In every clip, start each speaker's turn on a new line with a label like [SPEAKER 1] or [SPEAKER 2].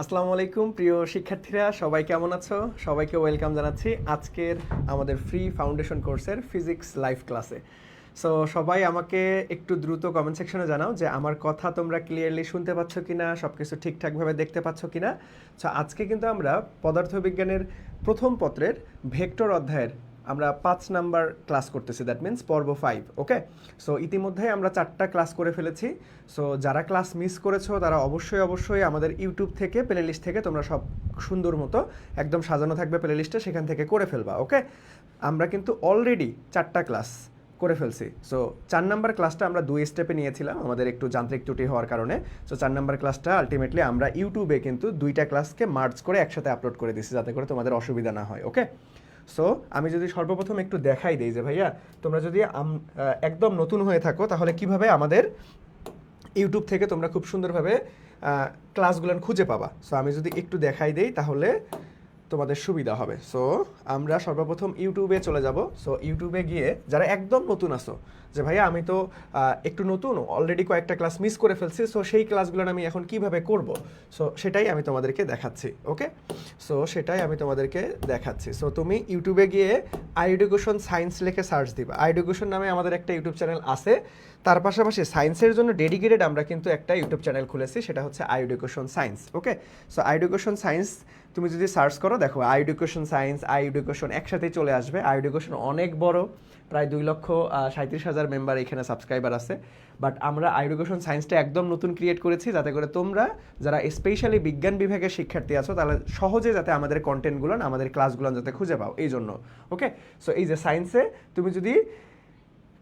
[SPEAKER 1] আসসালামু আলাইকুম প্রিয় শিক্ষার্থীরা, সবাই কেমন আছো? সবাইকে ওয়েলকাম জানাচ্ছি আজকের আমাদের ফ্রি ফাউন্ডেশন কোর্সের ফিজিক্স লাইভ ক্লাসে। সো সবাই আমাকে একটু দ্রুত কমেন্ট সেকশনে জানাও যে আমার কথা তোমরা ক্লিয়ারলি শুনতে পাচ্ছ কিনা, সব কিছু ঠিকঠাকভাবে দেখতে পাচ্ছ কিনা। সো আজকে কিন্তু আমরা পদার্থবিজ্ঞানের প্রথম পত্রের ভেক্টর অধ্যায়ের আমরা 5 নাম্বার ক্লাস করতেছি, দ্যাট মিন্স পর্ব 5। ওকে, সো ইতিমধ্যে আমরা 4টা ক্লাস করে ফেলেছি। সো যারা ক্লাস মিস করেছো তারা অবশ্যই আমাদের ইউটিউব থেকে প্লে লিস্ট থেকে তোমরা সব সুন্দর মতো একদম সাজানো থাকবে প্লে লিস্টে, সেখান থেকে করে ফেলবা। ওকে, আমরা কিন্তু অলরেডি 4টা ক্লাস করে ফেলছি। সো 4 নাম্বার ক্লাসটা আমরা 2 স্টেপে নিয়েছিলাম আমাদের একটু যান্ত্রিক ত্রুটি হওয়ার কারণে। সো 4 নাম্বার ক্লাসটা আলটিমেটলি আমরা ইউটিউবে কিন্তু 2টা ক্লাসকে মার্জ করে একসাথে আপলোড করে দিয়েছি যাতে করে তোমাদের অসুবিধা না হয়। ওকে, সো আমি যদি সর্বপ্রথম একটু দেখাই দিই যে ভাইয়া তোমরা যদি একদম নতুন হয়ে থাকো তাহলে কিভাবে আমাদের ইউটিউব থেকে তোমরা খুব সুন্দরভাবে ক্লাসগুলো খুঁজে পাবা। সো আমি যদি একটু দেখাই দেই তাহলে তোমাদের সুবিধা হবে। সো আমরা সর্বপ্রথম ইউটিউবে চলে যাব। সো ইউটিউবে গিয়ে যারা একদম নতুন আসো যে ভাইয়া আমি তো একটু নতুন, অলরেডি কয়েকটা ক্লাস মিস করে ফেলছি, সো সেই ক্লাসগুলো আমি এখন কিভাবে করব, সো সেটাই আমি তোমাদেরকে দেখাচ্ছি। ওকে, সো সেটাই আমি তোমাদেরকে দেখাচ্ছি। সো তুমি ইউটিউবে গিয়ে আইএডুকেশন সায়েন্স লিখে সার্চ দিবা। আইএডুকেশন নামে আমাদের একটা ইউটিউব চ্যানেল আছে, তার পাশাপাশি সায়েন্সের জন্য ডেডিকেটেড আমরা কিন্তু একটা ইউটিউব চ্যানেল খুলেছি, সেটা হচ্ছে আইএডুকেশন সায়েন্স। ওকে, সো আইএডুকেশন সায়েন্স তুমি যদি সার্চ করো দেখো আইএডুকেশন সায়েন্স, আইএডুকেশন একসাথেই চলে আসবে। আইএডুকেশন অনেক বড়, প্রায় 2,37,000 মেম্বার এখানে সাবস্ক্রাইবার আছে। বাট আমরা আইএডুকেশন সায়েন্সটা একদম নতুন ক্রিয়েট করেছি যাতে করে তোমরা যারা স্পেশালি বিজ্ঞান বিভাগের শিক্ষার্থী আছো তাহলে সহজে যাতে আমাদের কন্টেন্টগুলো আমাদের ক্লাসগুলো যাতে খুঁজে পাও এই জন্য। ওকে, সো এই যে সায়েন্সে তুমি যদি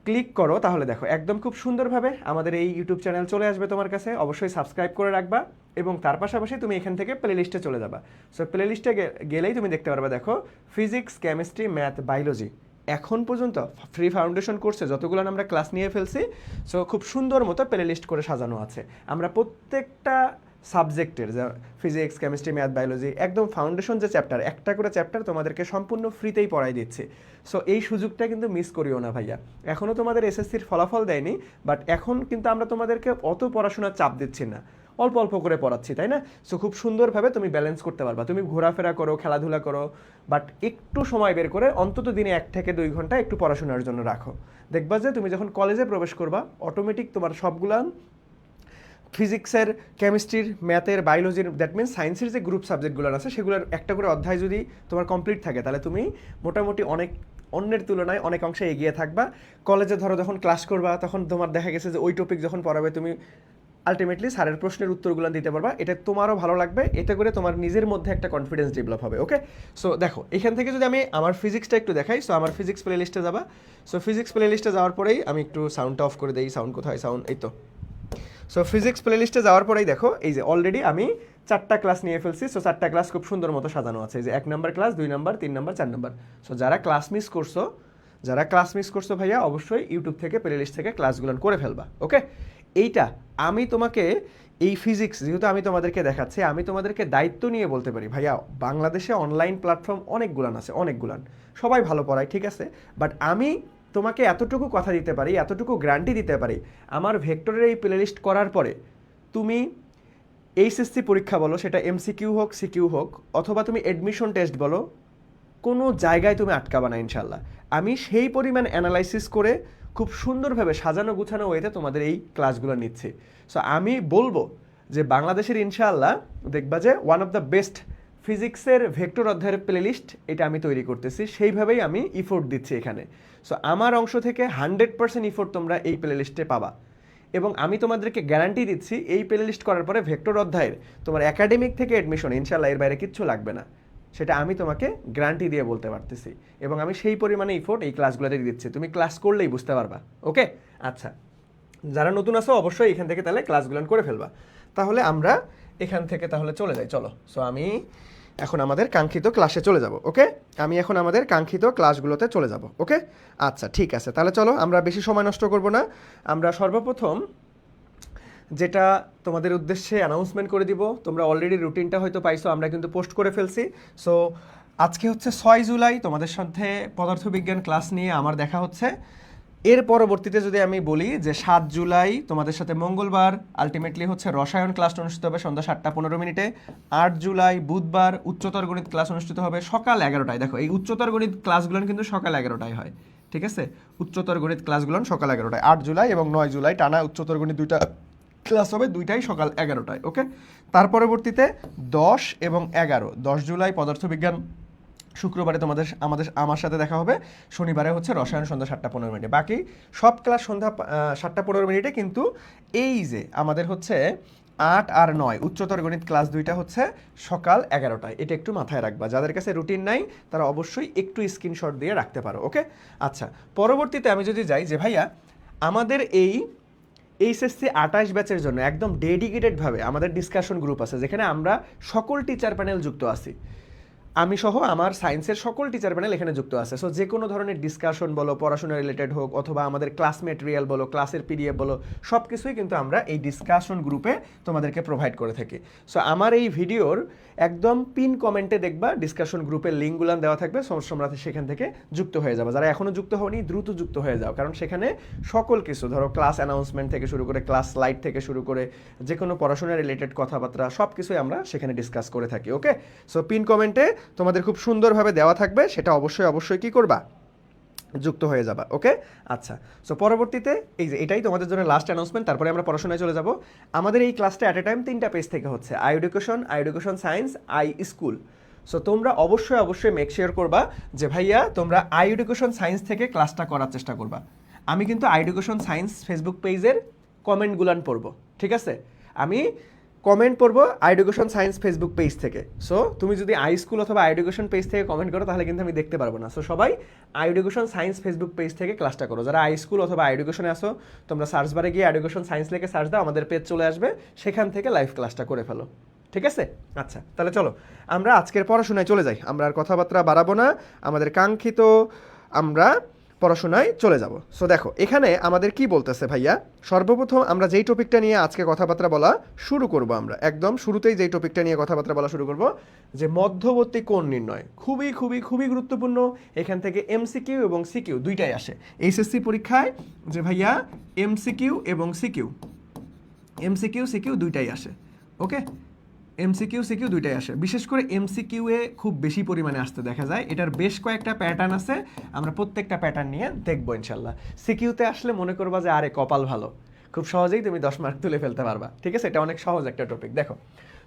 [SPEAKER 1] ক্লিক করো তাহলে দেখো একদম খুব সুন্দরভাবে আমাদের এই ইউটিউব চ্যানেল চলে আসবে তোমার কাছে। অবশ্যই সাবস্ক্রাইব করে রাখবা এবং তার পাশাপাশি তুমি এখান থেকে প্লে লিস্টে চলে যাবা। সো প্লে লিস্টে গেলেই তুমি দেখতে পারবে, দেখো ফিজিক্স, কেমিস্ট্রি, ম্যাথ, বায়োলজি এখন পর্যন্ত ফ্রি ফাউন্ডেশন কোর্সে যতগুলো আমরা ক্লাস নিয়ে ফেলছি, সো খুব সুন্দর মতো প্লে লিস্ট করে সাজানো আছে। আমরা প্রত্যেকটা সাবজেক্টের যা ফিজিক্স, কেমিস্ট্রি, ম্যাথ, বায়োলজি একদম ফাউন্ডেশন যে চ্যাপ্টার, একটা করে চ্যাপ্টার তোমাদেরকে সম্পূর্ণ ফ্রিতেই পড়াই দিচ্ছি। সো এই সুযোগটা কিন্তু মিস করিও না ভাইয়া। এখনও তোমাদের এসএসসির ফলাফল দেয়নি, বাট এখন কিন্তু আমরা তোমাদেরকে অত পড়াশোনার চাপ দিচ্ছি না, অল্প অল্প করে পড়াচ্ছি, তাই না? সো খুব সুন্দরভাবে তুমি ব্যালেন্স করতে পারবা। তুমি ঘোরাফেরা করো, খেলাধুলা করো, বাট একটু সময় বের করে অন্তত দিনে 1 থেকে 2 ঘন্টা একটু পড়াশোনার জন্য রাখো। দেখবা যে তুমি যখন কলেজে প্রবেশ করবা অটোমেটিক তোমার সবগুলান ফিজিক্সের, কেমিস্ট্রির, ম্যাথের, বায়োলজির, দ্যাট মিনস সায়েন্সের যে গ্রুপ সাবজেক্টগুলো আছে সেগুলোর একটা করে অধ্যায় যদি তোমার কমপ্লিট থাকে তাহলে তুমি মোটামুটি অনেক অন্যের তুলনায় অনেক অংশে এগিয়ে থাকবা। কলেজে ধরো যখন ক্লাস করবা তখন তোমার দেখা গেছে যে ওই টপিক যখন পড়াবে তুমি আলটিমেটলি স্যারের প্রশ্নের উত্তরগুলো দিতে পারবা, এটা তোমারও ভালো লাগবে, এতে করে তোমার নিজের মধ্যে একটা কনফিডেন্স ডেভেলপ হবে। ওকে, সো দেখো এখান থেকে যদি আমি আমার ফিজিক্সটা একটু দেখাই, সো আমার ফিজিক্স প্লে লিস্টে যাবা। সো ফিজিক্স প্লে লিস্টে যাওয়ার পরেই আমি একটু সাউন্ডটা অফ করে দিই। সাউন্ড কোথায়? সাউন্ড এই তো। সো ফিজিক্স প্লে লিস্টে যাওয়ার পরেই দেখো এই যে অলরেডি আমি 4টা ক্লাস নিয়ে ফেলছি। সো 4টা ক্লাস খুব সুন্দর মতো সাজানো আছে, এই যে 1 number class, 2 number, 3 number, 4 number. So যারা ক্লাস মিস করছো ভাইয়া অবশ্যই ইউটিউব থেকে প্লে লিস্ট থেকে ক্লাসগুলো করে ফেলবা। ওকে, এইটা আমি তোমাকে এই ফিজিক্স যেহেতু আমি তোমাদেরকে দেখাচ্ছি, আমি তোমাদেরকে দায়িত্ব নিয়ে বলতে পারি ভাইয়া বাংলাদেশে অনলাইন প্ল্যাটফর্ম অনেকগুলান আছে, অনেকগুলান সবাই ভালো পড়ায়, ঠিক আছে, বাট আমি তোমাকে এতটুকু কথা দিতে পারি, এতটুকু গ্যারান্টি দিতে পারি, আমার ভেক্টরের এই প্লেলিস্ট করার পরে তুমি এইচএসসি পরীক্ষা বলো, সেটা এমসিকিউ হোক, সিকিউ হোক, অথবা তুমি এডমিশন টেস্ট বলো, কোনো জায়গায় তুমি আটকাবা না ইনশাল্লাহ। আমি সেই পরিমাণ অ্যানালাইসিস করে খুব সুন্দরভাবে সাজানো গুছানো ওয়েতে তোমাদের এই ক্লাসগুলো নিচ্ছি। সো আমি বলবো যে বাংলাদেশের ইনশাআল্লাহ দেখবা যে ওয়ান অফ দ্য বেস্ট ফিজিক্সের ভেক্টর অধ্যায়ের প্লেলিস্ট এটা আমি তৈরি করতেছি, সেইভাবেই আমি ইফোর্ট দিচ্ছি এখানে। সো আমার অংশ থেকে 100% ইফোর্ট তোমরা এই প্লেলিস্টে পাবা এবং আমি তোমাদেরকে গ্যারান্টি দিচ্ছি এই প্লেলিস্ট করার পরে ভেক্টর অধ্যায়ের তোমার একাডেমিক থেকে এডমিশন ইনশাআল্লাহ এর বাইরে কিচ্ছু লাগবে না, সেটা আমি তোমাকে গ্যারান্টি দিয়ে বলতে পারতেছি এবং আমি সেই পরিমাণে ইফোর্ট এই ক্লাসগুলোতে দিচ্ছি, তুমি ক্লাস করলেই বুঝতে পারবা। ওকে, আচ্ছা, যারা নতুন আসো অবশ্যই এখান থেকে তাহলে ক্লাসগুলো করে ফেলবা। তাহলে আমরা এখান থেকে তাহলে চলে যাই, চলো। সো আমি এখন আমাদের কাঙ্ক্ষিত ক্লাসে চলে যাব। ওকে, আমি এখন আমাদের কাঙ্ক্ষিত ক্লাসগুলোতে চলে যাব। ওকে, আচ্ছা ঠিক আছে, তাহলে চলো আমরা বেশি সময় নষ্ট করব না। আমরা সর্বপ্রথম যেটা তোমাদের উদ্দেশ্যে অ্যানাউন্সমেন্ট করে দিব, তোমরা অলরেডি রুটিনটা হয়তো পাইছো, আমরা কিন্তু পোস্ট করে ফেলছি। সো আজকে হচ্ছে 6 জুলাই, তোমাদের সাথে পদার্থবিজ্ঞান ক্লাস নিয়ে আমার দেখা হচ্ছে এর পরবর্তীতে যদি আমি বলি যে 7 জুলাই তোমাদের সাথে মঙ্গলবার আলটিমেটলি হচ্ছে রসায়ন ক্লাস অনুষ্ঠিত হবে সন্ধ্যা 7:15 8 জুলাই বুধবার উচ্চতর গণিত ক্লাস অনুষ্ঠিত হবে সকাল 11টায়। দেখো এই উচ্চতর গণিত ক্লাসগুলো কিন্তু সকাল 11টায় হয়, ঠিক আছে? উচ্চতর গণিত ক্লাসগুলো সকাল 11টায়। 8 জুলাই এবং 9 জুলাই টানা উচ্চতর গণিত দুইটা ক্লাস হবে, দুইটাই সকাল 11টায়। ওকে, তার পরবর্তীতে 10 এবং 10 জুলাই পদার্থবিজ্ঞান, শুক্রবারে আমার সাথে দেখা হবে, শনিবারে হচ্ছে রসায়ন সন্ধ্যা 7:15। বাকি সব ক্লাস সন্ধ্যা 7:15 কিন্তু এই যে আমাদের হচ্ছে 8 আর 9 উচ্চতর গণিত ক্লাস দুইটা হচ্ছে সকাল 11টায়। এটা একটু মাথায় রাখবা, যাদের কাছে রুটিন নাই তারা অবশ্যই একটু স্ক্রিনশট দিয়ে রাখতে পারো। ওকে, আচ্ছা, পরবর্তীতে আমি যদি যাই যে ভাইয়া আমাদের এই এইচএসসি 28 ব্যাচের জন্য একদম ডেডিকেটেডভাবে আমাদের ডিসকাশন গ্রুপ আছে, যেখানে আমরা সকল টিচার প্যানেল যুক্ত আছি। আমি সহ আমার সায়েন্সের সকল টিচার প্যানেল এখানে যুক্ত আছে। সো যে কোনো ধরনের ডিসকাশন বলো, পড়াশোনা রিলেটেড হোক, অথবা আমাদের ক্লাস মেটেরিয়াল বলো, ক্লাসের পিডিএফ বলো, সব কিছুই কিন্তু আমরা এই ডিসকাশন গ্রুপে তোমাদেরকে প্রোভাইড করে থাকি। সো আমার এই ভিডিওর একদম পিন কমেন্টে দেখবা ডিসকাশন গ্রুপের লিঙ্কগুলো দেওয়া থাকবে, তোমরা সেখান থেকে যুক্ত হয়ে যাবে। যারা এখনও যুক্ত হওনি দ্রুত যুক্ত হয়ে যাও, কারণ সেখানে সকল কিছু, ধরো ক্লাস অ্যানাউন্সমেন্ট থেকে শুরু করে ক্লাস স্লাইড থেকে শুরু করে যে কোনো পড়াশোনা রিলেটেড কথাবার্তা সব কিছুই আমরা সেখানে ডিসকাস করে থাকি। ওকে, সো পিন কমেন্টে তোমাদের খুব সুন্দরভাবে দেওয়া থাকবে, সেটা অবশ্যই কি করবা, যুক্ত হয়ে যাবা। ওকে, আচ্ছা, সো পরবর্তীতে এই যে এটাই তোমাদের জন্য লাস্ট অ্যানাউন্সমেন্ট, তারপরে আমরা পড়াশোনায় চলে যাব। আমাদের এই ক্লাসটা অ্যাট এ টাইম 3টা পেজ থেকে হচ্ছে, I education science, I school. So তোমরা অবশ্যই মেক শিওর করবা যে ভাইয়া তোমরা আই এডুকেশন সায়েন্স থেকে ক্লাসটা করার চেষ্টা করবা। আমি কিন্তু আই এডুকেশন সায়েন্স ফেসবুক পেজের কমেন্টগুলান পড়বো, ঠিক আছে? আমি কমেন্ট পড়বো I education science Facebook page থেকে। সো তুমি যদি আই স্কুল অথবা আই এডুকেশন পেজ থেকে কমেন্ট করো তাহলে কিন্তু আমি দেখতে পারবো না। সো সবাই I education science Facebook page থেকে ক্লাসটা করো। যারা আই স্কুল অথবা আই এডুকেশনে আসো, তোমরা সার্চ বারে গিয়ে আই এডুকেশন সায়েন্স লিখে সার্চ দাও, আমাদের পেজ চলে আসবে, সেখান থেকে লাইভ ক্লাসটা করে ফেলো, ঠিক আছে? আচ্ছা, তাহলে চলো আমরা আজকের পড়াশোনায় চলে যাই। আমরা আর কথাবার্তা বাড়াবো না, আমাদের কাঙ্ক্ষিত আমরা পড়াশোনায় চলে যাব। সো দেখো এখানে আমাদের কি বলতেছে ভাইয়া, সর্বপ্রথম আমরা যেই টপিকটা নিয়ে আজকে কথাবার্তা বলা শুরু করব, আমরা একদম শুরুতেই যেই টপিকটা নিয়ে কথাবার্তা বলা শুরু করব, যে মধ্যবর্তী কোণ নির্ণয়। খুবই গুরুত্বপূর্ণ। এখান থেকে এমসিকিউ এবং সিকিউ দুইটাই আসে এইচএসসি পরীক্ষায়, যে ভাইয়া এমসিকিউ এবং সিকিউ দুইটাই আসে। ওকে, সিকিউ দুইটাই আসে। বিশেষ করে এমসিকিউ এ খুব বেশি পরিমাণে আসতে দেখা যায়। এটার বেশ কয়েকটা প্যাটার্ন আছে, আমরা প্রত্যেকটা প্যাটার্ন নিয়ে দেখবো ইনশাল্লাহ। সিকিউতে আসলে মনে করবা যে আরে কপাল ভালো, খুব সহজেই তুমি 10 মার্ক তুলে ফেলতে পারবা, ঠিক আছে? এটা অনেক সহজ একটা টপিক। দেখো,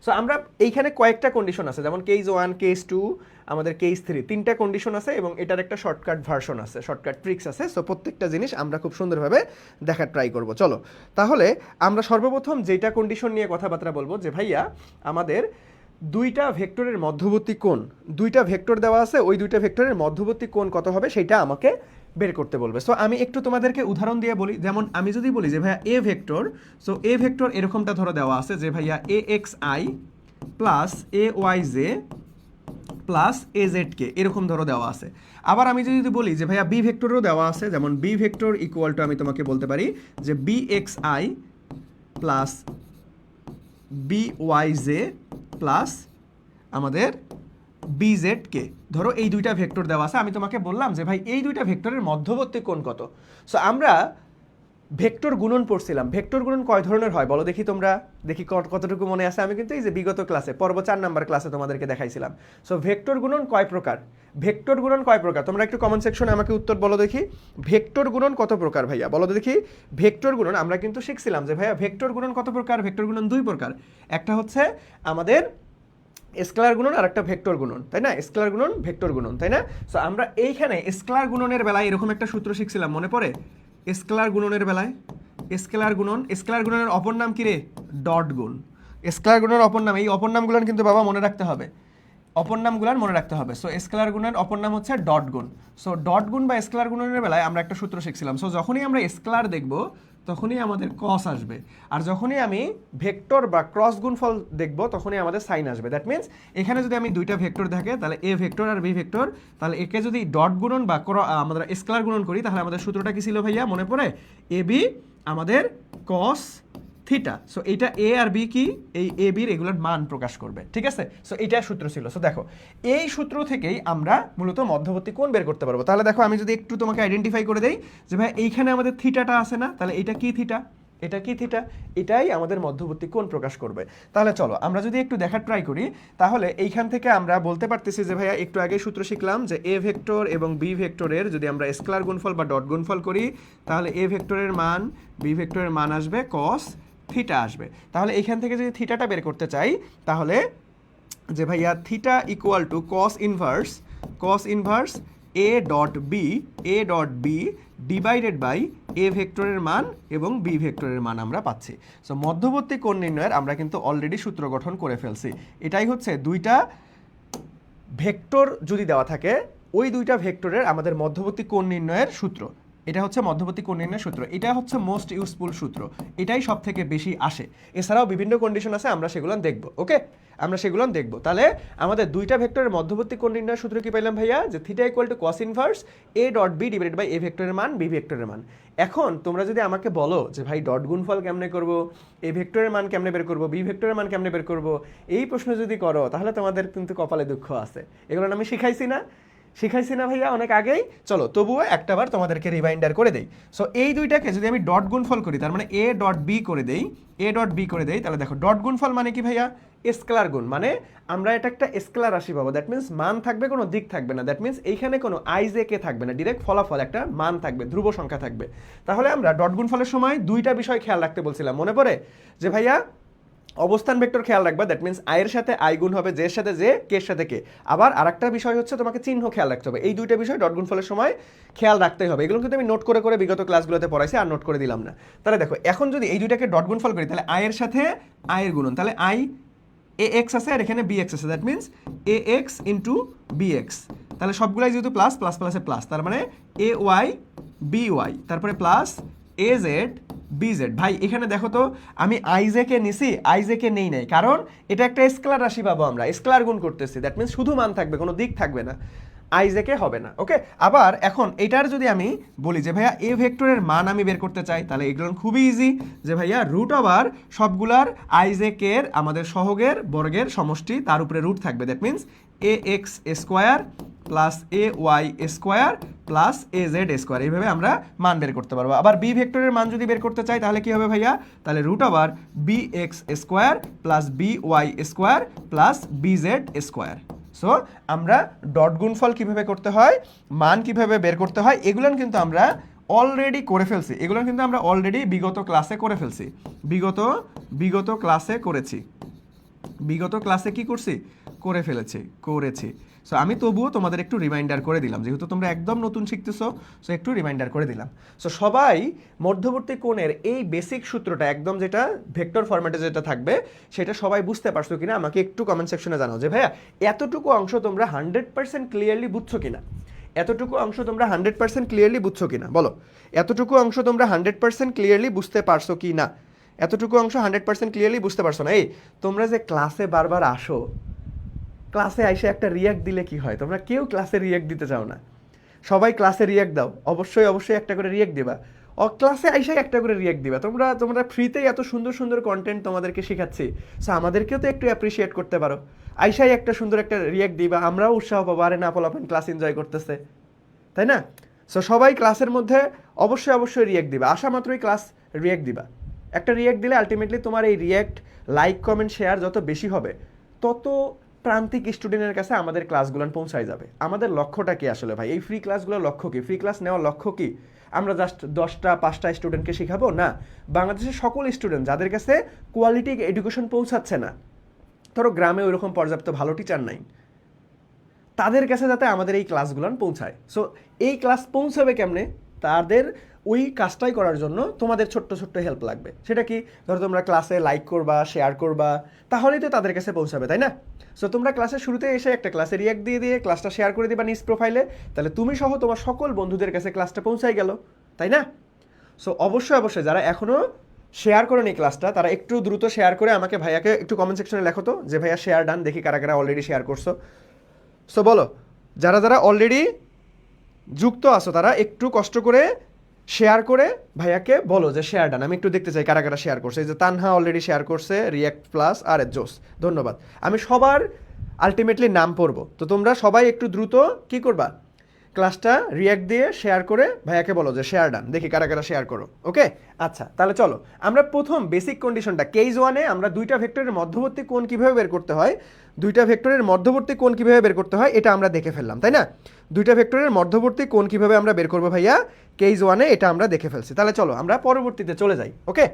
[SPEAKER 1] সো আমরা এইখানে কয়েকটা কন্ডিশন আছে, যেমন কেস 1, কেস 2, আমাদের কেস 3, 3টা কন্ডিশন আছে এবং এটার একটা শর্টকাট ভার্সন আছে, শর্টকাট ট্রিক্স আছে। সো প্রত্যেকটা জিনিস আমরা খুব সুন্দরভাবে দেখার ট্রাই করব। চলো তাহলে আমরা সর্বপ্রথম যেটা কন্ডিশন নিয়ে কথাবার্তা বলবো, যে ভাইয়া আমাদের দুইটা ভেক্টরের মধ্যবর্তী কোণ, দুইটা ভেক্টর দেওয়া আছে, ওই দুইটা ভেক্টরের মধ্যবর্তী কোণ কত হবে সেটা আমাকে বের করতে বলবে। সো আমি একটু তোমাদেরকে উদাহরণ দিয়ে বলি। যেমন আমি যদি বলি যে ভাইয়া এ ভেক্টর, সো এ ভেক্টর এরকমটা ধরো দেওয়া আছে যে ভাইয়া a x I plus A y J plus A z k, এরকম ধরো দেওয়া আছে। আবার আমি যদি বলি যে ভাইয়া বি ভেক্টরও দেওয়া আছে, যেমন বি ভেক্টর ইকুয়াল টু আমি তোমাকে বলতে পারি যে B X I plus B Y J plus আমাদের বিজেড কে। ধরো এই দুইটা ভেক্টর দেওয়া আছে, আমি তোমাকে বললাম যে ভাই এই দুইটা ভেক্টরের মধ্যবর্তী কোণ কত। সো আমরা ভেক্টর গুণন পড়ছিলাম। ভেক্টর গুণন কয় ধরনের হয় বলো দেখি, তোমরা দেখি কতটুকু মনে আছে। আমি কিন্তু এই যে বিগত ক্লাসে পর্ব 4 নাম্বার ক্লাসে তোমাদেরকে দেখাইছিলাম। সো ভেক্টর গুণন কয় প্রকার, তোমরা একটু কমেন্ট সেকশনে আমাকে উত্তর বলো দেখি। ভেক্টর গুণন কত প্রকার ভাইয়া বলো দেখি। ভেক্টর গুণন আমরা কিন্তু শিখছিলাম যে ভাইয়া ভেক্টর গুণন কত প্রকার। ভেক্টর গুণন 2 প্রকার, একটা হচ্ছে আমাদের স্কেলার গুণন আর একটা ভেক্টর গুণন, তাই না? স্কেলার গুণন, ভেক্টর গুণন, তাই না? সো আমরা এইখানে স্কেলার গুণনের বেলায় এরকম একটা সূত্র শিখছিলাম, মনে পড়ে? স্কেলার গুণনের বেলায় স্কেলার গুণনের অপর নাম কি রে? ডট গুণ। স্কেলার গুণনের অপর নাম, এই অপর নামগুলো কিন্তু বাবা মনে রাখতে হবে, অপর নামগুলার মনে রাখতে হবে। সো স্কেলার গুণের অপর নাম হচ্ছে ডট গুণ। সো ডট গুণ বা স্কেলার গুণনের বেলায় আমরা একটা সূত্র শিখছিলাম। সো যখনই আমরা স্কেলার দেখব তখনই আমাদের কস আসবে, আর যখনই আমি ভেক্টর বা ক্রস গুণফল দেখব তখনই আমাদের সাইন আসবে। দ্যাট মিনস এখানে যদি আমি দুইটা ভেক্টর থাকে, তাহলে এ ভেক্টর আর বি ভেক্টর, তাহলে একে যদি ডট গুণন বা আমরা স্কেলার গুণন করি, তাহলে আমাদের সূত্রটা কি ছিল ভাইয়া মনে পড়ে? এ বি আমাদের কস থিটা। সো এটা এ আর বি কি, এই এ বির এগুলোর মান প্রকাশ করবে, ঠিক আছে। সো এইটা সূত্র ছিল। সো দেখো এই সূত্র থেকেই আমরা মূলত মধ্যবর্তী কোণ বের করতে পারবো। তাহলে দেখো আমি যদি একটু তোমাকে আইডেন্টিফাই করে দেই যে ভাই এইখানে আমাদের থিটাটা আছে না, তাহলে এটা কি থিটা, এটা কি থিটা, এটাই আমাদের মধ্যবর্তী কোণ প্রকাশ করবে। তাহলে চলো আমরা যদি একটু দেখার ট্রাই করি, তাহলে এইখান থেকে আমরা বলতে পারতেছি যে ভাইয়া একটু আগে সূত্র শিখলাম যে এ ভেক্টর এবং বি ভেক্টরের যদি আমরা স্কেলার গুণফল বা ডট গুণফল করি, তাহলে এ ভেক্টরের মান বি ভেক্টরের মান আসবে কস থিটা আসবে। তাহলে এইখান থেকে যদি থিটাটা বের করতে চাই, তাহলে যে ভাইয়া theta equal to cos inverse A dot B divided by এ ভেক্টরের মান এবং বি ভেক্টরের মান আমরা পাচ্ছি। সো মধ্যবর্তী কোণ নির্ণয়ের আমরা কিন্তু অলরেডি সূত্র গঠন করে ফেলছি। এটাই হচ্ছে দুইটা ভেক্টর যদি দেওয়া থাকে, ওই দুইটা ভেক্টরের আমাদের মধ্যবর্তী কোণ নির্ণয়ের সূত্র, এটা হচ্ছে মধ্যবর্তী কোণ নির্ণয়ের সূত্র। এটা হচ্ছে মোস্ট ইউজফুল সূত্র, এটাই সব থেকে বেশি আসে। এছাড়াও বিভিন্ন কন্ডিশন আছে, আমরা সেগুলো দেখব। ওকে, আমরা সেগুলো দেখব। তাহলে আমাদের দুইটা ভেক্টরের মধ্যবর্তী কোণ নির্ণয়ের সূত্র কি পাইলাম ভাইয়া, যে theta equal to cos inverse A dot B divided by এ ভেক্টরের মান বি ভেক্টরের মান। এখন তোমরা যদি আমাকে বলো যে ভাই ডট গুণফল কেমনে করব, এ ভেক্টরের মান কেমনে বের করব, বি ভেক্টরের মান কেমনে বের করব, এই প্রশ্ন যদি করো, তাহলে তোমাদের কিন্তু কপালে দুঃখ আছে। এগুলো আমি শিখাইছি না ভাইয়া অনেক আগেই। চলো তবুও একটাবার তোমাদেরকে রিমাইন্ডার করে দেই। সো এই দুইটাকে যদি আমি ডট গুণফল করি, তার মানে এ ডট বি করে দেই, তাহলে দেখো ডট গুণফল মানে কি ভাইয়া, স্কেলার গুণ, মানে আমরা এটা একটা স্কেলার রাশি পাবো। দ্যাট মিনস মান থাকবে, কোনো দিক থাকবে না। দ্যাট মিনস এইখানে কোনো আইজে কে থাকবে না, ডিরেক্ট ফলাফল একটা মান থাকবে, ধ্রুব সংখ্যা থাকবে। তাহলে আমরা ডট গুণফলের সময় দুইটা বিষয় খেয়াল রাখতে বলছিলাম, মনে পড়ে? যে ভাইয়া অবস্থান ভেক্টর খেয়াল রাখবা, দ্যাট মিনস আয়ের সাথে আই গুণ হবে, জের সাথে জে, কের সাথে কে। আবার আরেকটা বিষয় হচ্ছে তোমাকে চিহ্ন খেয়াল রাখতে হবে। এই দুইটা বিষয় ডট গুণফলের সময় খেয়াল রাখতেই হবে। এগুলো কিন্তু আমি নোট করে বিগত ক্লাসগুলোতে পড়াইছি, আর নোট করে দিলাম না। তাহলে দেখো এখন যদি এই দুইটাকে ডট গুণফল করি, তাহলে আয়ের সাথে আয়ের গুণন, তাহলে আই এ এক্স আছে আর এখানে বি এক্স আছে, that means A X into B X. তাহলে সবগুলাই যেহেতু প্লাস প্লাস প্লাসে প্লাস, তার মানে এ ওয়াই বি ওয়াই, তারপরে প্লাস এ জেড বিজেড। ভাই এখানে দেখো তো, আমি আইজেকে নিছি, আইজেকে নেই নাই, কারণ এটা একটা স্কেলার রাশি পাবো, আমরা স্কেলার গুণ করতেছি। দ্যাট মিনস শুধু মান থাকবে, কোনো দিক থাকবে না, আইজেকে হবে না। ওকে, আবার এখন এটার যদি আমি বলি যে ভাইয়া এ ভেক্টরের মান আমি বের করতে চাই, তাহলে এগুলো খুবই ইজি। যে ভাইয়া রুট ওভার সবগুলার আইজেকের আমাদের সহগের বর্গের সমষ্টি, তার উপরে রুট থাকবে। That means A x square plus A Y square plus A Z square, এইভাবে আমরা মান বের করতে পারবো। আবার বি ভেক্টরের মান যদি বের করতে চাই, তাহলে কি হবে ভাইয়া, তাহলে root over B X square plus B Y square plus B Z square. So আমরা ডট গুণফল কিভাবে করতে হয়, মান কিভাবে বের করতে হয়, এগুলো কিন্তু আমরা অলরেডি করে ফেলছি। এগুলো কিন্তু আমরা অলরেডি বিগত ক্লাসে করে ফেলছি, বিগত ক্লাসে করেছি, বিগত ক্লাসে কি করছি, করেছি। সো আমি তবুও তোমাদের একটু রিমাইন্ডার করে দিলাম, যেহেতু তোমরা একদম নতুন শিখতেছো, সো একটু রিমাইন্ডার করে দিলাম। সো সবাই মধ্যবর্তী কোণের এই বেসিক সূত্রটা একদম যেটা ভেক্টর ফরম্যাটে যেটা থাকবে, সেটা সবাই বুঝতে পারছো কিনা আমাকে একটু কমেন্ট সেকশনে জানাও। যে ভাইয়া এতটুকু অংশ তোমরা 100% ক্লিয়ারলি বুঝছো কিনা, এতটুকু অংশ তোমরা 100% ক্লিয়ারলি বুঝছো কিনা, বলো। এতটুকু অংশ তোমরা 100% ক্লিয়ারলি বুঝতে পারছো কি না? এতটুকু অংশ 100% ক্লিয়ারলি বুঝতে পারছো না? এই তোমরা যে ক্লাসে বারবার আসো, ক্লাসে আইসে একটা রিয়াক্ট দিলে কি হয়? তোমরা কেউ ক্লাসে রিয়াক্ট দিতে চাও না। সবাই ক্লাসে রিয়াক্ট দাও, অবশ্যই একটা করে রিয়াক্ট দিবা। ক্লাসে আইসে একটা করে রিয়াক্ট দিবা। তোমরা ফ্রিতেই এত সুন্দর কন্টেন্ট তোমাদেরকে শেখাচ্ছি, সো আমাদেরকেও তো একটু অ্যাপ্রিসিয়েট করতে পারো। আইসাই একটা সুন্দর একটা রিয়াক্ট দিবা, আমরাও উৎসাহ পাবো, আরে না পোলাপেন ক্লাস এনজয় করতেছে, তাই না? সো সবাই ক্লাসের মধ্যে অবশ্যই রিয়াক্ট দিবা, আসা মাত্রই ক্লাস রিয়াক্ট দিবা। একটা রিয়াক্ট দিলে আলটিমেটলি তোমার এই রিয়াক্ট, লাইক, কমেন্ট, শেয়ার যত বেশি হবে, তত প্রান্তিক স্টুডেন্টের কাছে আমাদের ক্লাসগুলো পৌঁছায় যাবে। আমাদের লক্ষ্যটা কি আসলে ভাই? এই ফ্রি ক্লাসগুলোর লক্ষ্য কি? ফ্রি ক্লাস নেওয়ার লক্ষ্য কি? আমরা জাস্ট 10টা 5টা স্টুডেন্টকে শেখাবো? না, বাংলাদেশের সকল স্টুডেন্ট যাদের কাছে কোয়ালিটি এডুকেশন পৌঁছাচ্ছে না, ধরো গ্রামে ওইরকম পর্যাপ্ত ভালো টিচার নাই, তাদের কাছে যাতে আমাদের এই ক্লাসগুলো পৌঁছায়। সো এই ক্লাস পৌঁছাবে কেমনে? তাদের ওই কাজটাই করার জন্য তোমাদের ছোট্ট হেল্প লাগবে। সেটা কি? ধরো তোমরা ক্লাসে লাইক করবা, শেয়ার করবা, তাহলেই তো তাদের কাছে পৌঁছাবে, তাই না? সো তোমরা ক্লাসের শুরুতে এসে একটা ক্লাসে রিয়াক্ট দিয়ে ক্লাসটা শেয়ার করে দিবা নিজ প্রোফাইলে, তাহলে তুমি সহ তোমার সকল বন্ধুদের কাছে ক্লাসটা পৌঁছাই গেল, তাই না? সো অবশ্যই যারা এখনও শেয়ার করেন এই ক্লাসটা, তারা একটু দ্রুত শেয়ার করে আমাকে, ভাইয়াকে একটু কমেন্ট সেকশনে লেখো তো যে ভাইয়া শেয়ার ডান, দেখি কারা অলরেডি শেয়ার করছো। সো বলো, যারা অলরেডি যুক্ত আছো তারা একটু কষ্ট করে শেয়ার করে ভাইয়াকে বলো যে শেয়ার ডান। আমি একটু দেখতে চাই কারা কারা শেয়ার করছে। এই যে তানহা অলরেডি শেয়ার করছে, রিয়াক্ট প্লাস আর জোস, ধন্যবাদ। আমি সবার আলটিমেটলি নাম পড়বো, তো তোমরা সবাই একটু দ্রুত কি করবা, ক্লাসটা রিয়াক্ট দিয়ে শেয়ার করে ভাইয়াকে বলো যে শেয়ার ডান। দেখি কারা কারা শেয়ার করো। ওকে, আচ্ছা তাহলে চলো আমরা প্রথম বেসিক কন্ডিশনটা, কেস ওয়ানে আমরা দুইটা ভেক্টরের মধ্যবর্তী কোণ কিভাবে বের করতে হয়, দুইটা ভেক্টরের মধ্যবর্তী কোণ কিভাবে বের করতে হয় এটা আমরা দেখে ফেললাম, তাই না? দুইটা ভেক্টরের মধ্যবর্তী কোণ কিভাবে আমরা বের করবো ভাইয়া, কেস ওয়ানে এটা আমরা দেখে ফেলছি। তাহলে চলো আমরা পরবর্তীতে চলে যাই। ওকে,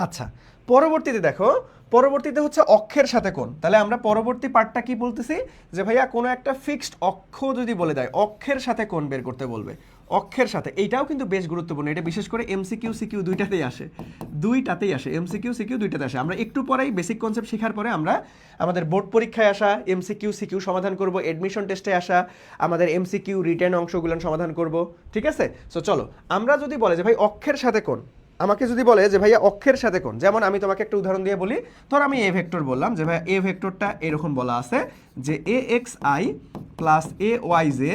[SPEAKER 1] আচ্ছা পরবর্তীতে দেখো, পরবর্তীতে হচ্ছে অক্ষের সাথে কোণ। তাহলে আমরা পরবর্তী পার্টটা কি বলতেছি যে ভাইয়া কোনো একটা ফিক্সড অক্ষ যদি বলে দেয়, অক্ষের সাথে কোণ বের করতে বলবে, অক্ষের সাথে। এইটাও কিন্তু বেশ গুরুত্বপূর্ণ, এটা বিশেষ করে এমসিকিউ সিকিউ দুইটাতেই আসে, দুইটাতেই আসে, এমসিকিউ সিকিউ দুইটাতে আসে। আমরা একটু পরেই বেসিক কনসেপ্ট শেখার পরে আমরা আমাদের বোর্ড পরীক্ষায় আসা এমসিকিউ সিকিউ সমাধান করব, এডমিশন টেস্টে আসা আমাদের এমসিকিউ রিটেন অংশগুলো সমাধান করব, ঠিক আছে? সো চলো আমরা যদি বলে যে ভাই অক্ষের সাথে কোণ, আমাকে যদি বলে যে ভাইয়া অক্ষের সাথে কোণ, যেমন আমি তোমাকে একটা উদাহরণ দিয়ে বলি, ধর আমি এ ভেক্টর বললাম যে ভাইয়া এ ভেক্টরটা এরকম বলা আছে যে a x I plus A y J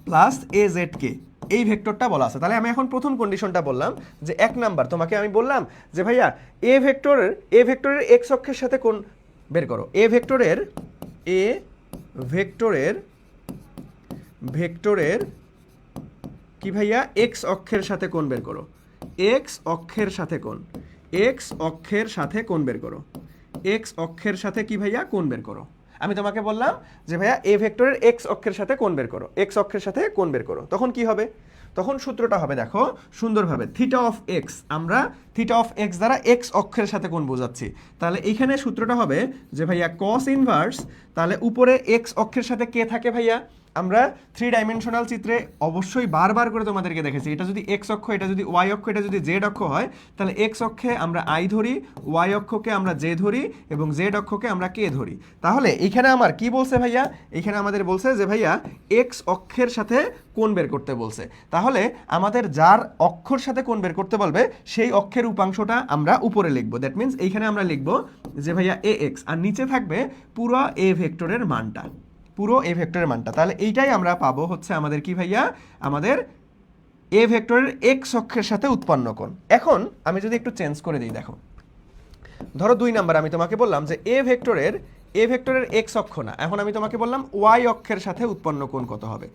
[SPEAKER 1] plus A z k, এই ভেক্টরটা বলা আছে। তাহলে আমি এখন প্রথম কন্ডিশনটা বললাম যে 1 নাম্বার, তোমাকে আমি বললাম যে ভাইয়া এ ভেক্টরের এক্স অক্ষের সাথে কোণ বের করো। এ ভেক্টরের কি ভাইয়া এক্স অক্ষের সাথে কোণ বের করো, এক্স অক্ষের সাথে কোণ, এক্স অক্ষের সাথে কোণ বের করো, এক্স অক্ষের সাথে কি ভাইয়া কোণ বের করো। আমি তোমাকে বললাম যে ভাইয়া এ ভেক্টরের এক্স অক্ষের সাথে কোণ বের করো, এক্স অক্ষের সাথে কোণ বের করো। তখন কি হবে, তখন সূত্রটা হবে দেখো সুন্দরভাবে, থিটা অফ এক্স, আমরা থিটা অফ এক্স দ্বারা এক্স অক্ষের সাথে কোণ বোঝাচ্ছি। তাহলে এইখানে সূত্রটা হবে যে ভাইয়া কস ইনভার্স, তাহলে উপরে এক্স অক্ষের সাথে কে থাকে ভাইয়া, আমরা 3 ডাইমেনশনাল চিত্রে অবশ্যই বারবার করে তোমাদেরকে দেখেছি, এটা যদি এক্স অক্ষ, এটা যদি ওয়াই অক্ষ, এটা যদি জেড অক্ষ হয়, তাহলে এক্স অক্ষে আমরা আই ধরি, ওয়াই অক্ষকে আমরা জে ধরি এবং জেড অক্ষকে আমরা কে ধরি। তাহলে এইখানে আমার কি বলছে ভাইয়া, এইখানে আমাদের বলছে যে ভাইয়া এক্স অক্ষের সাথে কোণ বের করতে বলছে। তাহলে আমাদের যার অক্ষর সাথে কোণ বের করতে বলবে সেই অক্ষের উপাংশটা আমরা উপরে লিখবো। দ্যাট মিনস এইখানে আমরা লিখবো যে ভাইয়া এ এক্স, আর নিচে থাকবে পুরো এ ভেক্টরের মানটা, পুরো এ ভেক্টরের মানটা। তাহলে এইটাই আমরা পাবো হচ্ছে আমাদের কি ভাইয়া, আমাদের এ ভেক্টরের এক্স অক্ষের সাথে উৎপন্ন কোণ। এখন আমি যদি একটু চেঞ্জ করে দিই, দেখো ধরো 2 নাম্বার আমি তোমাকে বললাম যে এ ভেক্টরের এক্স অক্ষ না, এখন আমি তোমাকে বললাম ওয়াই অক্ষের সাথে উৎপন্ন কোণ কত হবে,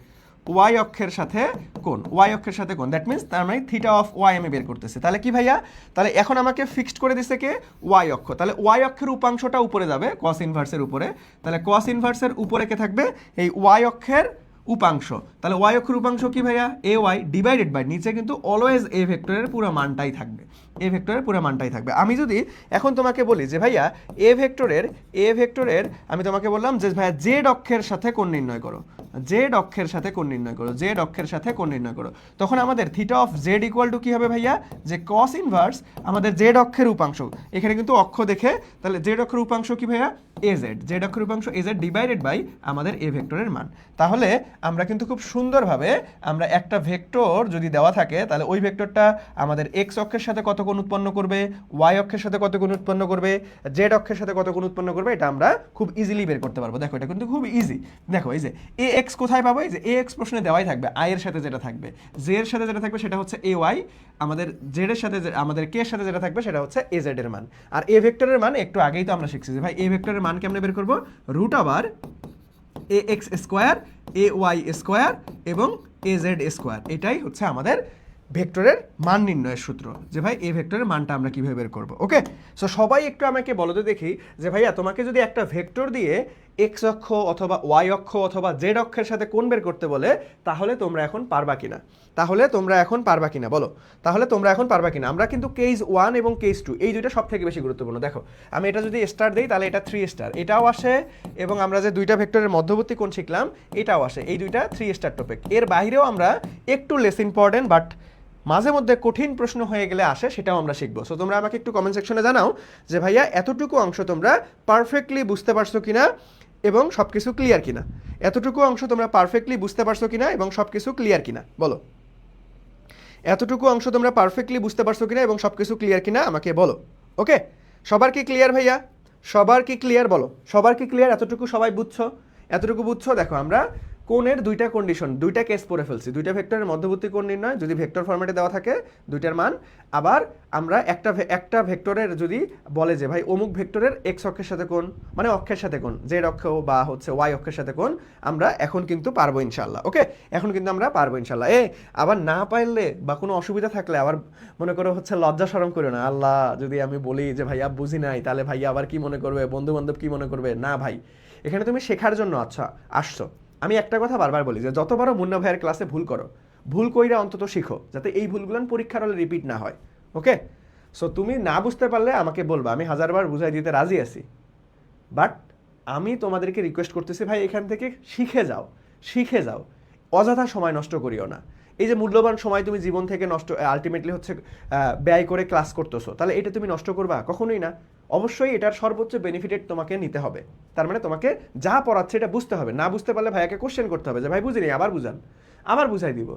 [SPEAKER 1] ওয়াই অক্ষের সাথে কোণ, ওয়াই অক্ষের সাথে কোণ, দ্যাট মিনস তার মানে থিটা অফ ওয়াই আমি বের করতেছি। তাহলে কি ভাইয়া, তাহলে এখন আমাকে ফিক্সড করে দিচ্ছে কে, ওয়াই অক্ষ। তাহলে ওয়াই অক্ষের উপাংশটা উপরে যাবে কস ইনভার্সের উপরে, তাহলে কস ইনভার্সের উপরে কে থাকবে, এই ওয়াই অক্ষের উপাংশ। তাহলে ওয়াই অক্ষের উপাংশ কি ভাইয়া, এ ওয়াই ডিভাইডেড বাই নিচে কিন্তু অলওয়েজ এ ভেক্টরের পুরো মানটাই থাকবে, এ ভেক্টরের পুরো মানটাই থাকবে। আমি যদি এখন তোমাকে বলি যে ভাইয়া এ ভেক্টরের আমি তোমাকে বললাম যে ভাইয়া জেড অক্ষের সাথে কোণ নির্ণয় করো, জেড অক্ষের সাথে কোণ নির্ণয় করো, জেড অক্ষের সাথে কোণ নির্ণয় করো, তখন আমাদের theta of Z equal to কি হবে ভাইয়া, যে কস ইনভার্স আমাদের জেড অক্ষের উপাংশ, এখানে কিন্তু অক্ষ দেখে, তাহলে জেড অক্ষের উপাংশ কি ভাইয়া, এ জেড, জেড অক্ষের উপাংশ এ জেড ডিভাইডেড বাই আমাদের এ ভেক্টরের মান। তাহলে আমরা কিন্তু খুব সুন্দরভাবে আমরা একটা ভেক্টর যদি দেওয়া থাকে, তাহলে ওই ভেক্টরটা আমাদের এক্স অক্ষের সাথে কত কোণ উৎপন্ন করবে, ওয়াই অক্ষের সাথে কত কোণ উৎপন্ন করবে, জেড অক্ষের সাথে কত কোণ উৎপন্ন করবে, এটা আমরা খুব ইজিলি বের করতে পারবো। দেখো এটা কিন্তু খুব ইজি। দেখো এই যে এ এক্স কোথায় পাবো, এই যে এ এক্স প্রশ্নে দেওয়াই থাকবে, আই এর সাথে যেটা থাকবে, জে এর সাথে যেটা থাকবে সেটা হচ্ছে এ ওয়াই, আমাদের জেড এর সাথে আমাদের কে এর সাথে যেটা থাকবে সেটা হচ্ছে এ জেড এর মান। আর এ ভেক্টরের মান একটু আগেই তো আমরা শিখছি যে ভাই এ ভেক্টরের মান কেমনে বের করবো, root over a x square, A Y square এবং এ জেড স্কোয়ার, এটাই হচ্ছে আমাদের ভেক্টরের মান নির্ণয়ের সূত্র, যে ভাই এই ভেক্টরের মানটা আমরা কিভাবে বের করব। ওকে, সো সবাই একটু আমাকে বলো তো দেখি যে ভাইয়া তোমাকে যদি একটা ভেক্টর দিয়ে এক্স অক্ষ অথবা ওয়াই অক্ষ অথবা জেড অক্ষের সাথে কোণ বের করতে বলে, তাহলে তোমরা এখন পারবা কিনা, তাহলে তোমরা এখন পারবা কিনা বলো, তাহলে তোমরা এখন পারবা কিনা। আমরা কিন্তু কেস 1 এবং কেস 2 এই দুইটা সব থেকে বেশি গুরুত্বপূর্ণ। দেখো আমি এটা যদি স্টার দেই তাহলে এটা 3 স্টার, এটাও আসে, এবং আমরা যে দুইটা ভেক্টরের মধ্যবর্তী কোণ শিখলাম এটাও আসে, এই দুইটা 3 স্টার টপিক। এর বাইরেও আমরা একটু লেস ইম্পর্টেন্ট বাট মাঝে মধ্যে কঠিন প্রশ্ন হয়ে গেলে আসে, সেটাও আমরা শিখবো। সো তোমরা আমাকে একটু কমেন্ট সেকশনে জানাও যে ভাইয়া এতটুকু অংশ তোমরা পারফেক্টলি বুঝতে পারছো কিনা এবং সব কিছু ক্লিয়ার কিনা, এতটুকু অংশ তোমরা পারফেক্টলি বুঝতে পারছো কিনা এবং সব কিছু ক্লিয়ার কিনা, বলো এতটুকু অংশ তোমরা পারফেক্টলি বুঝতে পারছো কিনা এবং সব কিছু ক্লিয়ার কিনা আমাকে বলো। ওকে, সবার কি ক্লিয়ার ভাইয়া, সবার কি ক্লিয়ার বলো, সবার কি ক্লিয়ার, এতটুকু সবাই বুঝছো, এতটুকু বুঝছো। দেখো আমরা কোণের দুইটা কন্ডিশন, দুইটা কেস পড়ে ফেলছি। দুইটা ভেক্টরের মধ্যবর্তী কোণ নির্ণয় যদি ভেক্টর ফরম্যাটে দেওয়া থাকে দুইটার মান, আবার আমরা একটা ভেক্টরের যদি বলে যে ভাই অমুক ভেক্টরের এক্স অক্ষের সাথে কোণ, মানে অক্ষের সাথে কোণ, জেড অক্ষ বা হচ্ছে ওয়াই অক্ষের সাথে কোণ, আমরা এখন কিন্তু পারবো ইনশাল্লাহ। ওকে, এখন কিন্তু আমরা পারবো ইনশাল্লাহ। আবার না পারলে বা কোনো অসুবিধা থাকলে আবার মনে করো হচ্ছে লজ্জা শরম করো না, আল্লাহ যদি আমি বলি যে ভাইয়া বুঝি নাই তাহলে ভাইয়া আবার কি মনে করবে, বন্ধু বান্ধব কি মনে করবে। না ভাই, এখানে তুমি শেখার জন্য আসছো। আমি একটা কথা বারবার বলি যে যত বড় মুন্না ভাইয়ের ক্লাসে ভুল করো, ভুল কইরা অন্তত শিখো, যাতে এই ভুলগুলো পরীক্ষার হলে রিপিট না হয়। ওকে, সো তুমি না বুঝতে পারলে আমাকে বলবা, আমি 1000বার বুঝাই দিতে রাজি আছি, বাট আমি তোমাদেরকে রিকোয়েস্ট করতেছি ভাই এখান থেকে শিখে যাও, অযথা সময় নষ্ট করিও না। এই যে মূল্যবান সময় তুমি জীবন থেকে নষ্ট আলটিমেটলি হচ্ছে ব্যয় করে ক্লাস করতেছো, তাহলে এটা তুমি নষ্ট করবা? কখনোই না। অবশ্যই এটার সর্বোচ্চ বেনিফিটেড তোমাকে নিতে হবে। তার মানে তোমাকে যা পড়াচ্ছে এটা বুঝতে হবে। না বুঝতে পারলে ভাইয়াকে কোশ্চেন করতে হবে যে ভাই বুঝিনি, আবার বুঝান, আবার বুঝাই দিব।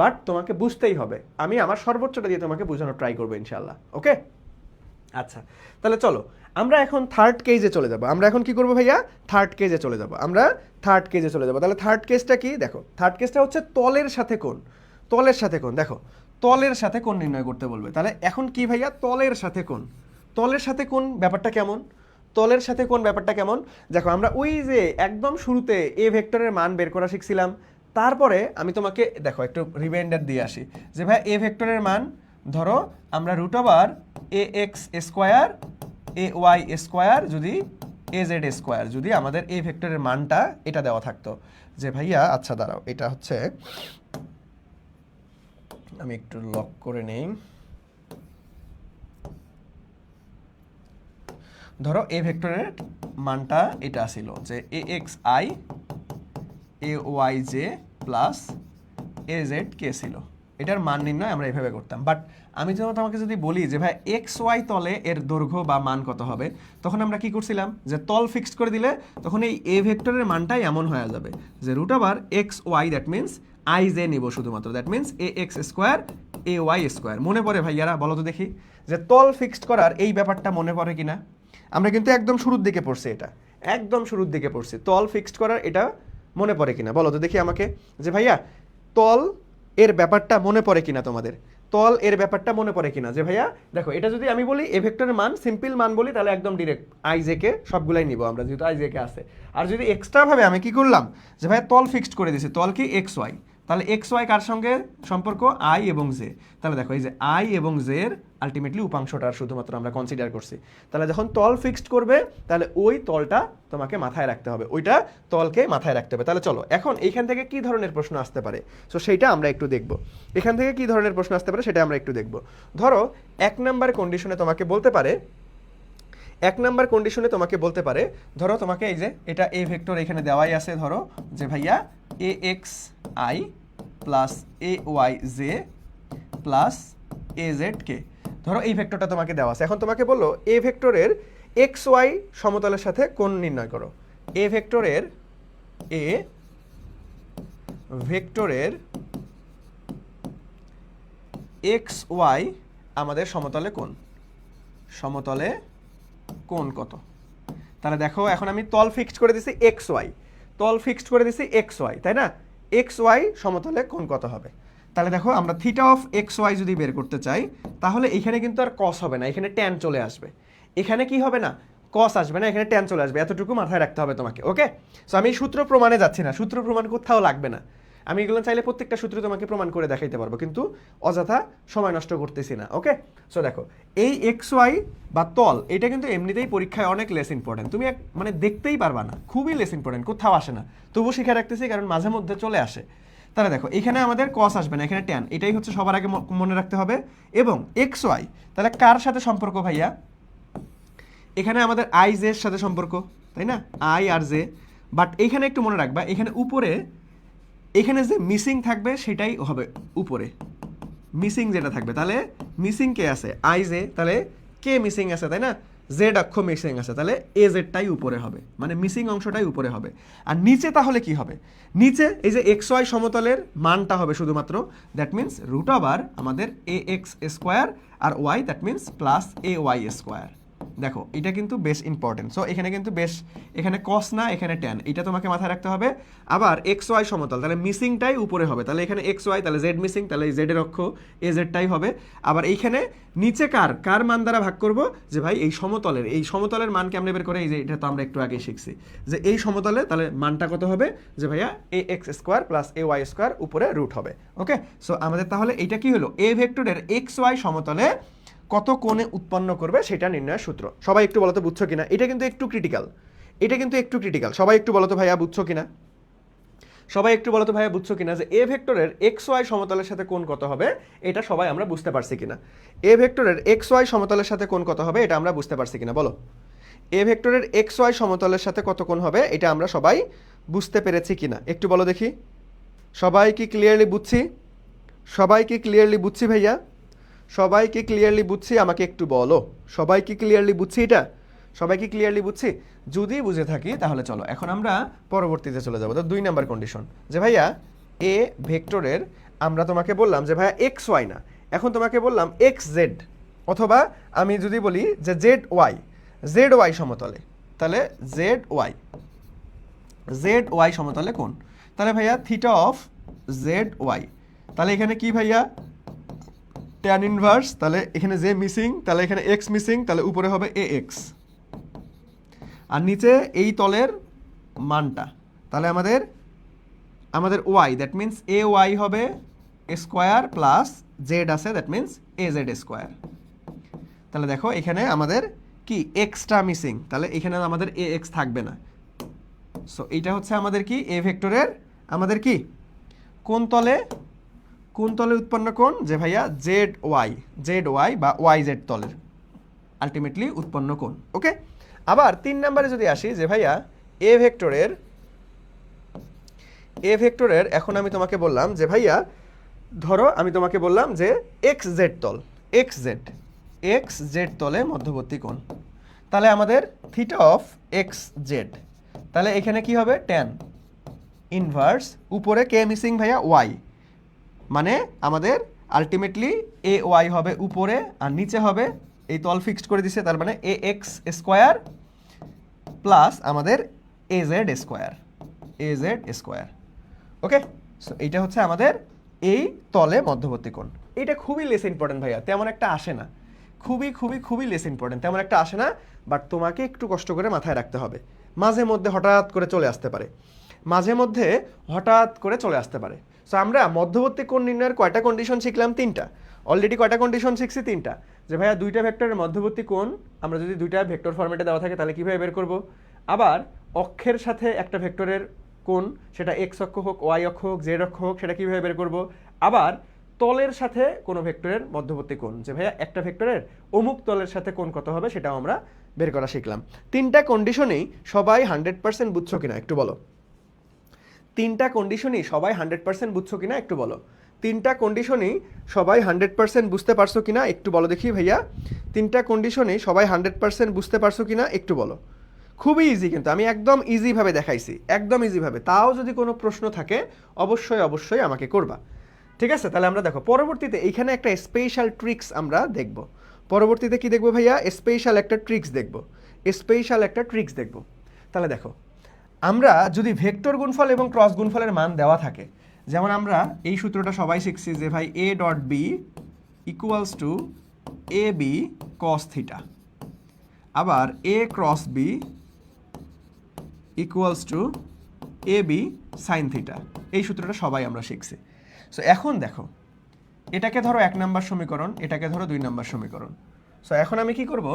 [SPEAKER 1] বাট তোমাকে বুঝতেই হবে। আমি আমার সর্বোচ্চটা দিয়ে তোমাকে বোঝানোর ট্রাই করবো ইনশাল্লাহ। ওকে, আচ্ছা, তাহলে চলো আমরা এখন থার্ড কেজে চলে যাব। আমরা এখন কি করবো ভাইয়া? থার্ড কেজে চলে যাব। আমরা থার্ড কেজে চলে যাবো। তাহলে থার্ড কেজটা কি? দেখো, থার্ড কেজটা হচ্ছে তলের সাথে কোণ। তলের সাথে কোণ, দেখো তলের সাথে কোণ নির্ণয় করতে বলবে। তাহলে এখন কি ভাইয়া? তলের সাথে কোণ। তলের সাথে কোণ ব্যাপারটা কেমন? তলের সাথে কোণ ব্যাপারটা কেমন? দেখো, আমরা ওই যে একদম শুরুতে এ ভেক্টরের মান বের করা শিখছিলাম, তারপরে আমি তোমাকে দেখো একটু রিমাইন্ডার দিয়ে আসি যে ভাই এ ভেক্টরের মান ধরো আমরা root over a x square A Y square যদি এ জেড স্কোয়ার, যদি আমাদের এ ভেক্টরের মানটা এটা দেওয়া থাকতো যে ভাইয়া, আচ্ছা দাঁড়াও, এটা হচ্ছে আমি একটু লক করে নেই। ধরো এ ভেক্টরের মানটা এটা ছিল যে a x i a y J plus A z k ছিল। এটার মান নির্ণয় আমরা এভাবে করতাম। বাট আমি যখন তোমাকে যদি বলি যে ভাই এক্স ওয়াই তলে এর দৈর্ঘ্য বা মান কত হবে, তখন আমরা কি করছিলাম যে তল ফিক্সড করে দিলে তখন এই এ ভেক্টরের মানটাই এমন হয়ে যাবে যে root over X Y, that means I J নিব শুধুমাত্র, that means A x square A Y square. মনে পড়ে ভাইয়ারা? বলো তো দেখি যে তল ফিক্সড করার এই ব্যাপারটা মনে পড়ে কিনা? আমরা কিন্তু একদম শুরুর দিকে পড়ছি, এটা একদম শুরুর দিকে পড়ছি। তল ফিক্সড করার এটা মনে পড়ে কিনা বলো তো দেখি আমাকে যে ভাইয়া তল এর ব্যাপারটা মনে পড়ে কিনা তোমাদের? তল এর ব্যাপারটা মনে পড়ে কিনা? যে ভাইয়া দেখো, এটা যদি আমি বলি এ ভেক্টরের মান, সিম্পল মান বলি, তাহলে একদম ডিরেক্ট আই জে কে সবগুলাই নিব আমরা, যেহেতু আই জে কে আছে। আর যদি এক্সট্রা ভাবে আমি কি করলাম যে ভাইয়া তল ফিক্সড করে দিয়েছি, তল কি এক্স ওয়াই, তাহলে এক্স ওয়াই কার সঙ্গে সম্পর্ক? আই এবং জে। তাহলে দেখো এই যে আই এবং জে এর আলটিমেটলি উপাংশটা শুধুমাত্র আমরা কনসিডার করছি। তাহলে যখন তল ফিক্সড করবে তাহলে ওই তলটা তোমাকে মাথায় রাখতে হবে, ওইটা তলকে মাথায় রাখতে হবে। তাহলে চলো এখন এইখান থেকে কি ধরনের প্রশ্ন আসতে পারে, সো সেইটা আমরা একটু দেখব। এখান থেকে কি ধরনের প্রশ্ন আসতে পারে সেটা আমরা একটু দেখব। ধরো এক নাম্বার কন্ডিশনে তোমাকে বলতে পারে, ধরো তোমাকে এই যে এটা এ ভেক্টর এখানে দেওয়াই আছে, ধরো যে ভাইয়া a x I plus A y J plus A z k, ধরো এই ভেক্টরটা তোমাকে দেওয়া আছে। এখন তোমাকে বললো এ ভেক্টরের এক্স ওয়াই সমতলের সাথে কোণ নির্ণয় করো। এ ভেক্টরের এক্স ওয়াই আমাদের সমতলে কোণ কত? তাহলে দেখো এখন আমি তল ফিক্সড করে দিছি এক্স ওয়াই, তাই না? এক্স ওয়াই সমতলে কোণ কত হবে? তাহলে দেখো আমরা থিটা অফ এক্স ওয়াই যদি বের করতে চাই, তাহলে এখানে কিন্তু আর কস হবে না, এখানে ট্যান চলে আসবে। এখানে কি হবে না? কস আসবে না, এখানে ট্যান চলে আসবে। এতটুকু মাথায় রাখতে হবে তোমাকে। ওকে, সো আমি সূত্র প্রমাণে যাচ্ছি না, সূত্র প্রমাণ কোথাও লাগবে না। আমি এগুলো চাইলে প্রত্যেকটা সূত্র তোমাকে প্রমাণ করে দেখাইতে পারবো, কিন্তু অযথা সময় নষ্ট করতেছি না। ওকে, সো দেখো এই এক্স ওয়াই বা তল, এটা কিন্তু এমনিতেই পরীক্ষায় অনেক লেস ইম্পর্টেন্ট। তুমি মানে দেখতেই পারবা না, খুবই লেস ইম্পর্টেন্ট, কোথাও আসে না, তবু শিখে রাখতেছি কারণ মাঝে মধ্যে চলে আসে। তাহলে দেখো এখানে আমাদের কস আসবে না, এখানে ট্যান, এটাই হচ্ছে সবার আগে মনে রাখতে হবে। এবং এক্স ওয়াই তাহলে কার সাথে সম্পর্ক ভাইয়া? এখানে আমাদের আই জে এর সাথে সম্পর্ক, তাই না? I R J. বাট এইখানে একটু মনে রাখবা, এখানে উপরে এখানে যে মিসিং থাকবে সেটাই হবে উপরে, মিসিং যেটা থাকবে। তাহলে মিসিং কে আছে? আই জে, তাহলে কে মিসিং আছে, তাই না? জেড অক্ষ মিসিং আছে, তাহলে এ জেডটাই উপরে হবে, মানে মিসিং অংশটাই উপরে হবে। আর নিচে তাহলে কি হবে? নিচে এই যে এক্স ওয়াই সমতলের মানটা হবে শুধুমাত্র, দ্যাট মিনস রুট ওভার আমাদের এ এক্স স্কোয়ার আর y, that means plus A Y square. দেখো এটা কিন্তু বেশ ইম্পর্টেন্ট। সো এখানে কিন্তু বেশ, এখানে কস না, এখানে ট্যান, এটা তোমাকে মাথায় রাখতে হবে। আবার এক্স ওয়াই সমতল, তাহলে মিসিংটাই উপরে হবে, তাহলে এখানে এক্স ওয়াই, তাহলে জেড মিসিং, তাহলে এই জেডের অক্ষ এ জেডটাই হবে। আবার এইখানে নিচে কার মান দ্বারা ভাগ করব, যে ভাই এই সমতলের মান কেমনে বের করে, এই যে এটা তো আমরা একটু আগে শিখছি, যে এই সমতলে তাহলে মানটা কত হবে, যে ভাইয়া a x square plus A Y square উপরে রুট হবে। ওকে, সো আমাদের তাহলে এইটা কি হলো, এ ভেক্টরের এক্স ওয়াই সমতলে কত কোণে উৎপন্ন করবে সেটা নির্ণয়ের সূত্র। সবাই একটু বলতো বুঝছো কিনা, এটা কিন্তু একটু ক্রিটিক্যাল, সবাই একটু বলতো ভাইয়া বুঝছো কিনা, যে এ ভেক্টরের এক্স ওয়াই সমতলের সাথে কোণ কত হবে, এটা সবাই আমরা বুঝতে পারছি কিনা। এ ভেক্টরের এক্স ওয়াই সমতলের সাথে কোণ কত হবে, এটা আমরা বুঝতে পারছি কিনা বলো। এ ভেক্টরের এক্স ওয়াই সমতলের সাথে কত কোণ হবে, এটা আমরা সবাই বুঝতে পেরেছি কিনা একটু বলো দেখি। সবাই কি ক্লিয়ারলি বুঝছি ভাইয়া? সবাই কি ক্লিয়ারলি বুঝছি, আমাকে একটু বলো। সবাই কি ক্লিয়ারলি বুঝছি? যদি বুঝে থাকি তাহলে চলো এখন আমরা পরবর্তীতে চলে যাবো। তো 2 নাম্বার কন্ডিশন, যে ভাইয়া এ ভেক্টরের আমরা তোমাকে বললাম যে ভাইয়া এক্স ওয়াই না, এখন তোমাকে বললাম এক্স জেড, অথবা আমি যদি বলি যে জেড ওয়াই সমতলে, তাহলে জেড ওয়াই সমতলে কোণ, তাহলে ভাইয়া থিটা অফ জেড ওয়াই, তাহলে এখানে কি ভাইয়া ট্যান ইনভার্স, তাহলে এখানে জে মিসিং, তাহলে এখানে এক্স মিসিং, তাহলে উপরে হবে এ এক্স, আর নিচে এই তলের মানটা, তাহলে আমাদের Y, that means A Y হবে স্কোয়ার প্লাস জেড আছে, that means A Z square. তাহলে দেখো এখানে আমাদের কি এক্সটা মিসিং, তাহলে এখানে আমাদের এ এক্স থাকবে না। সো এইটা হচ্ছে আমাদের কি এ ভেক্টরের আমাদের কি কোন তলে উৎপন্ন কোণ, যে ভাইয়া জেড ওয়াই বা ওয়াই জেড তলের আলটিমেটলি উৎপন্ন কোণ। ওকে, আবার 3 নম্বরে যদি আসি, যে ভাইয়া এ ভেক্টরের এখন আমি তোমাকে বললাম যে ভাইয়া ধরো আমি তোমাকে বললাম যে এক্স জেড তলে মধ্যবর্তী কোণ, তাহলে আমাদের থিটা অফ এক্স জেড, তাহলে এখানে কি হবে ট্যান ইনভার্স, উপরে কে মিসিং ভাইয়া ওয়াই, মানে আমাদের আলটিমেটলি এ ওয়াই হবে উপরে, আর নিচে হবে এই তল ফিক্সড করে দিছে, তার মানে এ এক্স স্কোয়ার প্লাস আমাদের এ জেড স্কোয়ার। ওকে, সো এইটা হচ্ছে আমাদের এই তলে মধ্যবর্তী কোণ। এটা খুবই লেস ইম্পর্টেন্ট ভাইয়া, তেমন একটা আসে না, খুবই লেস ইম্পর্টেন্ট, তেমন একটা আসে না, বাট তোমাকে একটু কষ্ট করে মাথায় রাখতে হবে, মাঝে মধ্যে হঠাৎ করে চলে আসতে পারে। সো আমরা মধ্যবর্তী কোণ নির্ণয়ের কয়টা কন্ডিশন শিখলাম? 3টা। অলরেডি কয়টা কন্ডিশন শিখছি? 3টা। যে ভাইয়া 2টা ভেক্টরের মধ্যবর্তী কোণ আমরা যদি 2টা ভেক্টর ফরম্যাটে দেওয়া থাকে তাহলে কীভাবে বের করব, আবার অক্ষের সাথে একটা ভেক্টরের কোণ, সেটা এক্স অক্ষ হোক, ওয়াই অক্ষ হোক, জেড অক্ষ হোক, সেটা কীভাবে বের করব, আবার তলের সাথে কোনো ভেক্টরের মধ্যবর্তী কোণ, যে ভাইয়া একটা ভেক্টরের অমুক তলের সাথে কোণ কত হবে সেটাও আমরা বের করা শিখলাম। 3টা কন্ডিশনেই সবাই 100% বুঝছো কিনা একটু বলো। 3টা কন্ডিশনই সবাই 100% বুঝছো কিনা একটু বলো। 3টা কন্ডিশনই সবাই 100% বুঝতে পারছো কিনা একটু বলো দেখি ভাইয়া। 3টা কন্ডিশনই সবাই 100% বুঝতে পারছো কিনা একটু বলো। খুবই ইজি, কিন্তু আমি একদম ইজিভাবে দেখাইছি, একদম ইজিভাবে। তাও যদি কোনো প্রশ্ন থাকে অবশ্যই আমাকে করবা, ঠিক আছে? তাহলে আমরা দেখো পরবর্তীতে এইখানে একটা স্পেশাল ট্রিক্স আমরা দেখব। পরবর্তীতে কি দেখবো ভাইয়া? স্পেশাল একটা ট্রিক্স দেখব। তাহলে দেখো, আমরা যদি ভেক্টর গুণফল এবং ক্রস গুণফলের মান দেওয়া থাকে, যেমন আমরা এই সূত্রটা সবাই শিখছি যে ভাই a dot B equals to A B cos theta, আবার a cross B equals to A B sine theta, এই সূত্রটা সবাই আমরা শিখছি। সো এখন দেখো, এটাকে ধরো 1 নম্বর সমীকরণ, এটাকে ধরো 2 নম্বর সমীকরণ। সো এখন আমি কি করব,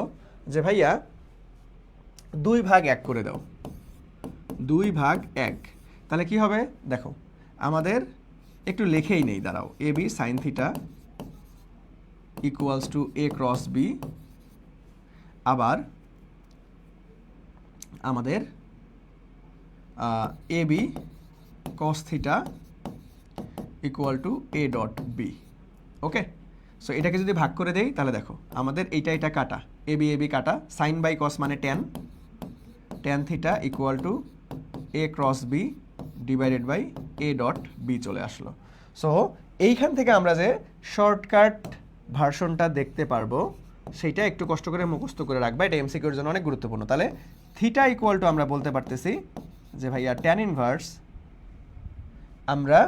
[SPEAKER 1] যে ভাইয়া 2/1 করে দাও, 2/1, তাহলে কি হবে দেখো, আমাদের একটু লিখেই নেই, দাঁড়াও, a B sine theta equals to A cross b, আবার আমাদের A B cos theta equal to a dot b. Okay, so এটাকে যদি ভাগ করে দেই তাহলে দেখো আমাদের এটা কাটা, এ বি কাটা, সাইন বাই কস মানে tan theta equal to A cross B divided by A dot B চলে আসলো। সো এইখান থেকে আমরা যে শর্টকাট ভার্সনটা দেখতে পারবো, সেইটা একটু কষ্ট করে মুখস্থ করে রাখবা, এটা এমসিকিউর জন্য অনেক গুরুত্বপূর্ণ। তাহলে থিটা ইকুয়াল টু আমরা বলতে পারতেছি যে ভাইয়া ট্যান ইনভার্স, আমরা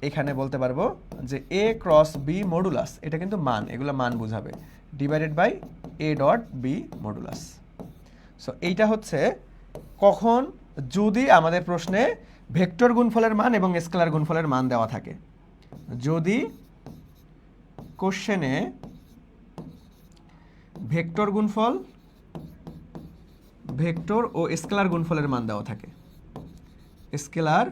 [SPEAKER 1] এখানে বলতে পারবো যে এ ক্রস বি মডুলাস, এটা কিন্তু মান, এগুলো মান বোঝাবে, divided by A dot B modulus. So এইটা হচ্ছে কখন, যদি আমাদের প্রশ্নে ভেক্টর গুণফলের মান এবং স্কেলার গুণফলের মান দেওয়া থাকে। যদি কোশ্চেনে ভেক্টর গুণফল, ভেক্টর ও স্কেলার গুণফলের মান দেওয়া থাকে, স্কেলার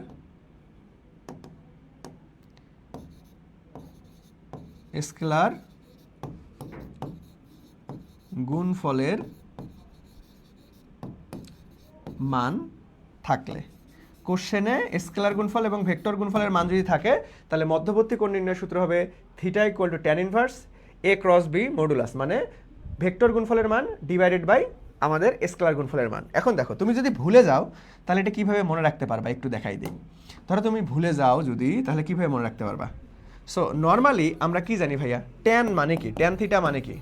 [SPEAKER 1] স্কেলার গুণফলের মান থাকলে, কোশ্চেনে স্কেলার গুণফল এবং ভেক্টর গুণফলের মান যদি থাকে, তাহলে মধ্যবর্তী কোণ নির্ণয় সূত্র হবে theta equal to tan inverse A cross B modulus, মানে ভেক্টর গুণফলের মান ডিভাইডেড বাই আমাদের স্কেলার গুণফলের মান। এখন দেখো, তুমি যদি ভুলে যাও তাহলে এটা কিভাবে মনে রাখতে পারবা, একটু দেখাই দিই। ধরো তুমি ভুলে যাও যদি, তাহলে কিভাবে মনে রাখতে পারবা? সো নর্মালি আমরা কি জানি ভাইয়া, ট্যান মানে কি, ট্যান থিটা মানে কি,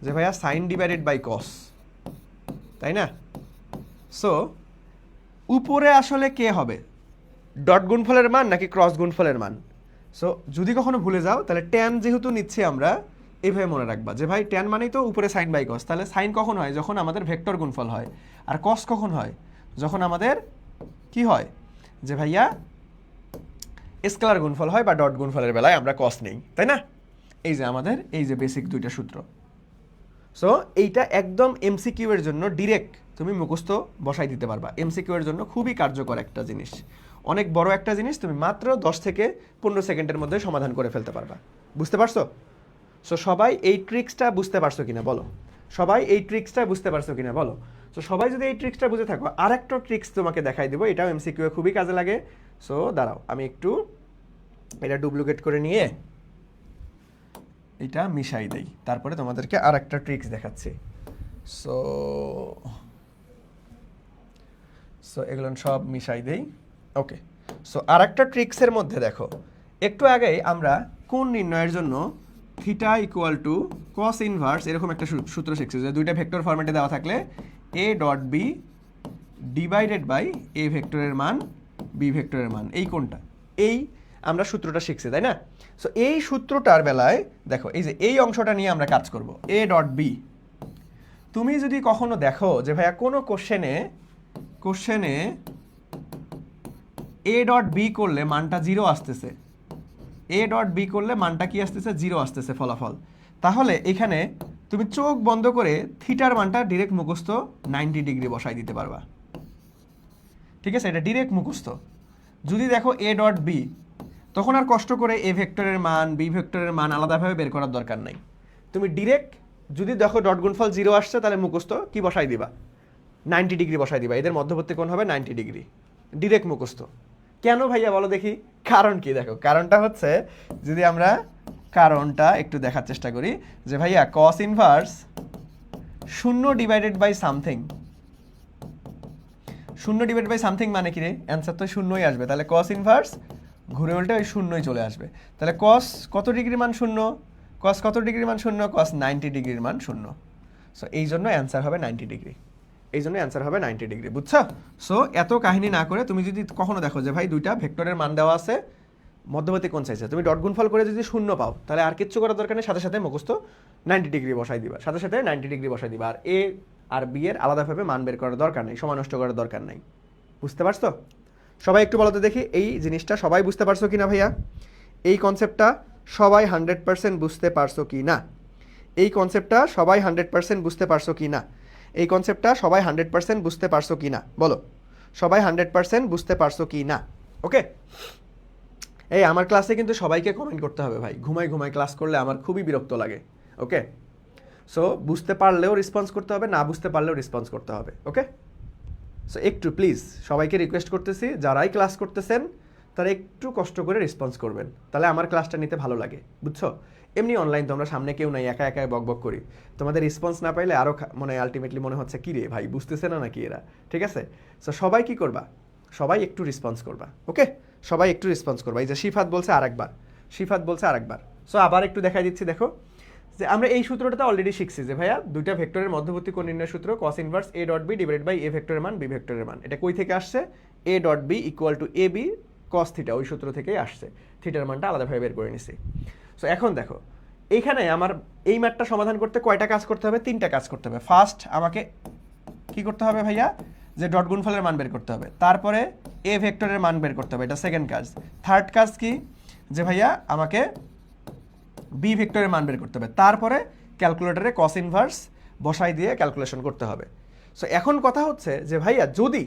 [SPEAKER 1] যে ভাইয়া সাইন ডিভাইডেড বাই কস, তাই না? সো উপরে আসলে কে হবে, ডট গুণফলের মান নাকি ক্রস গুণফলের মান? সো যদি কখনো ভুলে যাও তাহলে ট্যান যেহেতু নিচ্ছি আমরা, এইভাবে মনে রাখবা যে ভাই ট্যান মানেই তো উপরে সাইন বাই কস। তাহলে সাইন কখন হয়, যখন আমাদের ভেক্টর গুণফল হয়, আর কস কখন হয়, যখন আমাদের কি হয়, যে ভাইয়া স্কেলার গুণফল হয় বা ডট গুণফলের বেলায় আমরা কস নেই, তাই না? এই যে আমাদের এই যে বেসিক দুইটা সূত্র। সো এইটা একদম এমসিকিউ এর জন্য ডিরেক্ট তুমি মুখস্থ বসাই দিতে পারবা, এমসিকিউ এর জন্য খুবই কার্যকর একটা জিনিস, অনেক বড় একটা জিনিস, তুমি মাত্র 10 থেকে 15 সেকেন্ডের মধ্যে সমাধান করে ফেলতে পারবা। বুঝতে পারছো? সো সবাই এই ট্রিক্সটা বুঝতে পারছো কিনা বলো, সবাই এই ট্রিক্সটা বুঝতে পারছো কিনা বলো। সো সবাই যদি এই ট্রিক্সটা বুঝে থাকো, আর একটা ট্রিক্স তোমাকে দেখাই দেবো, এটাও এমসিকিউ এ খুবই কাজে লাগে। সো দাঁড়াও, আমি একটু এটা ডুপ্লিকেট করে নিয়ে এটা মিশাই দেই, তারপরে তোমাদেরকে আর একটা ট্রিক্স দেখাচ্ছি। সো সো এগুলো সব মিশাই দেই। ওকে, সো আর একটা ট্রিক্সের মধ্যে দেখো, একটু আগেই আমরা কোণ নির্ণয়ের জন্য theta equal to cos inverse এরকম একটা সূত্র শিখছি, যে দুইটা ভেক্টর ফরম্যাটে দেওয়া থাকলে a dot B divided by এ ভেক্টরের মান বি ভেক্টরের মান, এই কোণটা, এই আমরা সূত্রটা শিখছি, তাই না? সো এই সূত্রটার বেলায় দেখো, এই যে এই অংশটা নিয়ে আমরা কাজ করব, এ ডট বি। তুমি যদি কখনো দেখো যে ভাইয়া কোনো কোশ্চেনে এ ডট বি করলে মানটা 0 আসতেছে, এ ডট বি করলে মানটা কি আসতেছে, 0 আসতেছে ফলাফল, তাহলে এখানে তুমি চোখ বন্ধ করে থিটার মানটা ডিরেক্ট মুখস্থ 90 ডিগ্রি বসাই দিতে পারবা। ঠিক আছে, এটা ডিরেক্ট মুখস্থ। যদি দেখো এ ডট বি, তখন আর কষ্ট করে এ ভেক্টরের মান বি ভেক্টরের মান আলাদাভাবে বের করার দরকার নাই, তুমি ডিরেক্ট যদি দেখো ডট গুণফল 0 আসছে, তাহলে মুখস্থ কি বসাই দিবা, 90 ডিগ্রি বসাই দিবা, এদের মধ্যবর্তী কোণ হবে 90 ডিগ্রি, ডিরেক্ট মুখস্থ। কেন ভাইয়া বলো দেখি, কারণ কি? দেখো কারণটা হচ্ছে, যদি আমরা কারণটা একটু দেখার চেষ্টা করি, যে ভাইয়া cos inverse 0 divided by something, 0 divided by something মানে কি রে, অ্যান্সার তো 0ই আসবে, তাহলে কস ইনভার্স ঘুরে উল্টে ওই 0ই চলে আসবে। তাহলে কস কত ডিগ্রির মান 0, কস কত ডিগ্রির মান 0, কস 90 ডিগ্রির মান 0। সো এই জন্য অ্যান্সার হবে 90 ডিগ্রি, এই জন্য অ্যান্সার হবে 90 ডিগ্রি, বুঝছো? সো এত কাহিনী না করে তুমি যদি কখনো দেখো যে ভাই দুইটা ভেক্টরের মান দেওয়া আছে, মধ্যবর্তী কোণ চাইছে, তুমি ডট গুণফল করে যদি 0 পাও, তাহলে আর কিচ্ছু করার দরকার নেই, সাথে সাথে মুখস্থ 90 ডিগ্রি বসাই দিবা, সাথে সাথে 90 ডিগ্রি বসাই দিবা, আর এ আর বি এর আলাদাভাবে মান বের করার দরকার নেই, সময় নষ্ট করার দরকার নেই। বুঝতে পারছো? সবাই একটু বলতে দেখি, এই জিনিসটা সবাই বুঝতে পারছো কি না ভাইয়া? এই কনসেপ্টটা সবাই 100% বুঝতে পারছো কি না? এই কনসেপ্টটা সবাই 100% বুঝতে পারছো কি না? এই কনসেপ্টটা সবাই 100% বুঝতে পারছো কি না বলো, সবাই 100% বুঝতে পারছো কি না? ওকে, এই আমার ক্লাসে কিন্তু সবাইকে কমেন্ট করতে হবে ভাই, ঘুমাই ঘুমাই ক্লাস করলে আমার খুবই বিরক্ত লাগে। ওকে, সো বুঝতে পারলেও রেসপন্স করতে হবে, না বুঝতে পারলেও রেসপন্স করতে হবে। ওকে, সো একটু প্লিজ সবাইকে রিকোয়েস্ট করতেছি, যারাই ক্লাস করতেছেন তারা একটু কষ্ট করে রেসপন্স করবেন, তাহলে আমার ক্লাসটা নিতে ভালো লাগে, বুঝছো? এমনি অনলাইন তো আমরা সামনে কেউ নাই, একা একা বক বক করি, তোমাদের রেসপন্স না পাইলে আরও মানে আলটিমেটলি মনে হচ্ছে কি রে ভাই বুঝতেছে না নাকি এরা। ঠিক আছে, সো সবাই কি করবা, সবাই একটু রেসপন্স করবা। ওকে, সবাই একটু রেসপন্স করবা। এই যে শিফাত বলছে আরেকবার, শিফাত বলছে আরেকবার। সো আবার একটু দেখাই দিচ্ছি, দেখো যে আমরা এই সূত্রটা অলরেডি শিখছি যে ভাইয়া দুইটা ভেক্টরের মধ্যবর্তী কোণ নির্ণয় সূত্র cos inverse a dot b divided by a ভেক্টরের মান b ভেক্টরের মান। এটা কই থেকে আসছে? a dot b equal to ab cos theta, ওই সূত্র থেকেই আসছে। থিটার মানটা আলাদাভাবে বের করে নিছি। সো এখন দেখো এইখানে আমার এই ম্যাথটা সমাধান করতে কয়টা কাজ করতে হবে? 3টা কাজ করতে হবে। ফার্স্ট আমাকে কি করতে হবে ভাইয়া? যে ডট গুণফলের মান বের করতে হবে, তারপরে a ভেক্টরের মান বের করতে হবে, এটা সেকেন্ড কাজ। থার্ড কাজ কি? যে ভাইয়া আমাকে বি ভেক্টরের মান বের করতে হবে, তারপরে ক্যালকুলেটরে cos ইনভার্স বসাই দিয়ে ক্যালকুলেশন করতে হবে। সো এখন কথা হচ্ছে যে ভাইয়া যদি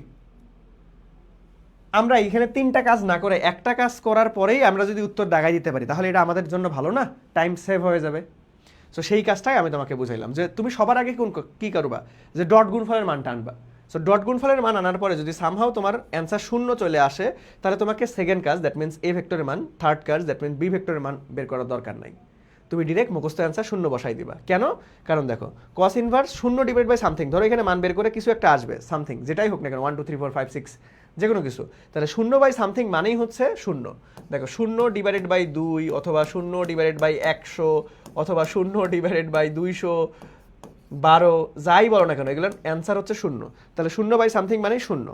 [SPEAKER 1] আমরা এখানে 3টা কাজ না করে একটা কাজ করার পরেই আমরা যদি উত্তর দাগাই দিতে পারি, তাহলে এটা আমাদের জন্য ভালো না? টাইম সেভ হয়ে যাবে। সো সেই কাজটাই আমি তোমাকে বুঝাইলাম যে তুমি সবার আগে কি করবা? যে ডট গুণফলের মানটা আনবা। সো ডট গুণফলের মান আনার পরে যদি সামহাও তোমার অ্যান্সার 0 চলে আসে, তাহলে তোমাকে সেকেন্ড কাজ দ্যাট মিনস এ ভেক্টরের মান, থার্ড কাজ দ্যাট মিনস বি ভেক্টরের মান বের করার দরকার নাই। তুমি ডিরেক্ট মুখস্থ অ্যান্সার 0 বসাই দিবা। কেন? কারণ দেখো cos inverse 0 divide by something, ধরো এখানে মান বের করে কিছু একটা আসবে, সামথিং যেটাই হোক না কেন, 1 2 3 4 5 6 যে কোনো কিছু, তাহলে 0 বাই সামথিং মানেই হচ্ছে 0। দেখো 0 ডিভাইডেড বাই 2 অথবা 0 ডিভাইডেড বাই 100 অথবা 0 ডিভাইডেড বাই 212 যাই বলো না কেন, এগুলোর অ্যান্সার হচ্ছে 0। তাহলে 0 বাই সামথিং মানেই 0।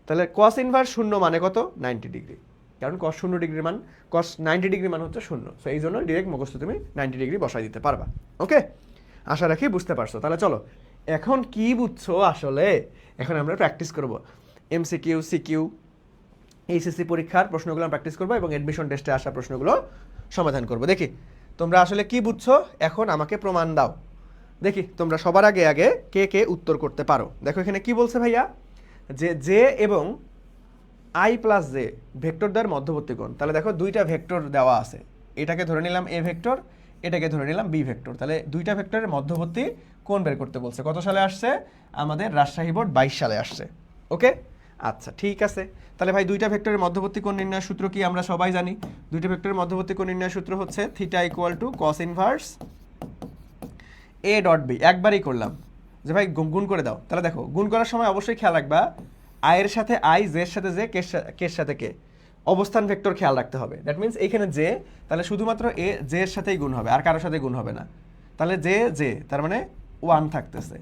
[SPEAKER 1] তাহলে cos ইনভার্স 0 মানে কত? 90 ডিগ্রি। কারণ cos 0 ডিগ্রির মান, cos 90 ডিগ্রি মান হচ্ছে 0। সো এই জন্য ডিরেক্ট মুখস্থ তুমি 90 ডিগ্রি বসাই দিতে পারবা। ওকে, আশা রাখি বুঝতে পারছো। তাহলে চলো এখন কি বুঝছো আসলে, এখন আমরা প্র্যাকটিস করব। এমসিকিউ, সিকিউ, এইচএসসি পরীক্ষার প্রশ্নগুলো প্র্যাকটিস করবো এবং অ্যাডমিশন টেস্টে আসা প্রশ্নগুলো সমাধান করব। দেখি তোমরা আসলে কি বুঝছো, এখন আমাকে প্রমাণ দাও। দেখি তোমরা সবার আগে আগে কে কে উত্তর করতে পারো। দেখো এখানে কি বলছে ভাইয়া, যে জে এবং আই প্লাস জে ভেক্টর দ্বয়ের মধ্যবর্তী কোণ। তাহলে দেখো দুইটা ভেক্টর দেওয়া আছে, এটাকে ধরে নিলাম এ ভেক্টর, এটাকে ধরে নিলাম বি ভেক্টর। তাহলে দুইটা ভেক্টরের মধ্যবর্তী কোণ বের করতে বলছে। কত সালে আসছে? আমাদের রাজশাহী বোর্ড 22 সালে আসছে। ওকে, আচ্ছা ঠিক আছে। তাহলে ভাই দুইটা ভেক্টরের মধ্যবর্তী কোণ নির্ণয়ের সূত্র কি আমরা সবাই জানি। দুইটা ভেক্টরের মধ্যবর্তী কোণ নির্ণয়ের সূত্র হচ্ছে theta equal to cos inverse A dot B. একবারই করলাম যে ভাই গুণ করে দাও। তাহলে দেখো গুণ করার সময় অবশ্যই খেয়াল রাখবা আয়ের সাথে আই, জের সাথে জে, কের সাথে কে, অবস্থান ভেক্টর খেয়াল রাখতে হবে। দ্যাট মিনস এইখানে জে, তাহলে শুধুমাত্র এ জে এর সাথেই গুণ হবে, আর কারোর সাথে গুণ হবে না। তাহলে জে জে তার মানে 1 থাকতেছে,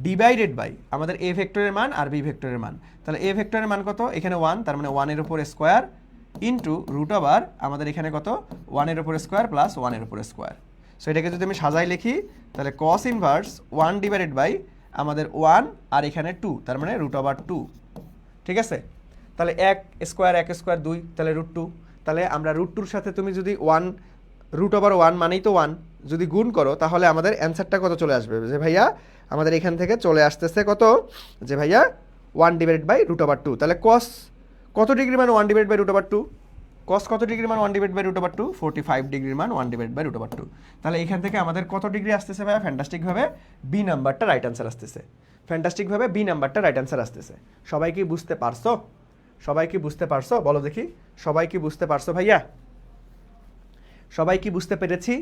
[SPEAKER 1] ডিভাইডেড বাই আমাদের এ ভেক্টরের মান আর বি ভেক্টরের মান। তাহলে এ ভেক্টরের মান কত? এখানে 1, তার মানে 1 এর উপর স্কোয়ার ইন্টু রুট ওভার আমাদের এখানে কত? 1 এর উপর স্কোয়ার প্লাস 1 এর উপর স্কোয়ার। সো এটাকে যদি আমি সাজাই লিখি, তাহলে cos ইনভার্স 1 ডিভাইডেড বাই আমাদের 1 আর এখানে 2, তার মানে রুট ওভার 2। ঠিক আছে, তাহলে 1 স্কোয়ার 2, তাহলে রুট 2। তাহলে আমরা রুট 2-র সাথে তুমি যদি 1 রুট ওভার 1 মানেই তো 1 যদি গুণ করো, তাহলে আমাদের অ্যান্সারটা কত চলে আসবে? যে ভাইয়া আমাদের এখান থেকে চলে আসতেছে কত? যে ভাইয়া 1 ডিভাইডেড বাই রুট ওভার 2। তাহলে cos কত ডিগ্রি মান 1 divide by root over 2? cos কত ডিগ্রি মান 1 ডিভাইড বাই রুট ওভার 2? 45 ডিগ্রির মান 1 ডিভাইড বাই রুট ওভার 2। তাহলে এখান থেকে আমাদের কত ডিগ্রি আসতেছে ভাইয়া? ফ্যান্টাস্টিকভাবে বি নাম্বারটা রাইট অ্যান্সার আসতেছে। ফ্যান্টাস্টিকভাবে বি নাম্বারটা রাইট অ্যান্সার আসতেছে। সবাই কি বুঝতে পারছো? সবাই কি বুঝতে পারছো? বলো দেখি, সবাই কি বুঝতে পারছো ভাইয়া? সবাই কি বুঝতে পেরেছি?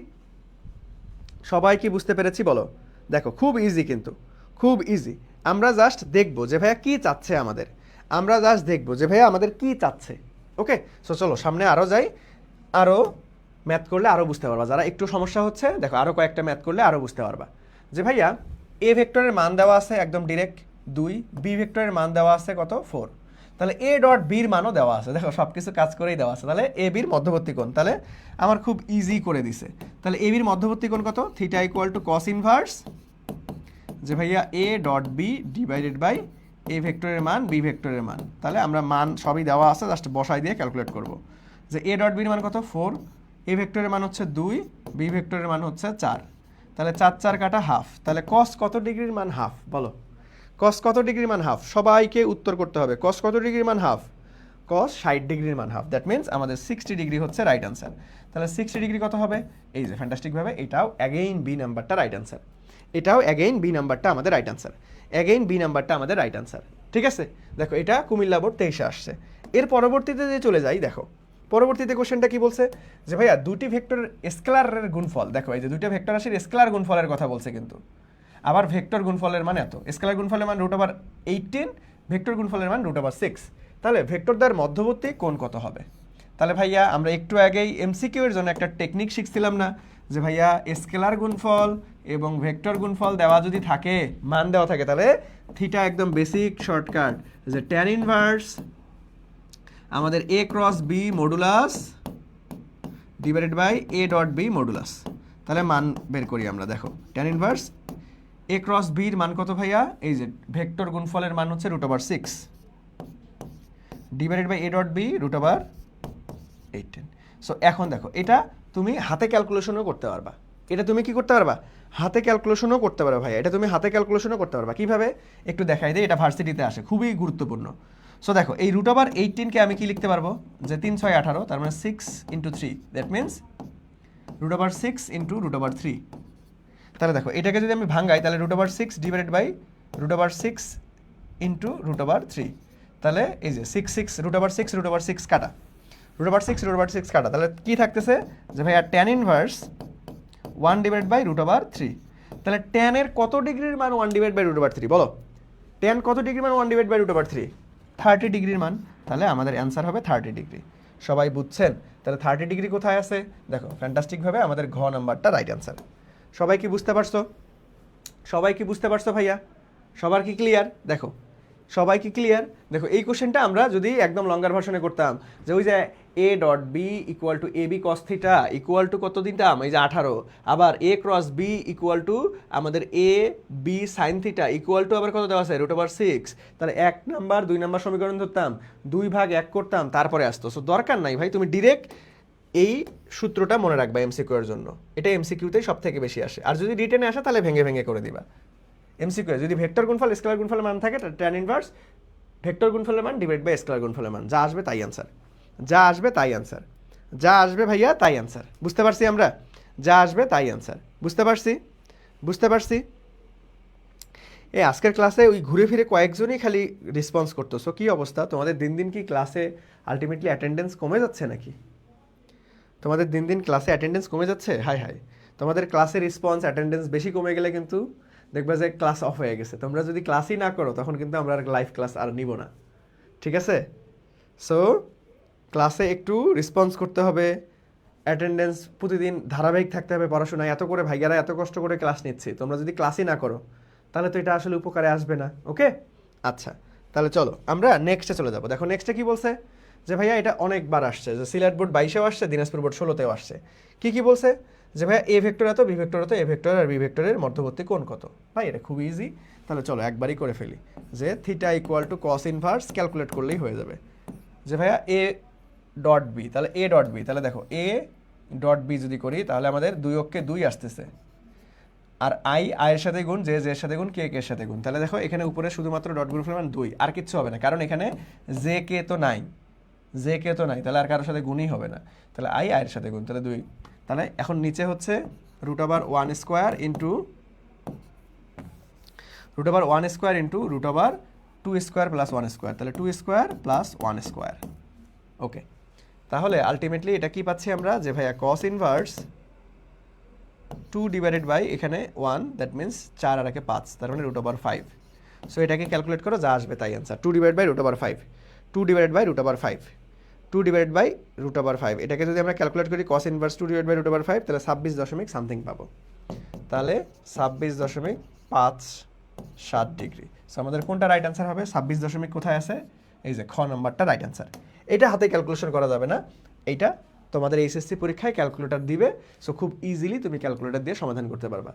[SPEAKER 1] সবাই কি বুঝতে পেরেছি বলো। দেখো খুব ইজি, কিন্তু খুব ইজি। আমরা জাস্ট দেখবো যে ভাইয়া কি চাচ্ছে আমাদের, আমরা জাস্ট দেখবো যে ভাইয়া আমাদের কি চাচ্ছে। ওকে, সো চলো সামনে আরও যাই, আরও ম্যাথ করলে আরও বুঝতে পারবা। যারা একটু সমস্যা হচ্ছে দেখো আরও কয়েকটা ম্যাথ করলে আরও বুঝতে পারবা। যে ভাইয়া এ ভেক্টরের মান দেওয়া আছে একদম ডিরেক্ট 2, বি ভেক্টরের মান দেওয়া আছে কত? 4। তাহলে এ ডট বির মানও দেওয়া আছে, দেখো সব কিছু কাজ করেই দেওয়া আছে। তাহলে এ বির মধ্যবর্তী কোণ, তাহলে আমার খুব ইজি করে দিছে। তাহলে এ বির মধ্যবর্তী কোণ কত? Theta equal to cos inverse যে ভাইয়া A dot B divided by এ ভেক্টরের মান, বি ভেক্টরের মান। তাহলে আমরা মান সবই দেওয়া আছে, জাস্ট বসাই দিয়ে ক্যালকুলেট করব। যে এ ডট বির মান কত? 4, এ ভেক্টরের মান হচ্ছে 2, বি ভেক্টরের মান হচ্ছে 4। তাহলে 4 4 কাটা হাফ। তাহলে cos কত ডিগ্রির মান হাফ? বলো cos কত ডিগ্রির মান হাফ? সবাইকে উত্তর করতে হবে। cos কত ডিগ্রির মান হাফ? cos 60 ডিগ্রির মান হাফ। দ্যাট মিনস আমাদের 60 ডিগ্রি হচ্ছে রাইট অ্যান্সার। তাহলে 60 ডিগ্রি কত হবে? এই যে ফ্যান্টাস্টিকভাবে এটাও অ্যাগেইন বি নাম্বারটা রাইট অ্যান্সার। এটাও অ্যাগেইন বি নাম্বারটা আমাদের রাইট অ্যান্সার। অ্যাগেইন বি নাম্বারটা আমাদের রাইট অ্যান্সার। ঠিক আছে, দেখো এটা কুমিল্লা বোর্ড 23-এ আসছে। এর পরবর্তীতে যে চলে যাই, দেখো পরবর্তীতে কোশ্চেনটা কি বলছে? যে ভাইয়া দুটি ভেক্টরের স্কেলারের গুণফল, দেখো এই যে দুইটা ভেক্টর রাশির স্কেলার গুণফলের কথা বলছে, কিন্তু আবার ভেক্টর গুণফলের মান এত, স্কেলার গুণফলের মান রুট ওভার 18, ভেক্টর গুণফলের মান রুট ওভার 6। তাহলে ভেক্টর দ্বয়ের মধ্যবর্তী কোণ কত হবে? তাহলে ভাইয়া আমরা একটু আগেই এমসিকিউ এর জন্য একটা টেকনিক শিখছিলাম না, যে ভাইয়া স্কেলার গুণফল এবং ভেক্টর গুণফল দেওয়া যদি থাকে, মান দেওয়া থাকে, তাহলে থিটা একদম বেসিক শর্টকাট যে ট্যান ইনভার্স আমাদের A cross B modulus divided by A dot B modulus. তাহলে মান বের করি আমরা, দেখো ট্যান ইনভার্স এ ক্রস বির মান কত ভাইয়া, এই যে ভেক্টর গুণফলের মান হচ্ছে √6 divided by A dot B √810। So এখন দেখো এটা তুমি হাতে ক্যালকুলেশনও করতে পারবা, এটা তুমি কি করতে পারবা, হাতে ক্যালকুলেশনও করতে পারবা ভাইয়া, এটা তুমি হাতে ক্যালকুলেশনও করতে পারবা। কিভাবে একটু দেখাই দিই, এটা ভার্সিটিতে আসে, খুবই গুরুত্বপূর্ণ। সো দেখো এই √18কে আমি কি লিখতে পারবো, যে 3 6 18, তার মানে 6 × 3, দ্যাট মিনস √6 × √3। তাহলে দেখো এটাকে যদি আমি ভাঙাই, তাহলে √6 ডিভাইডেড বাই √6 × √3, তাহলে এই যে 6 6 √6 কাটা, √6 কাটা, তাহলে কি থাকতেছে যে ভাইয়া ট্যান ইনভার্স 1 ডিভাইড বাই √3। তাহলে ট্যানের কত ডিগ্রির মান 1 ডিভাইড বাই √3, বলো ট্যান কত ডিগ্রির মান 1 ডিভাইড বাই √3? 30 ডিগ্রির মান। তাহলে আমাদের অ্যান্সার হবে 30 ডিগ্রি। সবাই বুঝছেন? তাহলে 30 ডিগ্রি কোথায় আছে, দেখো ফ্যান্টাস্টিকভাবে আমাদের ঘ নাম্বারটা রাইট অ্যান্সার। সবাই কি বুঝতে পারছো? সবাই কি বুঝতে পারছো ভাইয়া? সবার কি ক্লিয়ার? দেখো সবাই কি ক্লিয়ার? দেখো এই কোশ্চেনটা আমরা যদি একদম লঙ্গার ভার্সনে করতাম, যে ওই যে A dot B equal to A B cos theta equal to কত দিতাম, এই যে 18, আবার A cross B equal to আমাদের A B sine theta equal to আবার কত দেওয়া আছে, √6। তাহলে 1 নাম্বার 2 নাম্বার সমীকরণ ধরতাম, 2/1 করতাম, তারপরে আসতো। সো দরকার নাই ভাই, তুমি ডিরেক্ট এই সূত্রটা মনে রাখবা এমসিকিউ এর জন্য, এটা এমসিকিউতেই সব থেকে বেশি আসে। আর যদি রিটেনে আসে তাহলে ভেঙে ভেঙে করে দিবা। এমসিকিউ যদি ভেক্টর গুণফল স্কেলার গুণফলের মান থাকে, ট্যান ইনভার্স ভেক্টর গুণফলের মান ডিভাইড বাই স্কেলার গুণফলের মান, যা আসবে তাই অ্যান্সার, যা আসবে তাই অ্যান্সার, যা আসবে ভাইয়া তাই অ্যান্সার। বুঝতে পারছি আমরা? যা আসবে তাই অ্যান্সার। বুঝতে পারছি? বুঝতে পারছি? এই আজকের ক্লাসে ওই ঘুরে ফিরে কয়েকজনই খালি রেসপন্স করতেছো, কি অবস্থা তোমাদের? দিন দিন কি ক্লাসে আলটিমেটলি অ্যাটেন্ডেন্স কমে যাচ্ছে নাকি? তোমাদের দিন দিন ক্লাসে অ্যাটেন্ডেন্স কমে যাচ্ছে? হাই হাই, তোমাদের ক্লাসে রেসপন্স অ্যাটেন্ডেন্স বেশি কমে গেলে কিন্তু দেখবা যে ক্লাস অফ হয়ে গেছে। তোমরা যদি ক্লাসই না করো তখন কিন্তু আমরা আর লাইভ ক্লাস আর নিব না, ঠিক আছে? সো ক্লাসে একটু রেসপন্স করতে হবে, অ্যাটেন্ডেন্স প্রতিদিন ধারাবাহিক থাকতে হবে পড়াশোনায়। এত করে ভাইয়ারা এত কষ্ট করে ক্লাস নিচ্ছি, তোমরা যদি ক্লাসই না করো তাহলে তো এটা আসলে উপকারে আসবে না। ওকে, আচ্ছা তাহলে চলো আমরা নেক্সটে চলে যাবো। দেখো নেক্সটে কি বলছে, যে ভাইয়া এটা অনেকবার আসছে, যে সিলেট বোর্ড 22-এও আসছে, দিনাজপুর বোর্ড 16-তেও আসছে। কি বলছে, যে ভাইয়া এ ভেক্টর এত, বি ভেক্টর এত, এ ভেক্টর আর বি ভেক্টরের মধ্যবর্তী কোণ কত? ভাই এটা খুব ইজি, তাহলে চলো একবারই করে ফেলি, যে theta equal to cos inverse calculate করলেই হয়ে যাবে। যে ভাইয়া এ ডট বি, তাহলে এ ডট বি, তাহলে দেখো এ ডট বি যদি করি তাহলে আমাদের 2 অক্ষে 2 আসতেছে, আর আই এর সাথে গুণ, জে এর সাথে গুণ, কে এর সাথে গুণ। তাহলে দেখো এখানে উপরে শুধুমাত্র ডট গুণফলের মান 2, আর কিচ্ছু হবে না, কারণ এখানে জে কে তো নাই, জে কে তো নাই, তাহলে আর কারোর সাথে গুণই হবে না। তাহলে আই এর সাথে গুণ, তাহলে 2। তাহলে এখন নিচে হচ্ছে √1² ইন্টু √1² ইন্টু √2² প্লাস 1², তাহলে 2² প্লাস 1²। ওকে, তাহলে আলটিমেটলি এটা কি পাচ্ছি আমরা, যে ভাইয়া কস ইনভার্স 2 ডিভাইডেড বাই এখানে 1, দ্যাট মিনস 4 আর 5, তার মানে √5। সো এটাকে ক্যালকুলেট করো, যা আসবে তাই answer. 2 divide by √5, 2 divide by √5, 2 divide by √5। এটাকে যদি আমরা ক্যালকুলেট করি কস ইনভার্স 2 ডিভাইড বাই √5, তাহলে 26 সামথিং পাবো, তাহলে 26.57 ডিগ্রি। সো আমাদের কোনটা রাইট অ্যান্সার হবে? 26 কোথায় আছে, এই যে খ নাম্বারটা রাইট অ্যান্সার। এটা হাতে ক্যালকুলেশন করা যাবে না, এইটা তোমাদের এইচএসসি পরীক্ষায় ক্যালকুলেটর দিবে। সো খুব ইজিলি তুমি ক্যালকুলেটর দিয়ে সমাধান করতে পারবা।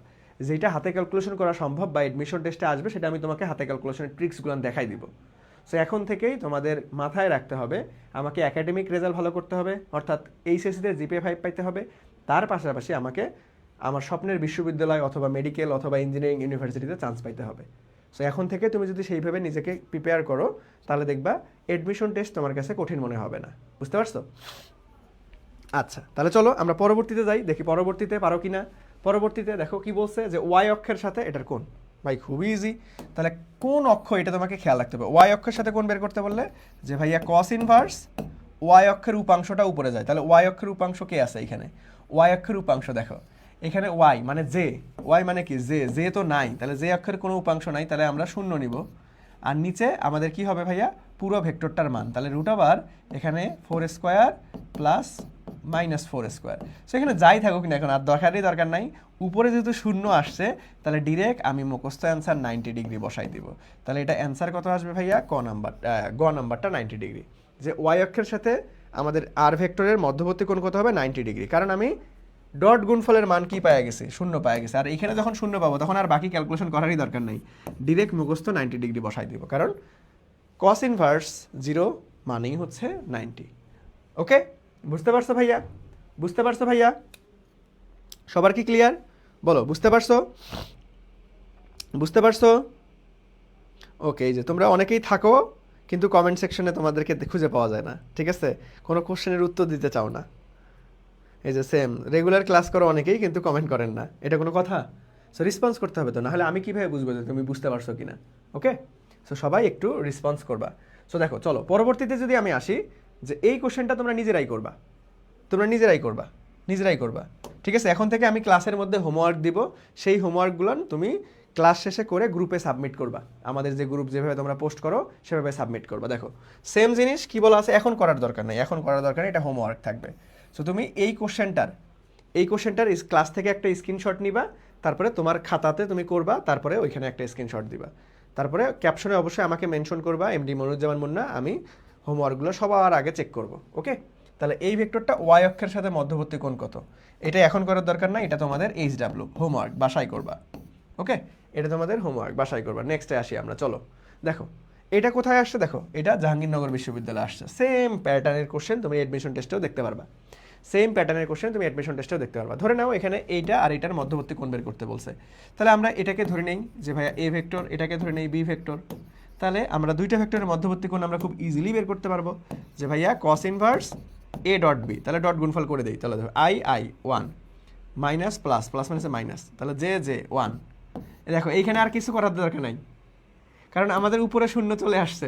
[SPEAKER 1] যেটা হাতে ক্যালকুলেশন করা সম্ভব বা এডমিশন টেস্টে আসবে, সেটা আমি তোমাকে হাতে ক্যালকুলেশনের ট্রিক্সগুলো দেখাই দিব। সো এখন থেকেই তোমাদের মাথায় রাখতে হবে, আমাকে একাডেমিক রেজাল্ট ভালো করতে হবে, অর্থাৎ এইচএসসিতে জিপিএ 5 পাইতে হবে। তার পাশাপাশি আমাকে আমার স্বপ্নের বিশ্ববিদ্যালয় অথবা মেডিকেল অথবা ইঞ্জিনিয়ারিং ইউনিভার্সিটিতে চান্স পাইতে হবে। সো এখন থেকে তুমি যদি সেইভাবে নিজেকে প্রিপেয়ার করো, তাহলে দেখবা এডমিশন টেস্ট তোমার কাছে কঠিন মনে হবে না। বুঝতে পারছো? আচ্ছা, তাহলে চলো আমরা পরবর্তীতে যাই, দেখি পরবর্তীতে পারো কি না। পরবর্তীতে দেখো কি বলছে, যে ওয়াই অক্ষের সাথে এটার কোণ। ভাই খুবই ইজি, তাহলে কোন অক্ষ এটা তোমাকে খেয়াল রাখতে হবে। ওয়াই অক্ষের সাথে কোণ বের করতে বললে, যে ভাইয়া কস ইনভার্স ওয়াই অক্ষের উপাংশটা উপরে যায়, তাহলে ওয়াই অক্ষের উপাংশ কে আছে এখানে? ওয়াই অক্ষের উপাংশ দেখো এখানে ওয়াই মানে জে, ওয়াই মানে কি জে, জে তো নাই, তাহলে জে অক্ষের কোনো উপাংশ নাই, তাহলে আমরা 0 নিব। আর নিচে আমাদের কি হবে ভাইয়া, পুরো ভেক্টরটার মান, তাহলে √, এখানে 4² প্লাস -4 স্কোয়ার। সো এখানে যাই থাকুক না এখন আর দরকার নাই, উপরে যেহেতু শূন্য আসছে তাহলে ডিরেক্ট আমি মুখস্থ অ্যান্সার 90 ডিগ্রি বসাই দিব। তাহলে এটা অ্যান্সার কত আসবে ভাইয়া? গ নাম্বারটা 90 ডিগ্রি। যে ওয়াই অক্ষের সাথে আমাদের আর ভেক্টরের মধ্যবর্তী কোণ কত হবে? 90 ডিগ্রি। কারণ আমি ডট গুণফলের মান কি পাওয়া গেছে? শূন্য পাওয়া গেছে। আর এখানে যখন শূন্য পাবো তখন আর বাকি ক্যালকুলেশন করারই দরকার নেই, ডিরেক্ট মুখস্থ 90 ডিগ্রি বসাই দিব, কারণ কস ইনভার্স 0 মানেই হচ্ছে 90। ওকে, বুঝতে পারছো ভাইয়া? বুঝতে পারছো ভাইয়া? সবার কি ক্লিয়ার? বলো, বুঝতে পারছো? বুঝতে পারছো? ওকে, এই যে তোমরা অনেকেই থাকো কিন্তু কমেন্ট সেকশনে তোমাদেরকে খুঁজে পাওয়া যায় না, ঠিক আছে? কোনো কোশ্চেনের উত্তর দিতে চাও না। এই যে সেম রেগুলার ক্লাস করো অনেকেই কিন্তু কমেন্ট করেন না, এটা কোনো কথা? সো রেসপন্স করতে হবে তো, নাহলে আমি কীভাবে বুঝবো যে তুমি বুঝতে পারছো কিনা? ওকে, সো সবাই একটু রেসপন্স করবা। সো দেখো, চলো পরবর্তীতে যদি আমি আসি, যে এই কোশ্চেনটা তোমরা নিজেরাই করবা, নিজেরাই করবা, ঠিক আছে? এখন থেকে আমি ক্লাসের মধ্যে হোমওয়ার্ক দিব, সেই হোমওয়ার্কগুলো তুমি ক্লাস শেষে করে গ্রুপে সাবমিট করবা। আমাদের যে গ্রুপ যেভাবে তোমরা পোস্ট করো সেভাবে সাবমিট করবা। দেখো সেম জিনিস কি বলা আছে, এখন করার দরকার নেই, এটা হোমওয়ার্ক থাকবে। সো তুমি এই কোশ্চেনটার ক্লাস থেকে একটা স্ক্রিনশট নিবা, তারপরে তোমার খাতাতে তুমি করবা, তারপরে ওইখানে একটা স্ক্রিনশট দিবা, তারপরে ক্যাপশনে অবশ্যই আমাকে মেনশন করবা, এমডি মনুজ্জামান মুন্না, আমি হোমওয়ার্কগুলো সবার আগে চেক করব। ওকে, তাহলে এই ভেক্টরটা ওয়াই অক্ষের সাথে মধ্যবর্তী কোণ কত, এটা এখন করার দরকার না, এটা তোমাদের HW হোমওয়ার্ক বাসায় করবা। ওকে, এটা তোমাদের হোমওয়ার্ক বাসায় করবা। নেক্সটে আসি আমরা, চলো দেখো এটা কোথায় আসছে। দেখো এটা জাহাঙ্গীরনগর বিশ্ববিদ্যালয়ে আসছে, সেম প্যাটার্নের কোশ্চেন তুমি অ্যাডমিশন টেস্টেও দেখতে পারবা, ধরে নাও এখানে এইটা আর এটার মধ্যবর্তী কোণ বের করতে বলছে, তাহলে আমরা এটাকে ধরে নেই যে ভাইয়া এ ভেক্টর, এটাকে ধরে নেই বি ভেক্টর, তাহলে আমরা দুইটা ভেক্টরের মধ্যবর্তী কোণ আমরা খুব ইজিলি বের করতে পারবো, যে ভাইয়া কস ইনভার্স এ ডট বি, তাহলে ডট গুণফল করে দেই, তাহলে ধরো আই 1 মাইনাস প্লাস মাইনাসে মাইনাস, তাহলে জে 1। দেখো এইখানে আর কিছু করার দরকার নাই, কারণ আমাদের উপরে শূন্য চলে আসছে,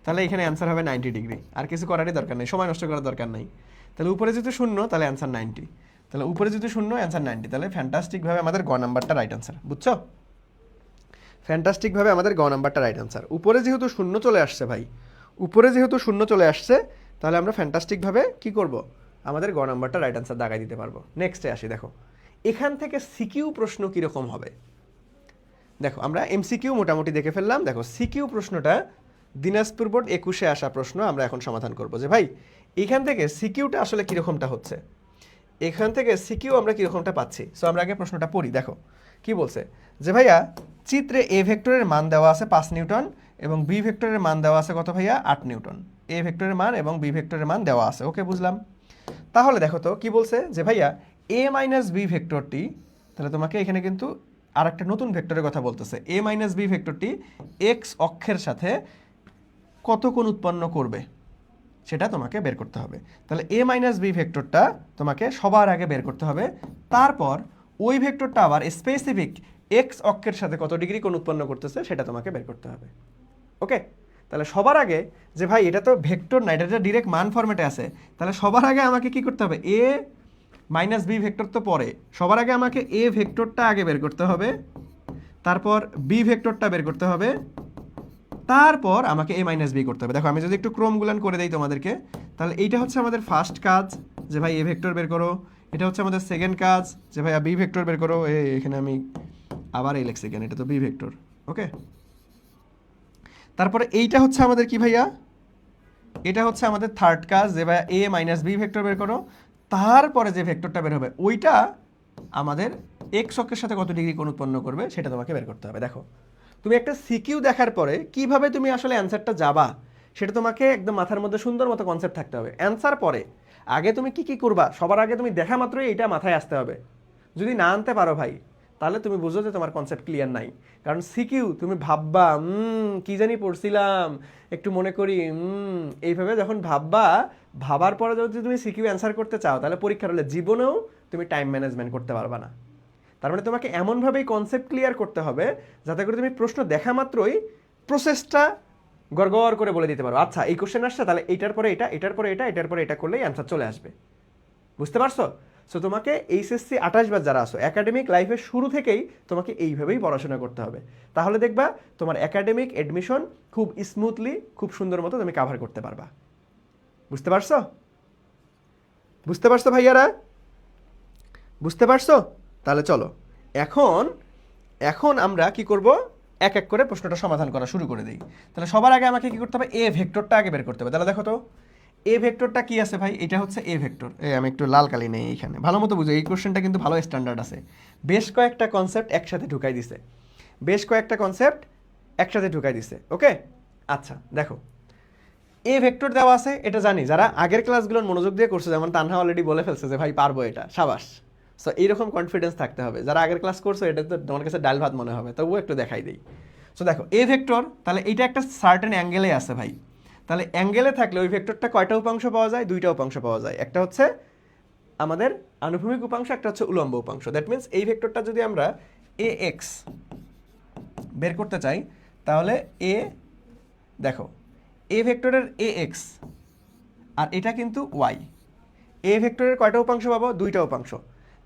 [SPEAKER 1] তাহলে এখানে অ্যান্সার হবে 90 ডিগ্রি, আর কিছু করারই দরকার নেই, সময় নষ্ট করার দরকার নেই। তাহলে উপরে যেহেতু শূন্য তাহলে অ্যান্সার 90, তাহলে উপরে যেহেতু শূন্য অ্যান্সার 90, তাহলে ফ্যান্টাস্টিকভাবে আমাদের গ নাম্বারটা রাইট অ্যান্সার, বুঝছো? ফ্যান্টাস্টিকভাবে আমাদের গ নাম্বারটা রাইট অ্যান্সার। উপরে যেহেতু শূন্য চলে আসছে ভাই, তাহলে আমরা ফ্যান্টাস্টিকভাবে কি করব, আমাদের গ নাম্বারটা রাইট অ্যান্সার দাগাই দিতে পারবো। নেক্সটে আসি, দেখো এখান থেকে সিকিউ প্রশ্ন কীরকম হবে। দেখো আমরা এমসিকিউ মোটামুটি দেখে ফেললাম, দেখো সিকিউ প্রশ্নটা দিনাজপুর বোর্ড 21-এ আসা প্রশ্ন আমরা এখন সমাধান করব, যে ভাই এখান থেকে সিকিউটা আসলে কীরকমটা হচ্ছে, এখান থেকে সিকিউ আমরা কীরকমটা পাচ্ছি। সো আমরা আগে প্রশ্নটা পড়ি। দেখো কি বলছে, যে ভাইয়া চিত্রে এ ভেক্টরের মান দেওয়া আছে 5 নিউটন এবং বি ভেক্টরের মান দেওয়া আছে কত ভাইয়া? 8 নিউটন। এ ভেক্টরের মান এবং বি ভেক্টরের মান দেওয়া আছে, ওকে বুঝলাম। তাহলে দেখো তো কি বলছে, যে ভাইয়া এ মাইনাস বি ভেক্টরটি, তাহলে তোমাকে এখানে কিন্তু আর একটা নতুন ভেক্টরের কথা বলতেছে, এ মাইনাস বি ভেক্টরটি এক্স অক্ষের সাথে কত কোণ উৎপন্ন করবে সেটা তোমাকে বের করতে হবে। তাহলে এ মাইনাস বি ভেক্টরটা তোমাকে সবার আগে বের করতে হবে, তারপর ওই ভেক্টরটা আবার স্পেসিফিক এক্স অক্ষের সাথে কত ডিগ্রি কোণ উৎপন্ন করতেছে সেটা তোমাকে বের করতে হবে। ওকে, তাহলে সবার আগে, যে ভাই এটা তো ভেক্টর না, এটা ডিরেক্ট মান ফরম্যাটে আছে, তাহলে সবার আগে আমাকে কি করতে হবে, এ মাইনাস বি ভেক্টর তো পরে, সবার আগে আমাকে এ ভেক্টরটা আগে বের করতে হবে, তারপর বি ভেক্টরটা বের করতে হবে, তারপর আমাকে এ মাইনাস বি করতে হবে। দেখো আমি যদি একটু ক্রমগুলান করে দেই তোমাদেরকে, তাহলে এইটা হচ্ছে আমাদের ফার্স্ট কাজ, যে ভাই এ ভেক্টর বের করো, এটা হচ্ছে আমাদের সেকেন্ড কাজ, যে ভাই বি ভেক্টর বের করো, এখানে আমি আবার এই লেখছি কেন, এটা তো বি ভেক্টর। ওকে, তারপরে এইটা হচ্ছে আমাদের কি ভাইয়া, এটা হচ্ছে আমাদের থার্ড কাজ, যে ভাইয়া এ মাইনাস বি ভেক্টর বের করো, তারপরে যে ভেক্টরটা বের হবে ওইটা আমাদের এক্স অক্ষের সাথে কত ডিগ্রি কোণ উৎপন্ন করবে সেটা তোমাকে বের করতে হবে। দেখো তুমি একটা সিকিউ দেখার পরে কিভাবে তুমি আসলে অ্যান্সারটা যাবা সেটা তোমাকে একদম মাথার মধ্যে সুন্দর মতো কনসেপ্ট থাকতে হবে। অ্যান্সার পরে, আগে তুমি কি করবা, সবার আগে তুমি দেখা মাত্রই এইটা মাথায় আসতে হবে। যদি না আনতে পারো ভাই, তাহলে তুমি বুঝো যে তোমার কনসেপ্ট ক্লিয়ার নাই। কারণ সিকিউ তুমি ভাববা কি জানি পড়ছিলাম, একটু মনে করি এইভাবে যখন ভাবার পরে যদি তুমি সিকিউ অ্যান্সার করতে চাও, তাহলে পরীক্ষার হলে জীবনেও তুমি টাইম ম্যানেজমেন্ট করতে পারবা না। তার মানে তোমাকে এমনভাবেই কনসেপ্ট ক্লিয়ার করতে হবে যাতে করে তুমি প্রশ্ন দেখা মাত্রই প্রসেসটা গড়গড় করে বলে দিতে পারো, আচ্ছা এই কোশ্চেন আসছে, তাহলে এইটার পরে এটা, এটার পরে এটা, এটার পরে এটা করলেই অ্যান্সার চলে আসবে। বুঝতে পারছো? সো তোমাকে এইচএসসি 28 বার যারা আসো, একাডেমিক লাইফের শুরু থেকেই তোমাকে এইভাবেই পড়াশোনা করতে হবে, তাহলে দেখবা তোমার একাডেমিক এডমিশন খুব স্মুথলি, খুব সুন্দর মতো তুমি কাভার করতে পারবা। বুঝতে পারছো? বুঝতে পারছো ভাইয়ারা? বুঝতে পারছো? তাহলে চলো এখন এখন আমরা কি করব, এক এক করে প্রশ্নটা সমাধান করা শুরু করে দিই। তাহলে সবার আগে আমাকে কি করতে হবে, এ ভেক্টরটা আগে বের করতে হবে। তাহলে দেখো তো এ ভেক্টরটা কি আছে ভাই, এটা হচ্ছে এ ভেক্টর। আমি একটু লাল কালি নেই এইখানে, ভালো মতো বুঝো, এই কোশ্চেনটা কিন্তু ভালো স্ট্যান্ডার্ড আছে, বেশ কয়েকটা কনসেপ্ট একসাথে ঢুকাই দিছে, বেশ কয়েকটা কনসেপ্ট একসাথে ঢুকাই দিছে। ওকে, আচ্ছা দেখো এ ভেক্টর দেওয়া আছে, এটা জানি যারা আগের ক্লাসগুলোর মনোযোগ দিয়ে করছে, যেমন তানহা অলরেডি বলে ফেলছে যে ভাই পারবো এটা, সাবাস। সো এইরকম কনফিডেন্স থাকতে হবে, যারা আগের ক্লাস করছো এটা তো তোমার কাছে ডাল ভাত মনে হবে, তবুও একটু দেখাই দিই। সো দেখো এ ভেক্টর, তাহলে এইটা একটা সার্টেন অ্যাঙ্গেলে আছে ভাই, তাহলে অ্যাঙ্গেলে থাকলে ওই ভেক্টরটা কয়টা উপাংশ পাওয়া যায়, দুইটা উপাংশ পাওয়া যায়, একটা হচ্ছে আমাদের আনুভূমিক উপাংশ, একটা হচ্ছে উলম্ব উপাংশ। দ্যাট মিনস এই ভেক্টরটা যদি আমরা এ এক্স বের করতে চাই, তাহলে এ দেখো এ ভেক্টরের এ এক্স আর এটা কিন্তু ওয়াই, এ ভেক্টরের কয়টা উপাংশ পাবো, দুইটা উপাংশ।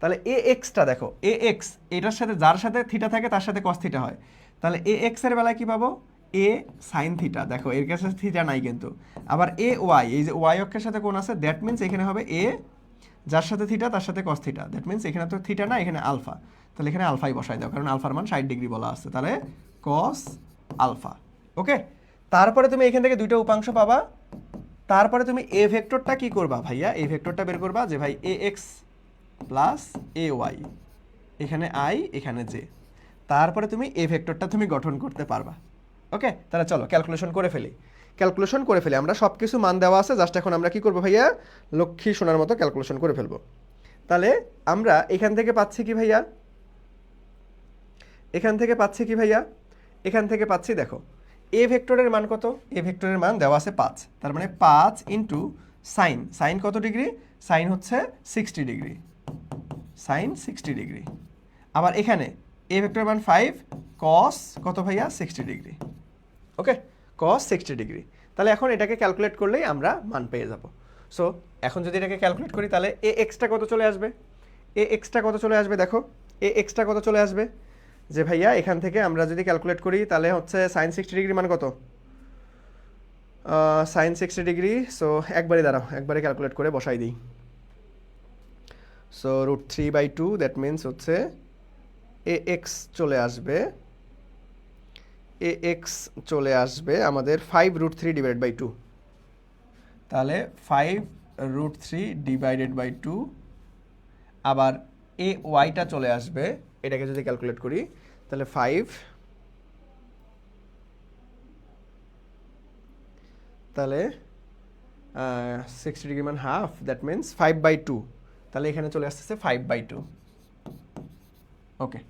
[SPEAKER 1] তাহলে এ এক্সটা দেখো, এ এক্স এটার সাথে যার সাথে থিটা থাকে তার সাথে কস থিটা হয়, তাহলে এ এক্স এর বেলায় কি পাবো, এ সাইন থিটা। দেখো এর কাছে থিটা নাই কিন্তু, আবার এ ওয়াই, এই যে ওয়াই অক্ষের সাথে কোণ আছে, দ্যাট মিনস এখানে হবে এ যার সাথে থিটা তার সাথে কস থিটা, দ্যাট মিনস এখানে তো থিটা না, এখানে আলফা, তাহলে এখানে আলফাই বসাই দাও, কারণ আলফার মান 60 ডিগ্রি বলা আছে, তাহলে কস আলফা। ওকে, তারপরে তুমি এখান থেকে দুইটা উপাংশ পাবা, তারপরে তুমি এ ভেক্টরটা কি করবা ভাইয়া, এই ভেক্টরটা বের করবা যে ভাই এ এক্স প্লাস এ ওয়াই, এখানে আই এখানে জে, তারপরে তুমি এ ভেক্টরটা তুমি গঠন করতে পারবা। ওকে, তাহলে চলো ক্যালকুলেশন করে ফেলি, ক্যালকুলেশন করে ফেলি, আমরা সব কিছু মান দেওয়া আছে, জাস্ট এখন আমরা কি করবো ভাইয়া, লক্ষ্মী সোনার মতো ক্যালকুলেশন করে ফেলবো। তাহলে আমরা এখান থেকে পাচ্ছি কি ভাইয়া, এখান থেকে পাচ্ছি কি ভাইয়া, এখান থেকে পাচ্ছি দেখো এ ভেক্টরের মান কত, এ ভেক্টরের মান দেওয়া আছে 5, তার মানে 5 ইন্টু সাইন, সাইন কত ডিগ্রি, সাইন হচ্ছে 60 ডিগ্রি, সাইন 60 ডিগ্রি। আবার এখানে এ ভেক্টরের মান 5, কস কত ভাইয়া, 60 ডিগ্রি। ওকে, কস 60 ডিগ্রি। তাহলে এখন এটাকে ক্যালকুলেট করলেই আমরা মান পেয়ে যাব। সো এখন যদি এটাকে ক্যালকুলেট করি, তাহলে এ এক্সটা কত চলে আসবে, এ এক্সটা কত চলে আসবে, দেখো এ এক্সটা কত চলে আসবে, যে ভাইয়া এখান থেকে আমরা যদি ক্যালকুলেট করি তাহলে হচ্ছে সাইন 60 ডিগ্রি মান কত, সাইন 60 ডিগ্রি। সো একবারে দাঁড়াও, একবারে ক্যালকুলেট করে বসাই দিই। সো √3/2, দ্যাট মিনস হচ্ছে এ এক্স চলে আসবে, এ এক্স চলে আসবে আমাদের 5√3/2, তাহলে 5√3/2, আবার এ ওয়াইটা চলে আসবে, এটাকে যদি ক্যালকুলেট করি তাহলে 5, তাহলে 60 ডিগ্রি মান হাফ, দ্যাট মিনস 5/2, তাহলে এখানে চলে আসতেছে 5/2। ওকে,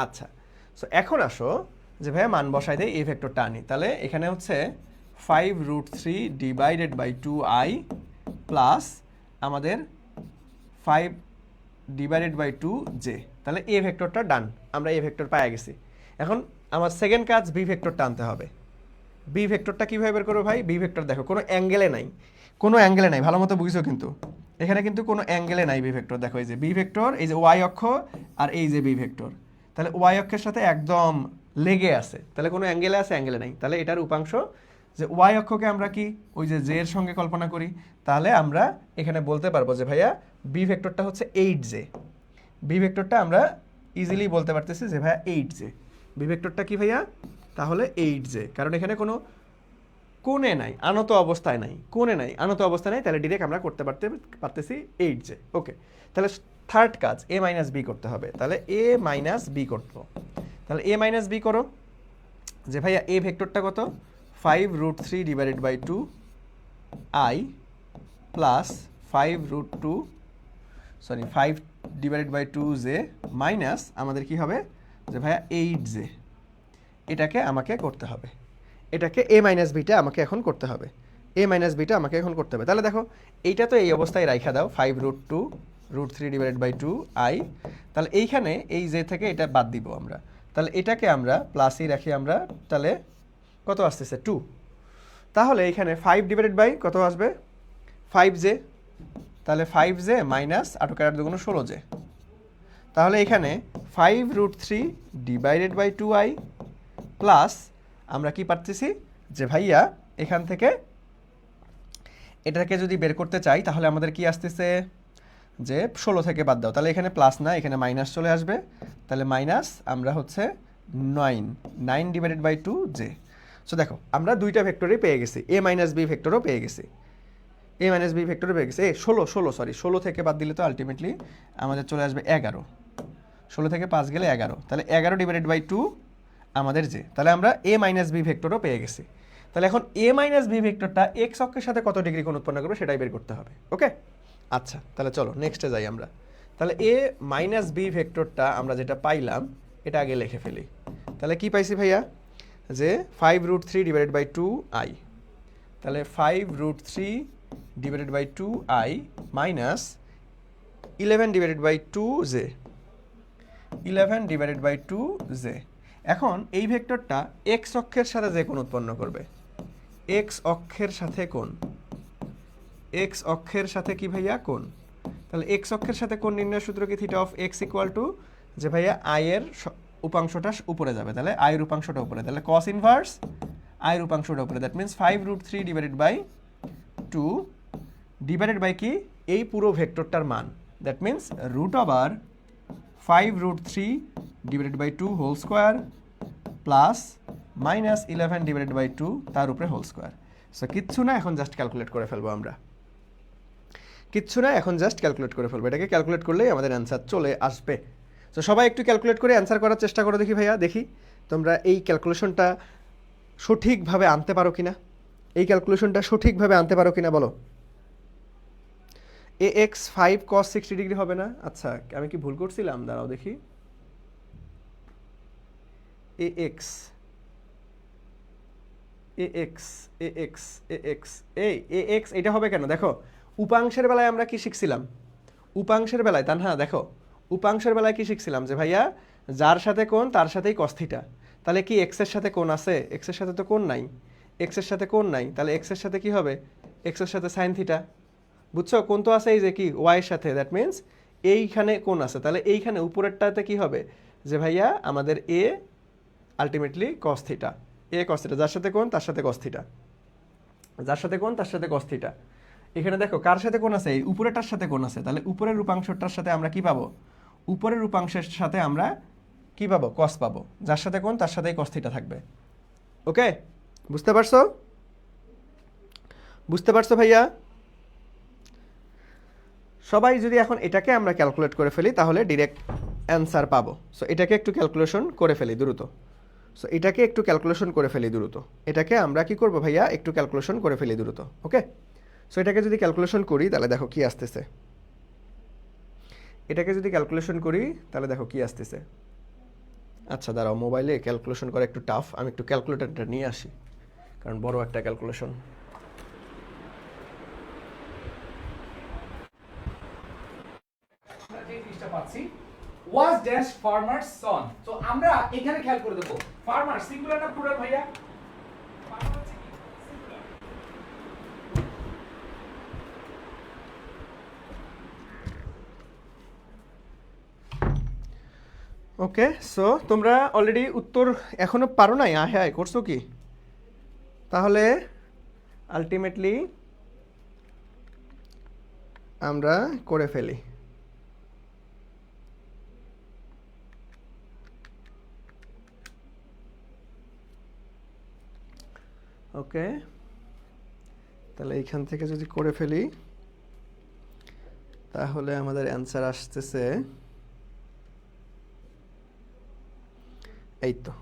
[SPEAKER 1] আচ্ছা, সো এখন আসো যে ভাইয়া মান বসাই দেয়, এই ভেক্টরটা আনি, তাহলে এখানে হচ্ছে 5√3/2i প্লাস আমাদের 5/2j, তাহলে এ ভেক্টরটা ডান, আমরা এ ভেক্টর পাই গেছি। এখন আমার সেকেন্ড কাজ বি ভেক্টরটা আনতে হবে। বি ভেক্টরটা কীভাবে বের করবো ভাই, বি ভেক্টর দেখো কোনো অ্যাঙ্গেলে নাই, কোনো অ্যাঙ্গেলে নাই, ভালো মতো বুঝছো কিন্তু এখানে কিন্তু কোনো অ্যাঙ্গেলে নাই বি ভেক্টর। দেখো এই যে বি ভেক্টর, এই যে ওয়াই অক্ষ আর এই যে বি ভেক্টর, তাহলে ওয়াই অক্ষের সাথে একদম লেগে আছে, তাহলে কোনো অ্যাঙ্গেলে আছে, অ্যাঙ্গেলে নাই, তাহলে এটার উপাংশ যে ওয়াই অক্ষকে আমরা কি ওই যে জে এর সঙ্গে কল্পনা করি, তাহলে আমরা এখানে বলতে পারবো যে ভাইয়া বি ভেক্টরটা হচ্ছে 8j, বি ভেক্টরটা আমরা ইজিলি বলতে পারতেছি যে ভাইয়া 8j, বি ভেক্টরটা কি ভাইয়া, তাহলে 8j, কারণ এখানে কোনো কোণে নাই, আনত অবস্থায় নাই, কোণে নাই, আনত অবস্থায় নাই, তাহলে ডিরেক্ট আমরা করতে পারতেছি 8j। ওকে, তাহলে থার্ড কাজ এ মাইনাস বি করতে হবে, তাহলে এ মাইনাস বি করবো, তাহলে এ মাইনাস বি করো যে ভাইয়া এ ভেক্টরটা কত, 5√3/2i প্লাস 5/2j মাইনাস আমাদের কি হবে যে ভাইয়া 8j, এটাকে আমাকে করতে হবে, এটাকে এ মাইনাস বিটা আমাকে এখন করতে হবে, এ মাইনাস বিটা আমাকে এখন করতে হবে। তাহলে দেখো এইটা তো এই অবস্থায় রাইখা দাও, 5√3/2i, তাহলে এইখানে এই জে থেকে এটা বাদ দিব আমরা, তাহলে এটাকে আমরা প্লাসই রাখি আমরা, তাহলে কত আসতেছে 2, তাহলে এখানে 5/ কত আসবে 5j, তাহলে 5j মাইনাস 8 × 2 = 16j, তাহলে এখানে 5√3/2i প্লাস আমরা কি পাচ্ছি যে ভাইয়া এখান থেকে এটাকে যদি বের করতে চাই তাহলে আমাদের কি আসতেছে যে 16 থেকে বাদ দাও, তাহলে এখানে প্লাস না এখানে মাইনাস চলে আসবে, তাহলে মাইনাস আমরা হচ্ছে 9 ডিভাইডেড বাই 2 জে। সো দেখো আমরা দুইটা ভেক্টরই পেয়ে গেছি, এ মাইনাস বি ভেক্টরও পেয়ে গেছি, এ মাইনাস বি ভেক্টরও পেয়ে গেছি। 16 থেকে বাদ দিলে তো আলটিমেটলি আমাদের চলে আসবে 11, 16 থেকে 5 গেলে 11, তাহলে 11 ডিভাইডেড বাই 2 আমাদের জে। তাহলে আমরা এ মাইনাস বি ভেক্টরও পেয়ে গেছি। তাহলে এখন এ মাইনাস বি ভেক্টরটা এক্স অক্ষের সাথে কত ডিগ্রি কোণ উৎপন্ন করবে সেটাই বের করতে হবে। ওকে, আচ্ছা তাহলে চলো নেক্সটে যাই আমরা। তাহলে এ মাইনাস বি ভেক্টরটা আমরা যেটা পাইলাম এটা আগে লিখে ফেলি। তাহলে কি পাইছি ভাইয়া, যে 5√3 ডিভাইডেড বাই 2i, তাহলে 5√3 divided by 2i minus 11 divided by 2j, 11 divided by 2j। এখন এই ভেক্টরটা এক্স অক্ষের সাথে যে কোণ উৎপন্ন করবে, এক্স অক্ষের সাথে কোণ, এক্স অক্ষের সাথে কি ভাইয়া কোণ, তাহলে এক্স অক্ষের সাথে কোণ নির্ণয়ের সূত্র কি, theta of x equal to যে ভাইয়া আই এর উপাংশটা উপরে যাবে, তাহলে আই এর উপাংশটা উপরে, তাহলে কস ইনভার্স আই এর উপাংশটা উপরে, that means 5√3 divided by 2 divided by কি এই পুরো ভেক্টরটার মান, that means root over 5√3 divided by 2 whole square plus minus 11 divided by 2 তার উপরে হোল স্কোয়ার। সো কিচ্ছু না, এখন জাস্ট ক্যালকুলেট করে ফেলবো আমরা, কিচ্ছু না এখন জাস্ট ক্যালকুলেট করে ফেলবো, এটাকে ক্যালকুলেট করলেই আমাদের অ্যান্সার চলে আসবে। তো সবাই একটু ক্যালকুলেট করে অ্যান্সার করার চেষ্টা করো দেখি ভাইয়া, দেখি তোমরা এই ক্যালকুলেশনটা সঠিকভাবে আনতে পারো কিনা, এই ক্যালকুলেশনটা সঠিকভাবে আনতে পারো কিনা বলো। এ এক্স 5 cos 60 ডিগ্রি হবে না? আচ্ছা আমি কি ভুল করছিলাম, দাঁড়াও দেখি। এ এক্স এ এক্স এ এক্স এ এক্স এই এ এক্স এটা হবে কেন, দেখো উপাংশের বেলায় আমরা কি শিখছিলাম, উপাংশের বেলায় তানহা দেখো উপাংশের বেলায় কি শিখছিলাম যে ভাইয়া যার সাথে কোণ তার সাথেই cos থিটা, তাহলে কি এক্স এর সাথে কোণ আছে, এক্স এর সাথে তো কোণ নাই, এক্স এর সাথে কোণ নাই, তাহলে এক্স এর সাথে কি হবে, এক্স এর সাথে সাইন থিটা, বুঝছো কোণ তো আছে এই যে কি ওয়াই এর সাথে, দ্যাট মিনস এইখানে কোণ আছে, তাহলে এইখানে উপরেরটাতে কি হবে যে ভাইয়া আমাদের এ আলটিমেটলি cos থিটা, এ cos থিটা, যার সাথে কোণ তার সাথে cos থিটা, যার সাথে কোণ তার সাথে cos থিটা। এখানে দেখো কার সাথে কোণ আছে, এই উপরেরটার সাথে কোণ আছে, তাহলে উপরের রূপাংশটার সাথে আমরা কি পাবো, উপরের রূপাংশের সাথে আমরা কি পাবো, cos পাবো, যার সাথে কোণ তার সাথেই cos থিটা থাকবে। ওকে, বুঝতে পারছো, বুঝতে পারছো ভাইয়া? সবাই যদি এখন এটাকে আমরা ক্যালকুলেট করে ফেলি তাহলে ডিরেক্ট অ্যান্সার পাবো। সো এটাকে একটু ক্যালকুলেশন করে ফেলি দ্রুত, সো এটাকে একটু ক্যালকুলেশন করে ফেলি দ্রুত, এটাকে আমরা কি করব ভাইয়া একটু ক্যালকুলেশন করে ফেলি দ্রুত। ওকে, সো এটাকে যদি ক্যালকুলেশন করি তাহলে দেখো কি আসতেছে, এটাকে যদি ক্যালকুলেশন করি তাহলে দেখো কি আসতেছে। আচ্ছা দাঁড়াও, মোবাইলে ক্যালকুলেশন করা একটু টাফ, আমি একটু ক্যালকুলেটরটা নিয়ে আসি, কারণ বড় একটা calculation.
[SPEAKER 2] was dash farmer's son, so আমরা এখানে খেয়াল করে দেব ফার্মার সিঙ্গুলার না প্লুরাল ভাইয়া, ফার্মার হচ্ছে কি সিঙ্গুলার।
[SPEAKER 1] ওকে, সো তোমরা অলরেডি উত্তর এখনো পারো নাই, হ্যাঁ করছো কি, তাহলে আলটিমেটলি আমরা করে ফেলি। ওকে, তাহলে এইখান থেকে যদি করে ফেলি তাহলে আমাদের অ্যান্সার আসতেছে এই তো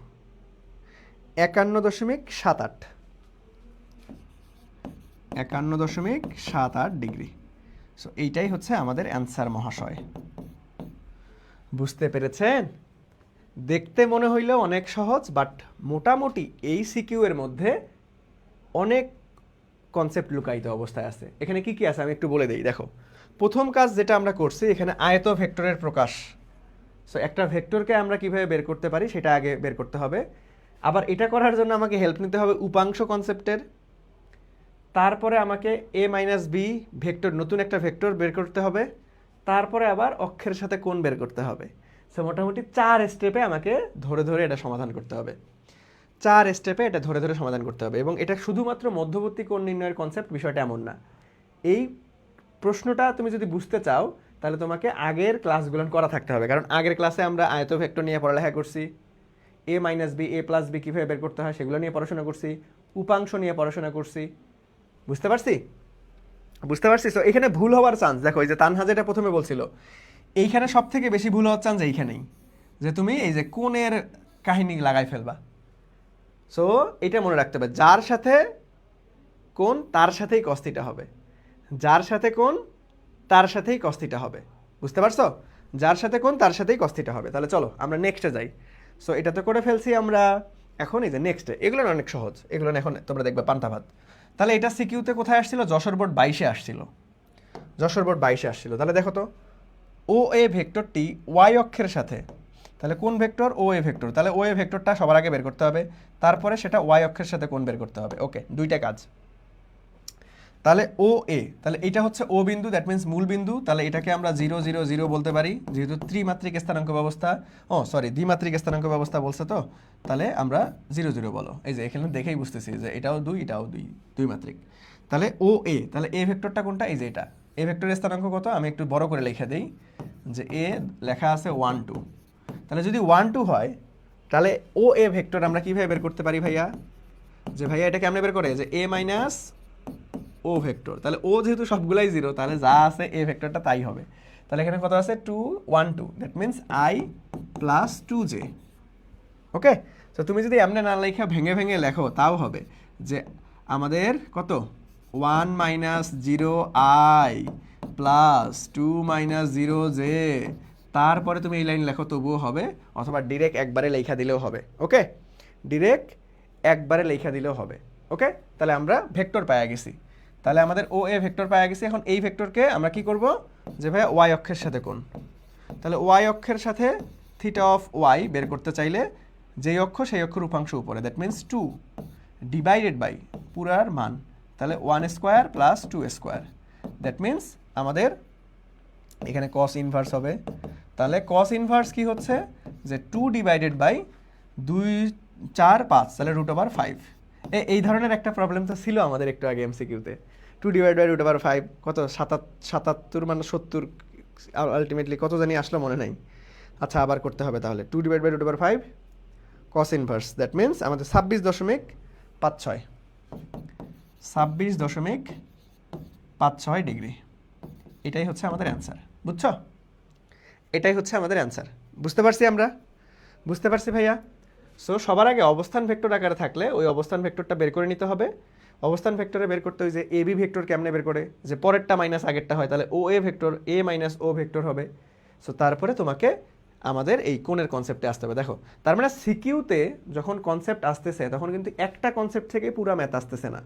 [SPEAKER 1] 51.78, 51.78 ডিগ্রি। সো এইটাই হচ্ছে আমাদের অ্যান্সার মহাশয়, বুঝতে পেরেছেন? দেখতে মনে হইলেও অনেক সহজ, বাট মোটামুটি এই সিকিউ এর মধ্যে অনেক কনসেপ্ট লুকায়িত অবস্থায় আছে। এখানে কি কি আছে আমি একটু বলে দিই। দেখো প্রথম কাজ যেটা আমরা করছি, এখানে আয়ত ভেক্টরের প্রকাশ। সো একটা ভেক্টরকে আমরা কিভাবে বের করতে পারি সেটা আগে বের করতে হবে। আবার এটা করার জন্য আমাকে হেল্প নিতে হবে উপাংশ কনসেপ্টের। তারপরে আমাকে এ মাইনাস বি ভেক্টর, নতুন একটা ভেক্টর বের করতে হবে। তারপরে আবার অক্ষের সাথে কোণ বের করতে হবে। সো মোটামুটি 4 স্টেপে আমাকে ধরে ধরে এটা সমাধান করতে হবে, 4 স্টেপে এটা ধরে ধরে সমাধান করতে হবে। এবং এটা শুধুমাত্র মধ্যবর্তী কোণ নির্ণয়ের কনসেপ্ট, বিষয়টা এমন না। এই প্রশ্নটা তুমি যদি বুঝতে চাও তাহলে তোমাকে আগের ক্লাসগুলো করা থাকতে হবে, কারণ আগের ক্লাসে আমরা আয়ত ভেক্টর নিয়ে পড়ালেখা করছি, এ minus B A plus B কীভাবে বের করতে হয় সেগুলো নিয়ে পড়াশোনা করছি, উপাংশ নিয়ে পড়াশোনা করছি। বুঝতে পারছি? বুঝতে পারছি। তো এখানে ভুল হওয়ার চান্স দেখো, এই যে তানহা যেটা প্রথমে বলছিল, এইখানে সব থেকে বেশি ভুল হওয়ার চান্স এইখানেই, যে তুমি এই যে কোণের কাহিনী লাগাই ফেলবা। সো এটা মনে রাখতে হবে, যার সাথে কোণ তার সাথেই কস্তিটা হবে, যার সাথে কোণ তার সাথেই কস্তিটা হবে। বুঝতে পারছো? যার সাথে কোণ তার সাথেই কস্তিটা হবে। তাহলে চলো আমরা নেক্সটে যাই। সো এটা তো করে ফেলছি আমরা, এখন এই যে নেক্সটে, এগুলো না অনেক সহজ, এগুলো না এখন তোমরা দেখবে পান্তা ভাত। তাহলে এটা সিকিউতে কোথায় আসছিল? যশোর বোর্ড 22-এ আসছিল, যশোর বোর্ড 22-এ আসছিল। তাহলে দেখো তো, ও এ ভেক্টরটি ওয়াই অক্ষের সাথে, তাহলে কোন ভেক্টর? O A vector. তাহলে ও এ ভেক্টরটা সবার আগে বের করতে হবে, তারপরে সেটা ওয়াই অক্ষের সাথে কোণ বের করতে হবে। ওকে, দুইটা কাজ। তাহলে ও এ, তাহলে এটা হচ্ছে ও বিন্দু, দ্যাট মিন্স মূল বিন্দু। তাহলে এটাকে আমরা 0 0 0 বলতে পারি, যেহেতু ত্রিমাত্রিক স্থানাঙ্ক ব্যবস্থা, দ্বিমাত্রিক স্থানাঙ্ক ব্যবস্থা বলছে, তো তাহলে আমরা 0 0 বলো। এই যে এখানে দেখেই বুঝতেছি যে এটাও 2 এটাও 2, দ্বিমাত্রিক। তাহলে ও এ, তাহলে এ ভেক্টরটা কোনটা? এই যে এটা। এ ভেক্টরের স্থানাঙ্ক কত? আমি একটু বড় করে লিখে দেই, যে এ লেখা আছে 1 2। তাহলে যদি 1 2 হয়, তাহলে ও এ ভেক্টর আমরা কিভাবে বের করতে পারি ভাইয়া? যে ভাইয়া এটা কেমনে বের করে? যে এ মাইনাস ও ভেক্টর। তাহলে ও যেহেতু সবগুলাই 0, তাহলে যা আছে এ ভেক্টরটা তাই হবে। তাহলে এখানে কত আছে? 2 1 2, that means I plus 2j। ওকে, তো তুমি যদি এমনি না লেখা ভেঙে ভেঙে লেখো তাও হবে, যে আমাদের কত? 1 minus 0 I plus 2 minus 0j, তারপরে তুমি এই লাইন লেখো তবুও হবে, অথবা ডিরেক্ট একবারে লেখা দিলেও হবে। ওকে, ডিরেক্ট একবারে লেখা দিলেও হবে। ওকে, তাহলে আমরা ভেক্টর পাওয়া গেছি। তাহলে আমাদের ও এ ভেক্টর পাওয়া গেছি। এখন এই ভেক্টরকে আমরা কি করব? যে ভাই ওয়াই অক্ষের সাথে কোণ, তাহলে ওয়াই অক্ষের সাথে থিটা অফ ওয়াই বের করতে চাইলে যেই অক্ষ সেই অক্ষের উপাংশ উপরে, দ্যাট মিন্স 2 ডিভাইডেড বাই পুরার মান, তাহলে 1 square plus 2 square, that means আমাদের এখানে কস ইনভার্স হবে। তাহলে কস ইনভার্স কি হচ্ছে? যে 2 ডিভাইডেড বাই 2 4 5, তাহলে √5। এই ধরনের একটা প্রবলেম তো ছিল আমাদের একটু আগে এমসিকিউতে, 2 ডিভাইড বাই √5 কত? 77 মানে 70, আলটিমেটলি কত জানি আসলো মনে নাই। আচ্ছা, আবার করতে হবে তাহলে। 2 divide by √5 cos inverse, that means আমাদের 26.56, 26.56 ডিগ্রি। এটাই হচ্ছে আমাদের অ্যান্সার। বুঝছো? এটাই হচ্ছে আমাদের অ্যান্সার। বুঝতে পারছি আমরা? বুঝতে পারছি ভাইয়া? সো সবার আগে অবস্থান ভেক্টর আকারে থাকলে ওই অবস্থান ভেক্টরটা বের করে নিতে হবে। অবস্থান ভেক্টরে বের করতে ওই যে এ বি ভেক্টর কেমনে বের করে, যে পরেরটা মাইনাস আগেরটা হয়, তাহলে O A vector A minus O vector হবে। সো তারপরে তোমাকে আমাদের এই কোণের কনসেপ্টে আসতে হবে। দেখো, তার মানে সিকিউতে যখন কনসেপ্ট আসতেছে তখন কিন্তু একটা কনসেপ্ট থেকে পুরো ম্যাথ আসতেছে না।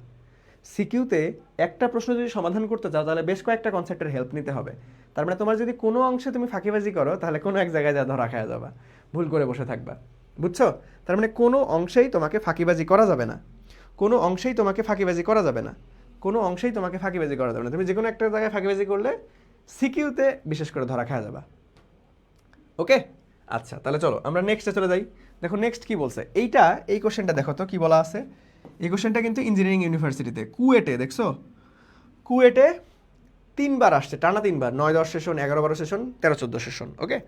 [SPEAKER 1] সিকিউতে একটা প্রশ্ন যদি সমাধান করতে চাও তাহলে বেশ কয়েকটা কনসেপ্টের হেল্প নিতে হবে। তার মানে তোমার যদি কোনো অংশে তুমি ফাঁকিবাজি করো তাহলে কোনো এক জায়গায় যা ধরা খাওয়া যাবা, ভুল করে বসে থাকবা। বুঝছো? তার মানে কোনো অংশেই তোমাকে ফাঁকিবাজি করা যাবে না, কোনো অংশেই তোমাকে ফাঁকিবাজি করা যাবে না, কোনো অংশেই তোমাকে ফাঁকিবাজি করা যাবে না। তুমি যে কোনো একটা জায়গায় ফাঁকিবাজি করলে সিকিউতে বিশেষ করে ধরা খাওয়া যাবা। ওকে, আচ্ছা, তাহলে চলো আমরা নেক্সটে চলে যাই। দেখো নেক্সট কি বলছে, এই কোশ্চেনটা দেখো তো কি বলা আছে। এই কোশ্চেনটা কিন্তু ইঞ্জিনিয়ারিং ইউনিভার্সিটিতে কুয়েটে, দেখছো কুয়েটে 3বার আসছে, টানা 3বার, 9 10 সেশন, 11 12 সেশন, 13 14 সেশন। ওকে,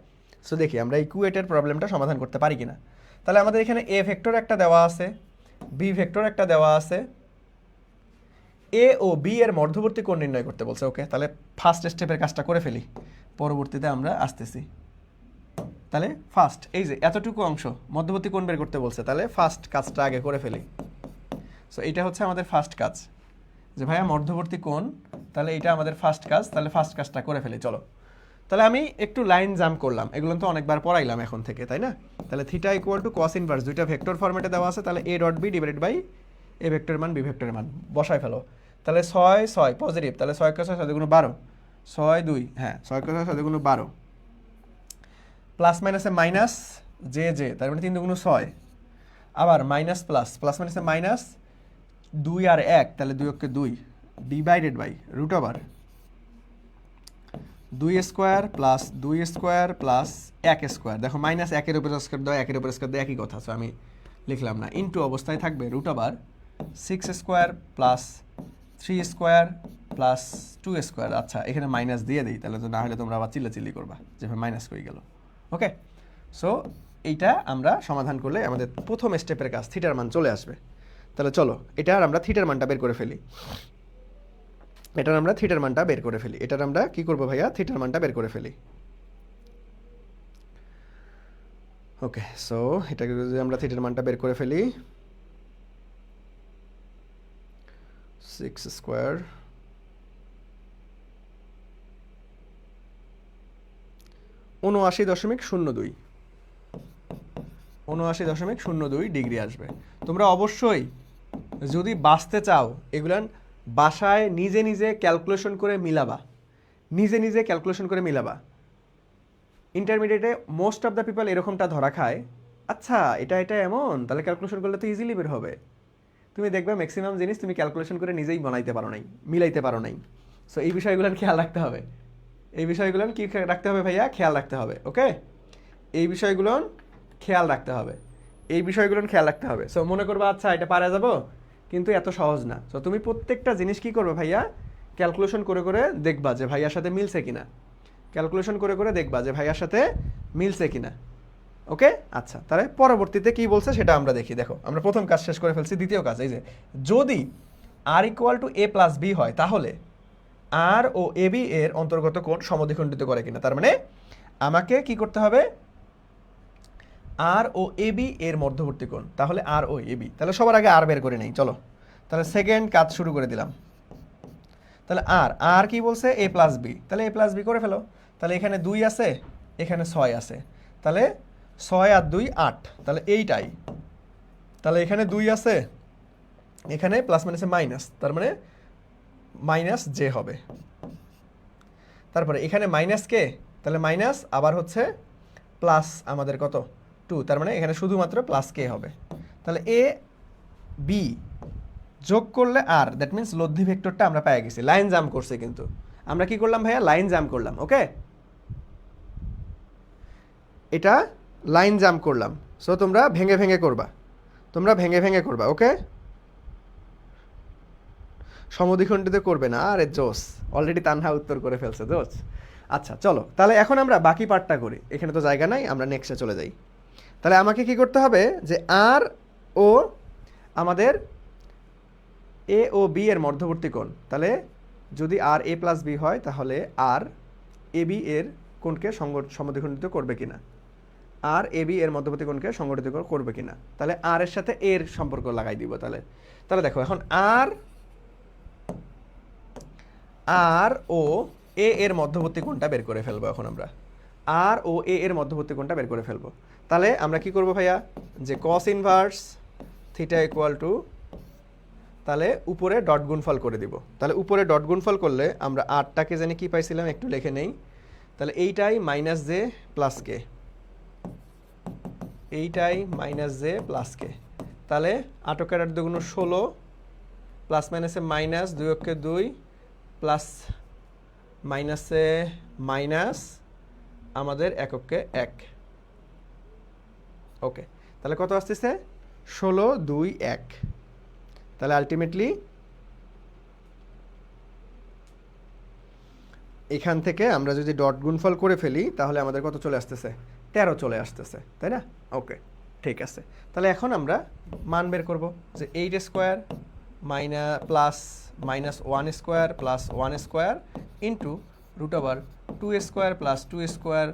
[SPEAKER 1] সো দেখি আমরা এই কুয়েটের প্রবলেমটা সমাধান করতে পারি কিনা। তাহলে আমাদের এখানে এ ভেক্টর একটা দেওয়া আছে, বি ভেক্টর একটা দেওয়া আছে, এ ও বি এর মধ্যবর্তী কোণ নির্ণয় করতে বলছে। ওকে, তাহলে ফার্স্ট স্টেপের কাজটা করে ফেলি, পরবর্তীতে আমরা আসতেছি। তাহলে ফার্স্ট এই যে এতটুকু অংশ মধ্যবর্তী কোণ বের করতে বলছে, তাহলে ফার্স্ট কাজটা আগে করে ফেলি। সো এটা হচ্ছে আমাদের ফার্স্ট কাজ, যে ভাইয়া মধ্যবর্তী কোণ, তাহলে এটা আমাদের ফার্স্ট কাজ। তাহলে ফার্স্ট কাজটা করে ফেলি চলো। তাহলে আমি একটু লাইন জাম্প করলাম, এগুলো তো অনেকবার পড়াইলাম এখন থেকে, তাই না? তাহলে theta equal to cos inverse, দুইটা ভেক্টর ফরম্যাটে দেওয়া আছে, তাহলে A dot B divided by এ ভেক্টরের মান বি ভেক্টরের মান বসায় ফেলো। তাহলে 6 6 পজিটিভ, তাহলে 6 × 6 = 12, 6 2, হ্যাঁ 6 × 6 = 12, প্লাস মাইনাসে মাইনাস জে জে, তার মানে 3 2 6, আবার মাইনাস প্লাস, প্লাস মাইনাসে মাইনাস 2 আর 1, তাহলে 2 × 2 divided by √2 square plus 2 square plus 1 square. দেখো মাইনাস 1-এর উপর স্কোয়ার দাও, 1-এর উপর স্কোয়ার দাও, একই কথা, সো আমি লিখলাম না। ইনটু অবস্থায় থাকবে √6 square plus 3 square plus 2 square. আচ্ছা, এখানে মাইনাস দিয়ে দিই, তাহলে তো না হলে তোমরা আবার চিল্লাচিল্লি করবা যে মাইনাস হয়ে গেল। ওকে, সো এইটা আমরা সমাধান করলে আমাদের প্রথম স্টেপের কাজ থিটার মান চলে আসবে। তাহলে চলো এটার আমরা থিটার মানটা বের করে ফেলি। এটার আমরা থিটার মানটা বের করে ফেলি। এটার আমরা কি করব ভাইয়া? থিটার মানটা বের করে ফেলি। ওকে, সো এটাকে যদি আমরা থিটার মানটা বের করে ফেলি, 6 স্কোয়ার 79.02 79.02 ডিগ্রি আসবে। তোমরা অবশ্যই যদি বাঁচতে চাও এগুলান বাসায় নিজে নিজে ক্যালকুলেশন করে মিলাবা, নিজে নিজে ক্যালকুলেশন করে মিলাবা। ইন্টারমিডিয়েটে মোস্ট অফ দ্য পিপল এরকমটা ধরা খায়, আচ্ছা এটা এটা এমন, তাহলে ক্যালকুলেশন করলে তো ইজিলি বের হবে। তুমি দেখবে ম্যাক্সিমাম জিনিস তুমি ক্যালকুলেশন করে নিজেই বানাইতে পারো নাই, মিলাইতে পারো নাই। সো এই বিষয়গুলোর খেয়াল রাখতে হবে। এই বিষয়গুলোর কি রাখতে হবে ভাইয়া? খেয়াল রাখতে হবে। ওকে, এই বিষয়গুলো খেয়াল রাখতে হবে, এই বিষয়গুলো খেয়াল রাখতে হবে। সো মনে করবা আচ্ছা এটা পারা যাবো, কিন্তু এত সহজ না। সো তুমি প্রত্যেকটা জিনিস কি করবে ভাইয়া? ক্যালকুলেশন করে করে দেখবা যে ভাইয়ার সাথে মিলছে কিনা, ক্যালকুলেশন করে করে দেখবা যে ভাইয়ার সাথে মিলছে কিনা। ওকে, আচ্ছা, তাহলে পরবর্তীতে কি বলছে সেটা আমরা দেখি। দেখো আমরা প্রথম কাজ শেষ করে ফেলছি, দ্বিতীয় কাজ এই যে যদি R equal to A plus B হয় তাহলে আর ও এ বি এর অন্তর্গত কোণ সমদ্বিখণ্ডিত করে কিনা। তার মানে আমাকে কি করতে হবে? আর ও এ বি এর মধ্যবর্তী কোণ, তাহলে আর ও এ বি। তাহলে সবার আগে আর বের করে নেই, চলো। তাহলে সেকেন্ড কাজ শুরু করে দিলাম। তাহলে আর আর কি বলছে? এ প্লাস বি, তাহলে এ প্লাস বি করে ফেলো। তাহলে এখানে 2 আছে, এখানে 6 আছে, তাহলে 6 আর 2 8, তাহলে এইটাই। তাহলে এখানে 2 আছে, এখানে প্লাস মাইনাসে মাইনাস, তার মানে মাইনাস জে হবে। তারপরে এখানে মাইনাস কে, তাহলে মাইনাস আবার হচ্ছে প্লাস আমাদের কত 2, তার মানে এখানে শুধুমাত্র প্লাস কে হবে। তাহলে এ বি যোগ করলে আর, দ্যাট মিনস লব্ধি ভেক্টরটা আমরা পেয়ে গেছি। লাইন জাম্প করছে, কিন্তু আমরা কি করলাম ভাইয়া? লাইন জাম্প করলাম। ওকে, এটা লাইন জাম্প করলাম। সো তোমরা ভেঙে ভেঙে করবা, তোমরা ভেঙে ভেঙে করবা। ওকে, সমদ্বিখণ্ডিত করবে না। আরে জোস, অলরেডি তানহা উত্তর করে ফেলছে, জোস। আচ্ছা চলো, তাহলে এখন আমরা বাকি পার্টটা করি। এখানে তো জায়গা নাই, আমরা নেক্সটে চলে যাই। তাহলে আমাকে কি করতে হবে? যে আর ও আমাদের এ ও বি এর মধ্যবর্তী কোণ, তাহলে যদি আর এ প্লাস বি হয় তাহলে আর এ বি এর কোণকে সমদ্বিখণ্ডিত করবে কিনা, আর এ বি এর মধ্যবর্তী কোণকে সংগঠিত করবে কিনা। তাহলে আর এর সাথে এর সম্পর্ক লাগাই দিব। তাহলে তাহলে দেখো এখন আর ও এ এর মধ্যবর্তী কোণটা বের করে ফেলবো। এখন আমরা আর ও এ এর মধ্যবর্তী কোণটা বের করে ফেলবো। তাহলে আমরা কি করব ভাইয়া? যে cos inverse theta equal two, তাহলে উপরে ডট গুণফল করে দিব। তাহলে উপরে ডট গুণফল করলে আমরা আরটাকে জানি কি পাইছিলাম, একটু লিখে নেই। তাহলে এইটাই মাইনাস জে প্লাস কে, এইটাই মাইনাস জে প্লাস কে। তাহলে 8 × 8 = 16, প্লাস মাইনাসে মাইনাস, 2 অক্ষে 2, প্লাস মাইনাসে মাইনাস, আমাদের এককে 1। ওকে, তাহলে কত আসতেছে? 16 2 1। তাহলে আলটিমেটলি এখান থেকে আমরা যদি ডট গুণফল করে ফেলি তাহলে আমাদের কত চলে আসতেছে? 13 চলে আসতেছে, তাই না? ওকে, ঠিক আছে। তাহলে এখন আমরা মান বের করব যে 8 square plus minus 1 square plus 1 square into √2 square plus 2 square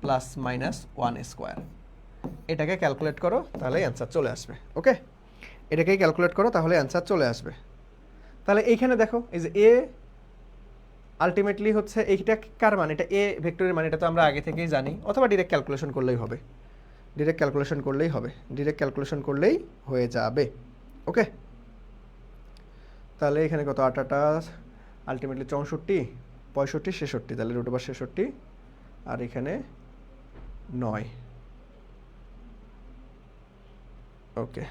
[SPEAKER 1] plus minus 1 square. এটাকে ক্যালকুলেট করো, তাহলে অ্যান্সার চলে আসবে। ওকে, এটাকেই ক্যালকুলেট করো, তাহলে অ্যান্সার চলে আসবে। তাহলে এইখানে দেখো, এই যে এ আলটিমেটলি হচ্ছে এইটা কার মান? এটা এ ভেক্টরের মান, এটা তো আমরা আগে থেকেই জানি, অথবা ডিরেক্ট ক্যালকুলেশন করলেই হবে, ডিরেক্ট ক্যালকুলেশন করলেই হবে, ডিরেক্ট ক্যালকুলেশন করলেই হয়ে যাবে। ওকে, তাহলে এখানে কত? 8 আলটিমেটলি 64 65 66, তাহলে √66, আর এখানে 9। ওকে,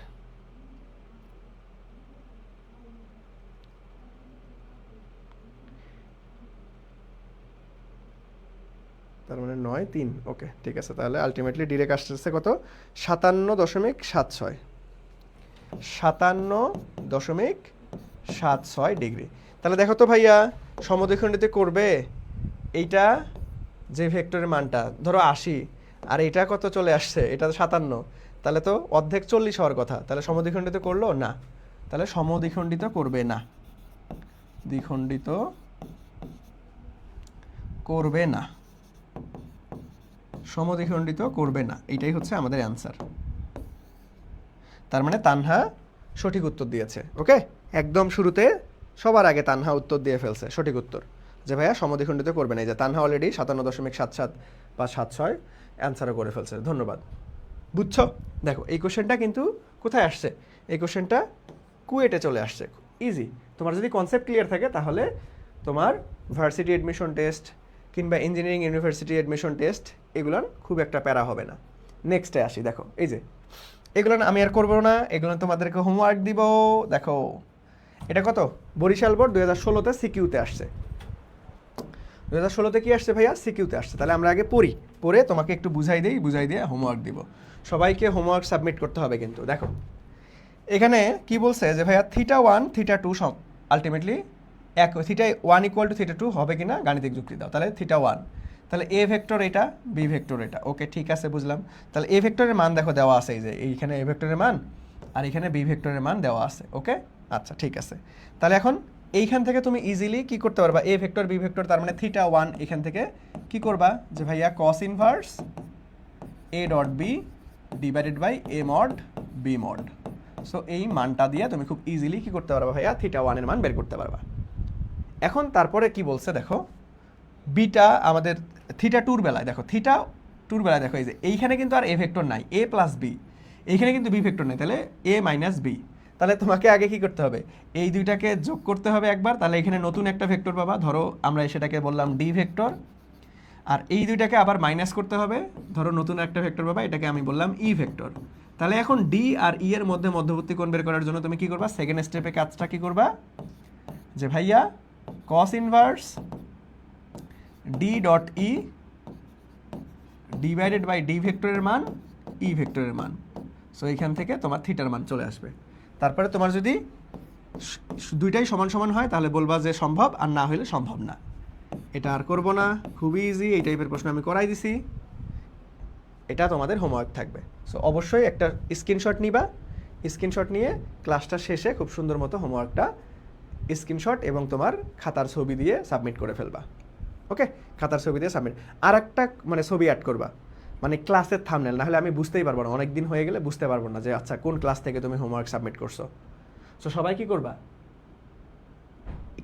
[SPEAKER 1] তার মানে 9 3। ওকে, ঠিক আছে। তাহলে আলটিমেটলি ডিরেক্ট আসতেছে কত? 57.76 ডিগ্রি। তাহলে দেখো তো ভাইয়া সমদ্বিখণ্ডিত করবে এইটা যে ভেক্টরের মানটা ধরো 80 আর এটা কত চলে আসছে, এটা 57, তাহলে তো অর্ধেক 40 হওয়ার কথা, তাহলে সমদ্বিখণ্ডিত করলো না, তাহলে সমদ্বিখণ্ডিত করবে না, দ্বিখণ্ডিত করবে না, সমদ্বিখণ্ডিত করবে না, এটাই হচ্ছে আমাদের অ্যান্সার। তার মানে তানহা সঠিক উত্তর দিয়েছে। ওকে, একদম শুরুতে সবার আগে তানহা উত্তর দিয়ে ফেলছে সঠিক উত্তর, যে ভাইয়া সমদ্বিখণ্ডিত করবে না। এই যে তানহা অলরেডি 57.77 বা 76 অ্যান্সারও করে ফেলছে। ধন্যবাদ। বুঝছো? দেখো এই কোশ্চেনটা কিন্তু কোথায় আসছে, এই কোশ্চেনটা কুয়েটে চলে আসছে। ইজি, তোমার যদি কনসেপ্ট ক্লিয়ার থাকে তাহলে তোমার ভার্সিটি অ্যাডমিশন টেস্ট কিংবা ইঞ্জিনিয়ারিং ইউনিভার্সিটি অ্যাডমিশন টেস্ট এগুলো খুব একটা প্যারা হবে না। নেক্সটে আসি। দেখো এই যে এগুলো আমি আর করবো না, এগুলো তোমাদেরকে হোমওয়ার্ক দিব। দেখো এটা কত, বরিশাল বোর্ড 2016-তে সিকিউতে আসছে। 2016-তে কি আসছে ভাইয়া? সিকিউতে আসছে। তাহলে আমরা আগে পড়ে তোমাকে একটু বুঝাই দিয়ে হোমওয়ার্ক দিব। সবাইকে হোমওয়ার্ক সাবমিট করতে হবে কিন্তু। দেখো এখানে কি বলছে যে ভাইয়া θ1 θ2 সব আলটিমেটলি এক, θ1 = θ2 হবে কিনা গাণিতিক যুক্তি দাও। তাহলে θ1, তাহলে এ ভেক্টর এটা, বি ভেক্টর এটা। ওকে ঠিক আছে, বুঝলাম। তাহলে এ ভেক্টরের মান দেখো দেওয়া আছে, এই যে এইখানে এ ভেক্টরের মান আর এখানে বি ভেক্টরের মান দেওয়া আছে। ওকে আচ্ছা ঠিক আছে। তাহলে এখন এইখান থেকে তুমি ইজিলি কি করতে পারবা, এ ভেক্টর বি ভেক্টর, তার মানে θ1 এখান থেকে কি করবা যে ভাইয়া cos inverse a dot B divided by a mod b mod। So এই মানটা দিয়ে তুমি খুব ইজিলি কি করতে পারবা ভাইয়া, θ1 এর মান বের করতে পারবা। এখন তারপরে কি বলছে দেখো, বিটা আমাদের θ2-র বেলায় দেখো, θ2-র বেলায় দেখো এই যে এইখানে কিন্তু আর এ ভেক্টর নাই, a প্লাস বি, এইখানে কিন্তু বি ভেক্টর নাই, তাহলে a মাইনাস বি। তাহলে তোমাকে আগে কি করতে হবে, এই দুইটাকে যোগ করতে হবে একবার, তাহলে এখানে নতুন একটা ভেক্টর পাবা, ধরো আমরা সেটাকে বললাম ডি ভেক্টর। আর এই দুইটাকে আবার মাইনাস করতে হবে, ধরো নতুন একটা ভেক্টর পাবা, এটাকে আমি বললাম ই ভেক্টর। তাহলে এখন ডি আর ই এর মধ্যে মধ্যবর্তী কোণ বের করার জন্য তুমি কি করবা, সেকেন্ড স্টেপে কাজটা কি করবা যে ভাইয়া cos inverse D dot E divided by D ভেক্টরের মান ই ভেক্টরের মান। সো এইখান থেকে তোমার থিটার মান চলে আসবে। তারপরে তোমার যদি দুইটাই সমান সমান হয় তাহলে বলবা যে সম্ভব, আর না হলে সম্ভব না। এটা আর করবো না, খুবই ইজি, এই টাইপের প্রশ্ন আমি করাই দিছি। এটা তোমাদের হোমওয়ার্ক থাকবে। সো অবশ্যই একটা স্ক্রিনশট নিবা, স্ক্রিনশট নিয়ে ক্লাসটা শেষে খুব সুন্দর মতো হোমওয়ার্কটা স্ক্রিনশট এবং তোমার খাতার ছবি দিয়ে সাবমিট করে ফেলবা। ওকে, খাতার ছবি দিয়ে সাবমিট। আর একটা মানে ছবি অ্যাড করবা, মানে ক্লাসের থাম্বনেল, না হলে আমি বুঝতেই পারবো না, অনেক দিন হয়ে গেলে বুঝতে পারবো না যে আচ্ছা কোন ক্লাস থেকে তুমি হোমওয়ার্ক সাবমিট করছো। সো সবাই কি করবা,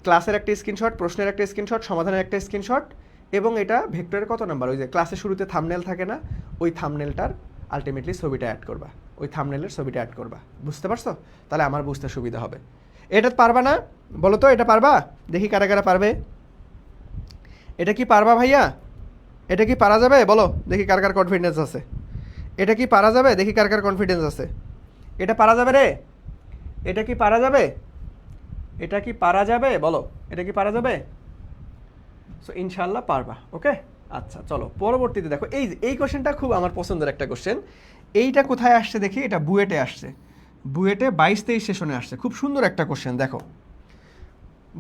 [SPEAKER 1] ক্লাসের একটা স্ক্রিনশট, প্রশ্নের একটা স্ক্রিনশট, সমাধানের একটা স্ক্রিনশট, এবং এটা ভেক্টরের কত নাম্বার, ওই যে ক্লাসের শুরুতে থাম্বনেল থাকে না, ওই থাম্বনেলটার আলটিমেটলি ছবিটা অ্যাড করবা, ওই থাম্বনেলের ছবিটা অ্যাড করবা। বুঝতে পারছো? তাহলে আমার বুঝতে সুবিধা হবে। এটা পারবা না বলো তো, এটা পারবা? দেখি কারা কারা পারবে। এটা কি পারবা ভাইয়া? এটা কি পারা যাবে বলো দেখি কার কার কনফিডেন্স আছে। এটা কি পারা যাবে দেখি কার কার কনফিডেন্স আছে। এটা পারা যাবে রে, এটা কি পারা যাবে, এটা কি পারা যাবে বলো, এটা কি পারা যাবে? সো ইনশাল্লাহ পারবা। ওকে আচ্ছা চলো পরবর্তীতে দেখো, এই কোশ্চেনটা খুব আমার পছন্দের একটা কোশ্চেন। এইটা কোথায় আসছে দেখি, এটা বুয়েটে আসছে, বুয়েটে 22-23 সেশনে আসছে। খুব সুন্দর একটা কোশ্চেন, দেখো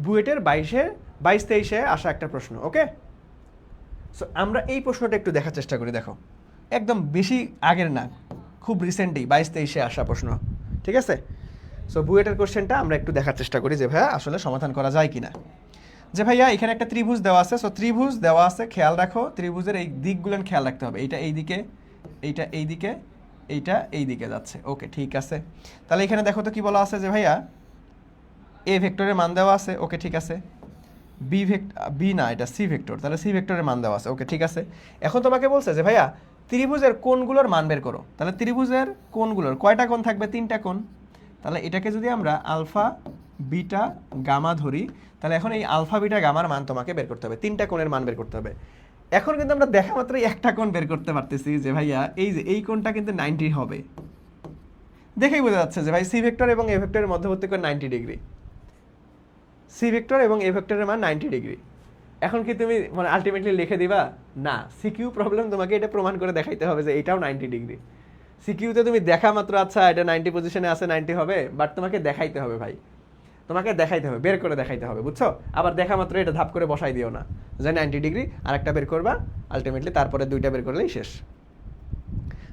[SPEAKER 1] বুয়েটের 22-23-এ আসা একটা প্রশ্ন। ওকে, সো আমরা এই প্রশ্নটা একটু দেখার চেষ্টা করি। দেখো একদম বেশি আগের না, খুব রিসেন্টলি 22-23-এ আসা প্রশ্ন, ঠিক আছে? সো বুয়েটের কোশ্চেনটা আমরা একটু দেখার চেষ্টা করি যে ভাইয়া আসলে সমাধান করা যায় কিনা। যে ভাইয়া এখানে একটা ত্রিভুজ দেওয়া আছে, সো ত্রিভুজ দেওয়া আছে, খেয়াল রাখো ত্রিভুজের এই দিকগুলো খেয়াল রাখতে হবে, এইটা এই দিকে, এইটা এই দিকে, এইটা এই দিকে যাচ্ছে। ওকে ঠিক আছে। তাহলে এখানে দেখো তো কি বলা আছে যে ভাইয়া এ ভেক্টরের মান দেওয়া আছে। ওকে ঠিক আছে। বি না, এটা সি ভেক্টর, তাহলে সি ভেক্টরের মান দেওয়া আছে। ওকে ঠিক আছে। এখন তোমাকে বলছে যে ভাইয়া ত্রিভুজের কোণগুলোর মান বের করো। তাহলে ত্রিভুজের কোণগুলোর কয়টা কোণ থাকবে? 3টা কোণ। তাহলে এটাকে যদি আমরা আলফা বিটা গামা ধরি, তাহলে এখন এই আলফা বিটা গামার মান তোমাকে বের করতে হবে, 3টা কোণের মান বের করতে হবে। এখন কিন্তু আমরা দেখা মাত্রই একটা কোণ বের করতে পারতেছি যে ভাইয়া এই যে এই কোণটা কিন্তু 90 হবে। দেখেই বোঝা যাচ্ছে যে ভাই সি ভেক্টর এবং এ ভেক্টরের মধ্যবর্তী কোণ 90 ডিগ্রি, সি ভেক্টর এবং এ ভেক্টরের মান 90 ডিগ্রি। এখন কি তুমি মানে আলটিমেটলি লিখে দিবা? না, সিকিউ প্রবলেম তোমাকে এটা প্রমাণ করে দেখাইতে হবে যে এটাও 90 ডিগ্রি। সিকিউতে তুমি দেখা মাত্র আচ্ছা এটা 90 পজিশনে আছে, 90 হবে, বাট তোমাকে দেখাইতে হবে ভাই। তোমাকে দেখাইতে হবে, বের করে দেখাইতে হবে, বুঝছো? আবার দেখা মাত্র এটা ধাপ করে বসাই দিও না যে 90 ডিগ্রি, আর একটা বের করবা আলটিমেটলি, তারপরে দুইটা বের করলেই শেষ।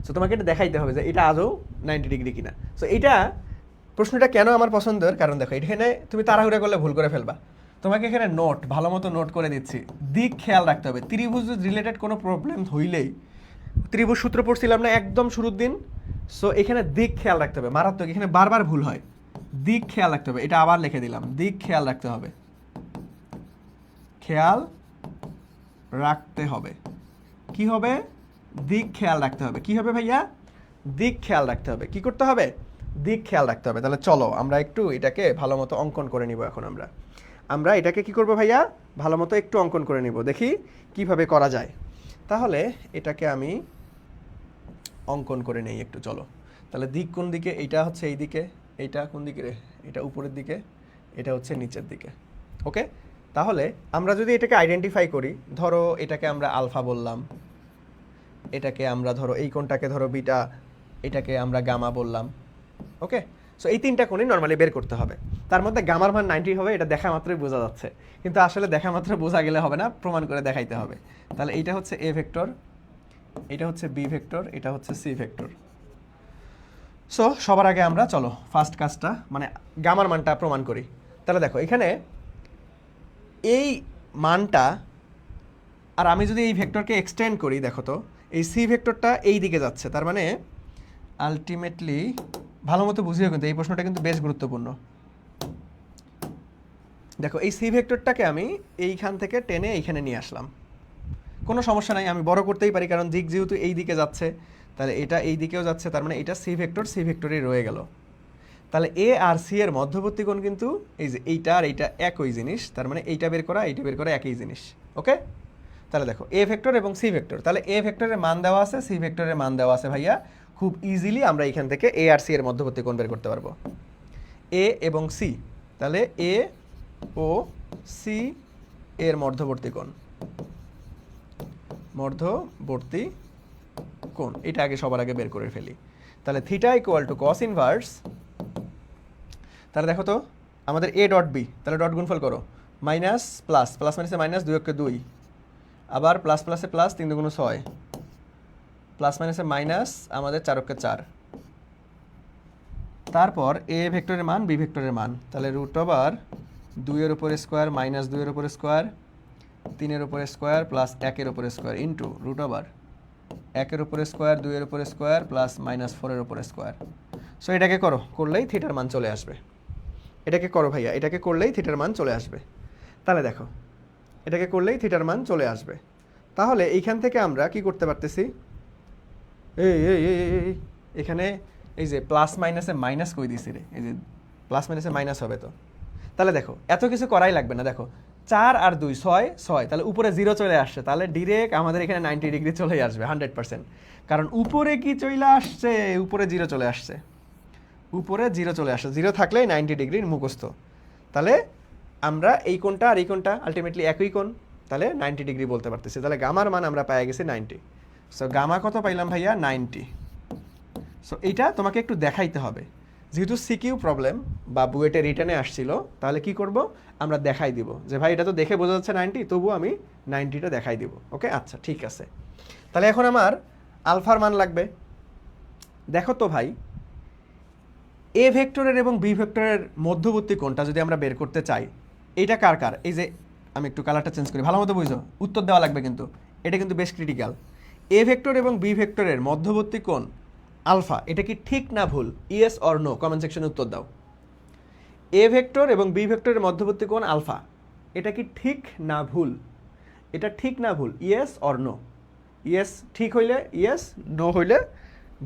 [SPEAKER 1] সো তোমাকে এটা দেখাইতে হবে যে এটা আদৌ 90 ডিগ্রি কিনা। সো এটা প্রশ্নটা কেন আমার পছন্দের, কারণ দেখো এখানে তুমি তাড়াহুড়া করলে ভুল করে ফেলবা। তোমাকে এখানে নোট, ভালো মতো নোট করে দিচ্ছি, দিক খেয়াল রাখতে হবে। ত্রিভুজ রিলেটেড কোনো প্রবলেম হইলেই, ত্রিভুজ সূত্র পড়ছিলাম না একদম শুরুর দিন, সো এখানে দিক খেয়াল রাখতে হবে, মারাত্মক, এখানে বারবার ভুল হয়। দিক খেয়াল রাখতে হবে, এটা আবার লিখে দিলাম, দিক খেয়াল রাখতে হবে, খেয়াল রাখতে হবে। কি হবে? দিক খেয়াল রাখতে হবে। কি হবে ভাইয়া? দিক খেয়াল রাখতে হবে। কি করতে হবে? দিক খেয়াল রাখতে হবে। তাহলে চলো আমরা একটু এটাকে ভালো মতো অঙ্কন করে নিব। এখন আমরা এটাকে কি করব ভাইয়া? ভালো মতো একটু অঙ্কন করে নিব, দেখি কিভাবে করা যায়। তাহলে এটাকে আমি অঙ্কন করে নেই একটু, চলো। তাহলে দিক কোন দিকে? এইটা হচ্ছে এই দিকে, এইটা কোন দিকে রে? এটা উপরের দিকে, এটা হচ্ছে নিচের দিকে। ওকে, তাহলে আমরা যদি এটাকে আইডেন্টিফাই করি, ধরো এটাকে আমরা আলফা বললাম, এটাকে আমরা ধরো এই কোণটাকে ধরো বিটা, এটাকে আমরা গামা বললাম। ওকে, সো এই তিনটা কোণই নর্মালি বের করতে হবে। তার মধ্যে গামার মান 90 হবে, এটা দেখা মাত্রই বোঝা যাচ্ছে, কিন্তু আসলে দেখা মাত্র বোঝা গেলে হবে না, প্রমাণ করে দেখাইতে হবে। তাহলে এইটা হচ্ছে এ ভেক্টর, এটা হচ্ছে বি ভেক্টর, এটা হচ্ছে সি ভেক্টর। সো সবার আগে আমরা চলো ফার্স্ট কাজটা মানে গামার মানটা প্রমাণ করি। তাহলে দেখো এখানে এই মানটা, আর আমি যদি এই ভেক্টরকে এক্সটেন্ড করি, দেখো তো এই সি ভেক্টরটা এই দিকে যাচ্ছে, তার মানে আলটিমেটলি, ভালো মতো বুঝিও কিন্তু এই প্রশ্নটা কিন্তু বেশ গুরুত্বপূর্ণ। দেখো এই সি ভেক্টরটাকে আমি এইখান থেকে টেনে এইখানে নিয়ে আসলাম, কোনো সমস্যা নাই, আমি বড় করতেই পারি, কারণ দিক যেহেতু এই দিকে যাচ্ছে, তাহলে এটা এই দিকেও যাচ্ছে, তার মানে এটা সি ভেক্টর, সি ভেক্টরই রয়ে গেল। তাহলে এ আর সি এর মধ্যবর্তী কোণ কিন্তু এই যে এইটা আর এইটা একই জিনিস, তার মানে এইটা বের করা এইটা বের করা একই জিনিস। ওকে, তাহলে দেখো এ ভেক্টর এবং সি ভেক্টর, তাহলে এ ভেক্টরের মান দেওয়া আছে, সি ভেক্টরের মান দেওয়া আছে ভাইয়া, খুব ইজিলি আমরা এখান থেকে এ আর সি এর মধ্যবর্তী কোণ বের করতে পারবো। এ এবং সি, তাহলে এ ও সি এর মধ্যবর্তী কোণ, মধ্যবর্তী কোণ, এটা আগে সবার আগে বের করে ফেলি। তাহলে theta equal to cos inverse, তাহলে দেখো তো আমাদের এ ডট বি, তাহলে ডট গুণফল করো, মাইনাস প্লাস, প্লাস মাইনাসে মাইনাস, 2 × 2, আবার প্লাস প্লাসে প্লাস, 3 × 2 = 6, প্লাস মাইনাসে মাইনাস, আমাদের 4 × 4, তারপর এ ভেক্টরের মান, বি ভেক্টরের মান, তাহলে √2 এর উপরে স্কোয়ার মাইনাস 2 এর উপরে স্কোয়ার, 3 এর উপরে স্কোয়ার প্লাস 1 এর উপরে স্কোয়ার ইন্টু √1 এর উপরে স্কোয়ার, 2 এর উপরে স্কোয়ার প্লাস -4 এর উপরে স্কোয়ার। সো এটাকে করলেই থিটার মান চলে আসবে। এটাকে করো ভাইয়া, এটাকে করলেই থিটার মান চলে আসবে। তাহলে দেখো এটাকে করলেই থিটার মান চলে আসবে। তাহলে এইখান থেকে আমরা কি করতে পারতেছি, এই এই এই এখানে এই যে প্লাস মাইনাসে মাইনাস কই দিছি রে, এই যে প্লাস মাইনাসে মাইনাস হবে। তো তাহলে দেখো এত কিছু করাই লাগবে না, দেখো 4 আর 2 6 6, তাহলে উপরে 0 চলে আসছে, তাহলে ডিরেক্ট আমাদের এখানে 90 ডিগ্রি চলে আসবে 100%, কারণ উপরে কি চলে আসছে, উপরে 0 চলে আসছে, উপরে 0 চলে আসছে, 0 থাকলেই 90 ডিগ্রির মুখস্থ। তাহলে আমরা এই কোণটা আর এই কোণটা আলটিমেটলি একই কোণ, তাহলে 90 ডিগ্রি বলতে পারতেছি। তাহলে গামার মান আমরা পেয়ে গেছি 90। সো গামা কত পাইলাম ভাইয়া? 90। সো এইটা তোমাকে একটু দেখাইতে হবে, যেহেতু সিকিউ প্রবলেম বা বুয়েটে রিটার্নে আসছিল, তাহলে কি করব আমরা দেখাই দিব যে ভাই এটা তো দেখে বোঝা যাচ্ছে 90, তবুও আমি 90টা দেখাই দিব। ওকে, আচ্ছা ঠিক আছে। তাহলে এখন আমার আলফার মান লাগবে। দেখো তো ভাই, এ ভেক্টরের এবং বি ভেক্টরের মধ্যবর্তী কোণটা যদি আমরা বের করতে চাই, এইটা কার কার, এই যে আমি একটু কালারটা চেঞ্জ করি, ভালো মতো বুঝো, উত্তর দেওয়া লাগবে কিন্তু, এটা কিন্তু বেশ ক্রিটিক্যাল। এ ভেক্টর এবং বি ভেক্টরের মধ্যবর্তী কোণ আলফা, এটা কি ঠিক না ভুল? ইয়েস অর নো কমেন্ট সেকশনে উত্তর দাও। এ ভেক্টর এবং বি ভেক্টরের মধ্যবর্তী কোণ আলফা, এটা কি ঠিক না ভুল? এটা ঠিক না ভুল? Yes or no. ইয়েস ঠিক হইলে ইয়েস, নো হইলে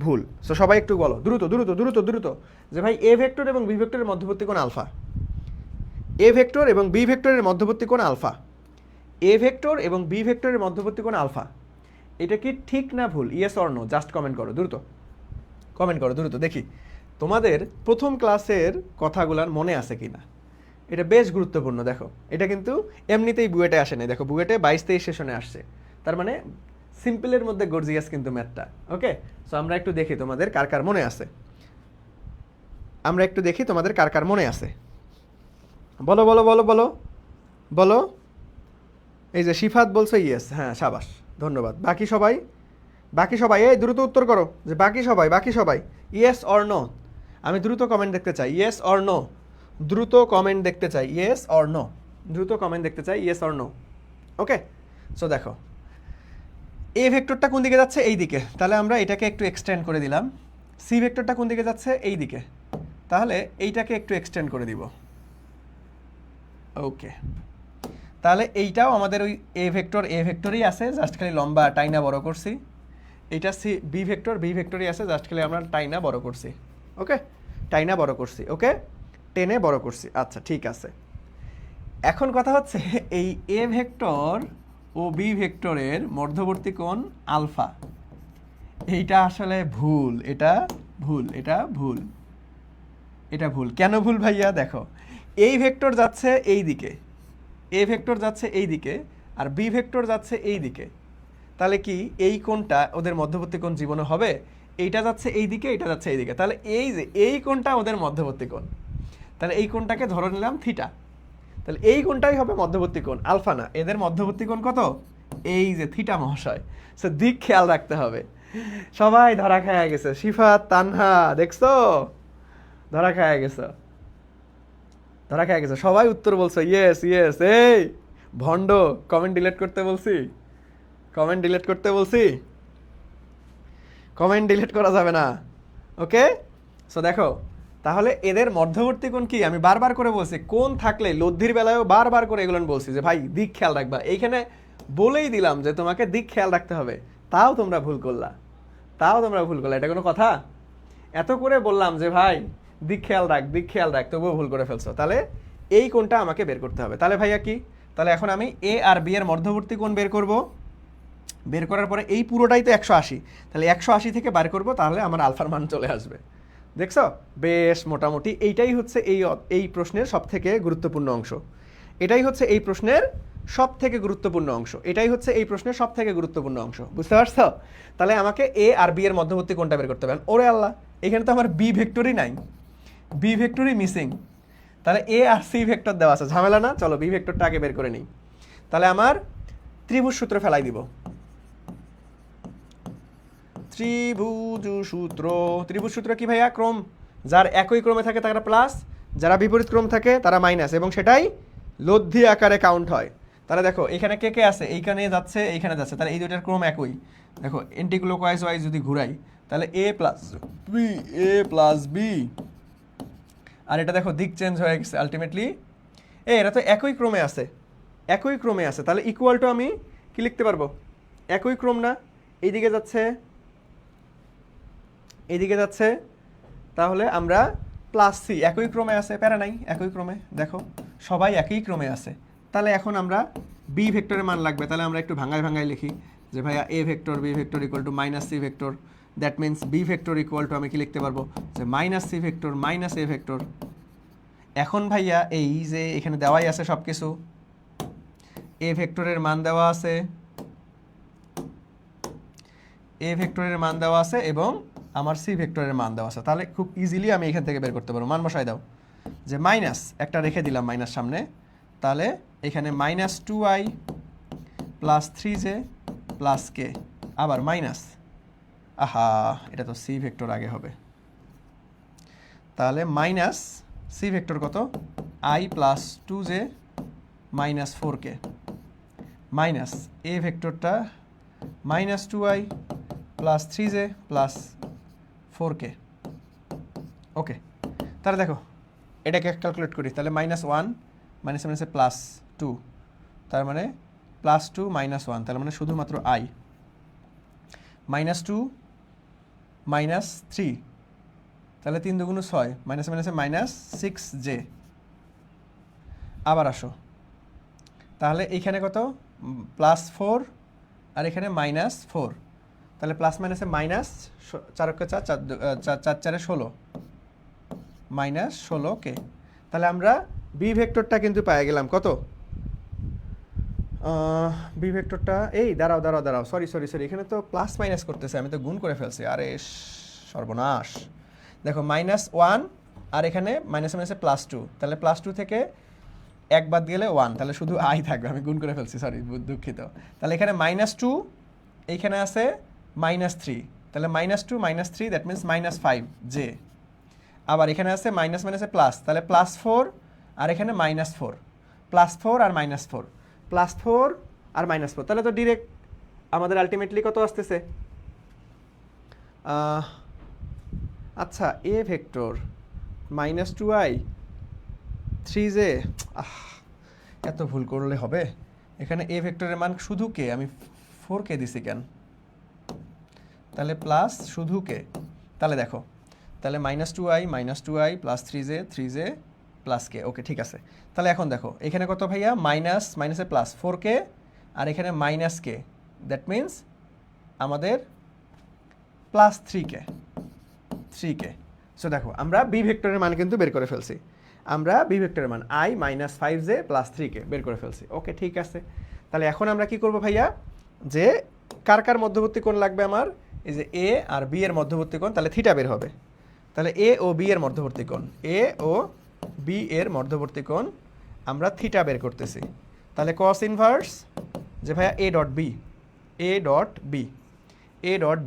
[SPEAKER 1] ভুল। সো সবাই একটু বলো দ্রুত দ্রুত দ্রুত দ্রুত যে ভাই এ ভেক্টর এবং বি ভেক্টরের মধ্যবর্তী কোণ আলফা, এ ভেক্টর এবং বি ভেক্টরের মধ্যবর্তী কোণ আলফা, এ ভেক্টর এবং বি ভেক্টরের মধ্যবর্তী কোণ আলফা, এটা কি ঠিক না ভুল? Yes or no just comment করো, দ্রুত কমেন্ট করো দ্রুত, দেখি তোমাদের প্রথম ক্লাসের কথাগুলার মনে আছে কিনা। এটা বেশ গুরুত্বপূর্ণ। দেখো এটা কিন্তু এমনিতেই বুয়েটে আসে না, দেখো বুয়েটে 22-23 সেশনে আসছে, তার মানে সিম্পলের মধ্যে গর্জিয়াস কিন্তু ম্যাথটা। ওকে, সো আমরা একটু দেখি তোমাদের কার কার মনে আছে, আমরা একটু দেখি তোমাদের কার কার মনে আছে। বলো বলো বলো বলো বলো। এই যে শিফাত বলছে ইয়েস, হ্যাঁ সাবাস, ধন্যবাদ। বাকি সবাই এই দ্রুত উত্তর করো যে বাকি সবাই ইয়েস অর নো। আমি দ্রুত কমেন্ট দেখতে চাই, ইয়েস অর নো। দ্রুত কমেন্ট দেখতে চাই, ইয়েস অর নো। দ্রুত কমেন্ট দেখতে চাই, yes or no. Okay, so দেখো এ ভেক্টরটা কোন দিকে যাচ্ছে? এই দিকে। তাহলে আমরা এটাকে একটু এক্সটেন্ড করে দিলাম। সি ভেক্টরটা কোন দিকে যাচ্ছে? এই দিকে। তাহলে এইটাকে একটু এক্সটেন্ড করে দিব। ওকে, তাহলে এইটাও আমাদের ওই এ ভেক্টরই আছে, জাস্ট খালি লম্বা টাইনা বড় করছি। এইটা সি বি ভেক্টরই আছে, জাস্ট খালি আমরা টাইনা বড় করছি। ওকে, টাইনা বড় করছি, ওকে, টেনে বড় করছি। আচ্ছা ঠিক আছে, এখন কথা হচ্ছে এই এ ভেক্টর ও বি ভেক্টরের মধ্যবর্তী কোণ আলফা। এইটা আসলে ভুল, এটা ভুল, এটা ভুল, এটা ভুল। কেন ভুল ভাইয়া? দেখো এই ভেক্টর যাচ্ছে এই দিকে, এ ভেক্টর যাচ্ছে এই দিকে, আর বি ভেক্টর যাচ্ছে এই দিকে। তাহলে কি এই কোণটা ওদের মধ্যবর্তী কোণ জীবনে হবে? এইটা যাচ্ছে এই দিকে, এটা যাচ্ছে এই দিকে, তাহলে এই যে এই কোণটা ওদের মধ্যবর্তী কোণ। তাহলে এই কোণটাকে ধরে নিলাম থিটা। তাহলে এই কোণটাই হবে মধ্যবর্তী কোণ, আলফা না। এদের মধ্যবর্তী কোণ কত? এই যে থিটা মহাশয়। সো দিক খেয়াল রাখতে হবে। সবাই ধরা খায়া গেছে, শিফাত, তানহা, দেখছো ধরা খায়া গেছে, ধরা খায়া গেছে। সবাই উত্তর বলছো ইয়েস ইয়েস। এই ভন্ড, কমেন্ট ডিলিট করতে বলছি, কমেন্ট ডিলিট করতে বলছি, কমেন্ট ডিলিট করা যাবে না। ওকে, সো দেখো তাহলে এদের মধ্যবর্তী কোণ কি? আমি বারবার করে বলছি, কোণ থাকলে লব্ধির বেলায়ও বারবার করে এগুলো বলছি যে ভাই দিক খেয়াল রাখবা। এইখানে বলেই দিলাম যে তোমাকে দিক খেয়াল রাখতে হবে, তাও তোমরা ভুল করলা, এটা কোনো কথা? এত করে বললাম যে ভাই দিক খেয়াল রাখ, তবুও ভুল করে ফেলছো। তাহলে এই কোণটা আমাকে বের করতে হবে। তাহলে ভাইয়া কি? তাহলে এখন আমি এ আর বি এর মধ্যবর্তী কোণ বের করব। বের করার পরে এই পুরোটাই তো 180, তাহলে 180 থেকে বার করব, তাহলে আমার আলফার মান চলে আসবে। দেখছো বেশ, মোটামুটি এইটাই হচ্ছে এই প্রশ্নের সব থেকে গুরুত্বপূর্ণ অংশ। এটাই হচ্ছে এই প্রশ্নের সব থেকে গুরুত্বপূর্ণ অংশ। বুঝতে পারছো? তাহলে আমাকে এ আর বি এর মধ্যবর্তী কোণটা বের করতে হবে। ওরে আল্লাহ, এখানে তো আমার বি ভেক্টরই নাই, বি ভেক্টরই মিসিং। তাহলে এ আর সি ভেক্টর দেওয়া আছে, ঝামেলা না? চলো বি ভেক্টরটা আগে বের করে নিই। তাহলে আমার ত্রিভুজ সূত্র ফেলাই দিব। ত্রিভুজ সূত্র কি ভাইয়া? ক্রম, যার একই ক্রমে থাকে তারা প্লাস, যারা বিপরীত ক্রম থাকে তারা মাইনাস, এবং সেটাই লব্ধি আকারে কাউন্ট হয়। তাহলে দেখো এখানে কে কে আছে? এইখানে যাচ্ছে, এইখানে যাচ্ছে, তাহলে এই দুইটার ক্রম একই। দেখো এন্টিক্লকওয়াইজ ওয়াইজ যদি ঘুরাই, তাহলে এ প্লাস বি, আর এটা দেখো দিক চেঞ্জ হয়ে গেছে আলটিমেটলি। এরা তো একই ক্রমে আছে, তাহলে ইকুয়াল টু আমি কি লিখতে পারবো? একই ক্রম না? এইদিকে যাচ্ছে, তাহলে আমরা প্লাস সি, একই ক্রমে আছে, প্যারা নাই, একই ক্রমে। দেখো সবাই একই ক্রমে আছে। তাহলে এখন আমরা বি ভেক্টরের মান লাগবে, তাহলে আমরা একটু ভাঙায় লিখি যে ভাইয়া এ vector B vector equal to minus C vector. That means B vector equal to আমি কি লিখতে পারবো? যে minus C vector minus A vector. এখন ভাইয়া এই যে এখানে দেওয়াই আছে সব কিছু, এ ভেক্টরের মান দেওয়া আছে, এবং আমার সি ভেক্টরের মান দেওয়া আছে। তাহলে খুব ইজিলি আমি এখান থেকে বের করতে পারবো। মান বসাই দাও, যে মাইনাস একটা রেখে দিলাম মাইনাস সামনে, তাহলে এখানে -2i + 3j + k, আবার মাইনাস, আহা এটা তো সি ভেক্টর আগে হবে। তাহলে মাইনাস সি ভেক্টর কত? i + 2j - 4k, minus A ভেক্টরটা -2i + 3j + 4k। ওকে, তাহলে দেখো এটাকে ক্যালকুলেট করি। তাহলে -1 মাইনাসে +2, তার মানে +2 - 1, তার মানে শুধুমাত্র i, -2 - 3, তাহলে 3 দুগুণ 6, মাইনাসে -6j। আবার আসো, তাহলে এইখানে কত? +4 আর এখানে -4, তাহলে প্লাস মাইনাসে মাইনাস, 4 × 4 4 4 16, -16k। তাহলে আমরা বি ভেক্টরটা কিন্তু পেয়ে গেলাম কত? বি ভেক্টরটা এই দাঁড়াও, সরি, এখানে তো প্লাস মাইনাস করতেছে, আমি তো গুণ করে ফেলছি, আরে সর্বনাশ। দেখো -1 আর এখানে মাইনাসে +2, তাহলে +2 থেকে এক বাদ গেলে 1, তাহলে শুধু আই থাকবে, আমি গুণ করে ফেলছি, সরি দুঃখিত। তাহলে এখানে -2, এইখানে আছে -3, তাহলে -2 -3 দ্যাট মিনস -5 জে। আবার এখানে আছে মাইনাস মাইনাসে প্লাস, তাহলে +4, আর এখানে -4, +4 আর -4, +4 আর -4, তাহলে তো ডিরেক্ট আমাদের আলটিমেটলি কত আসতেছে? আচ্ছা, এ ভেক্টর -2i 3j, এত ভুল করলে হবে? এখানে এ ভেক্টরের মান শুধু কে, আমি 4কে দিছি কেন? তাহলে প্লাস শুধু কে, তাহলে দেখো, তাহলে -2i প্লাস 3j প্লাস কে, ওকে ঠিক আছে। তাহলে এখন দেখো এখানে কত ভাইয়া, মাইনাস মাইনাসে প্লাস 4কে, আর এখানে মাইনাস কে, দ্যাট মিনস আমাদের প্লাস 3কে। সো দেখো আমরা বি ভেক্টরের মান কিন্তু বের করে ফেলছি, আমরা বি ভেক্টরের মান i -5j প্লাস 3কে বের করে ফেলছি, ওকে ঠিক আছে। তাহলে এখন আমরা কি করব ভাইয়া, যে কার কার মধ্যবর্তী কোণ লাগবে আমার, এই যে এ আর বি এর মধ্যবর্তী কোণ, তাহলে থিটা বের হবে। তাহলে এ ও বি এর মধ্যবর্তী কোণ, এ ও বি এর মধ্যবর্তী কোণ আমরা থিটা বের করতেছি। তাহলে কস ইনভার্স যে ভাইয়া এ ডট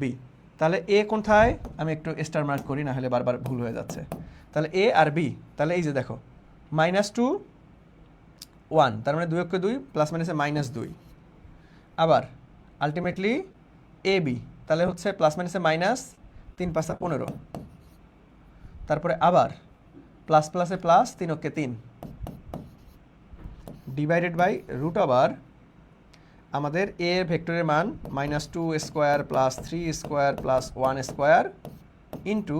[SPEAKER 1] বি, তাহলে এ কোথায়, আমি একটু স্টার মার্ক করি, না হলে বারবার ভুল হয়ে যাচ্ছে। তাহলে এ আর বি, তাহলে এই যে দেখো -2 1, তার মানে 2 × 2 প্লাস মাইনাসে -2, আবার আলটিমেটলি এ বি, তাহলে হচ্ছে প্লাস মাইনাসে -3 × 5 = 15, তারপরে আবার প্লাস প্লাসে plus 3 × 3 divided by root over আমাদের এ ভেক্টরের মান -2² plus 3² plus 1² into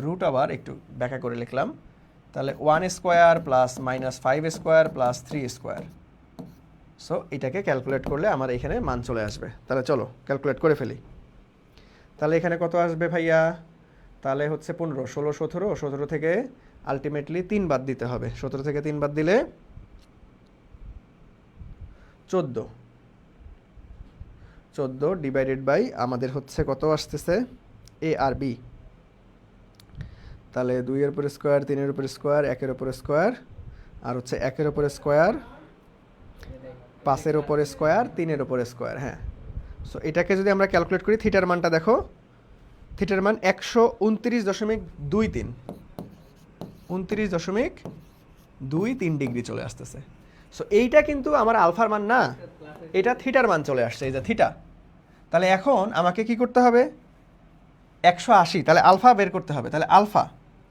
[SPEAKER 1] root over, একটু ব্যাখ্যা করে লিখলাম, তাহলে 1² প্লাস -5² প্লাস 3²। সো এটাকে ক্যালকুলেট করলে আমার এখানে মান চলে আসবে। তাহলে চলো ক্যালকুলেট করে ফেলি। তাহলে এখানে কত আসবে ভাইয়া, তাহলে হচ্ছে 15, 16, 17, 17 থেকে আলটিমেটলি 3 বাদ দিতে হবে, 17 থেকে 3 বাদ দিলে 14 ডিভাইডেড বাই আমাদের হচ্ছে কত আসতেছে এ আর বি, তাহলে 2 এর উপর স্কোয়ার, 3 এর উপর স্কোয়ার, 1 এর উপর স্কোয়ার, আর হচ্ছে 1 এর উপর স্কোয়ার, 5 এর উপর স্কোয়ার, 3 এর উপর স্কোয়ার। হ্যাঁ, সো এটাকে যদি আমরা ক্যালকুলেট করি, থিটার মানটা দেখো, থিটার মান 129.23, 29.23 ডিগ্রি চলে আসতেছে। সো এইটা কিন্তু আমার আলফার মান না, এটা থিটার মান চলে আসছে, এই যে থিটা। তাহলে এখন আমাকে কি করতে হবে, 180, তাহলে আলফা বের করতে হবে। তাহলে আলফা,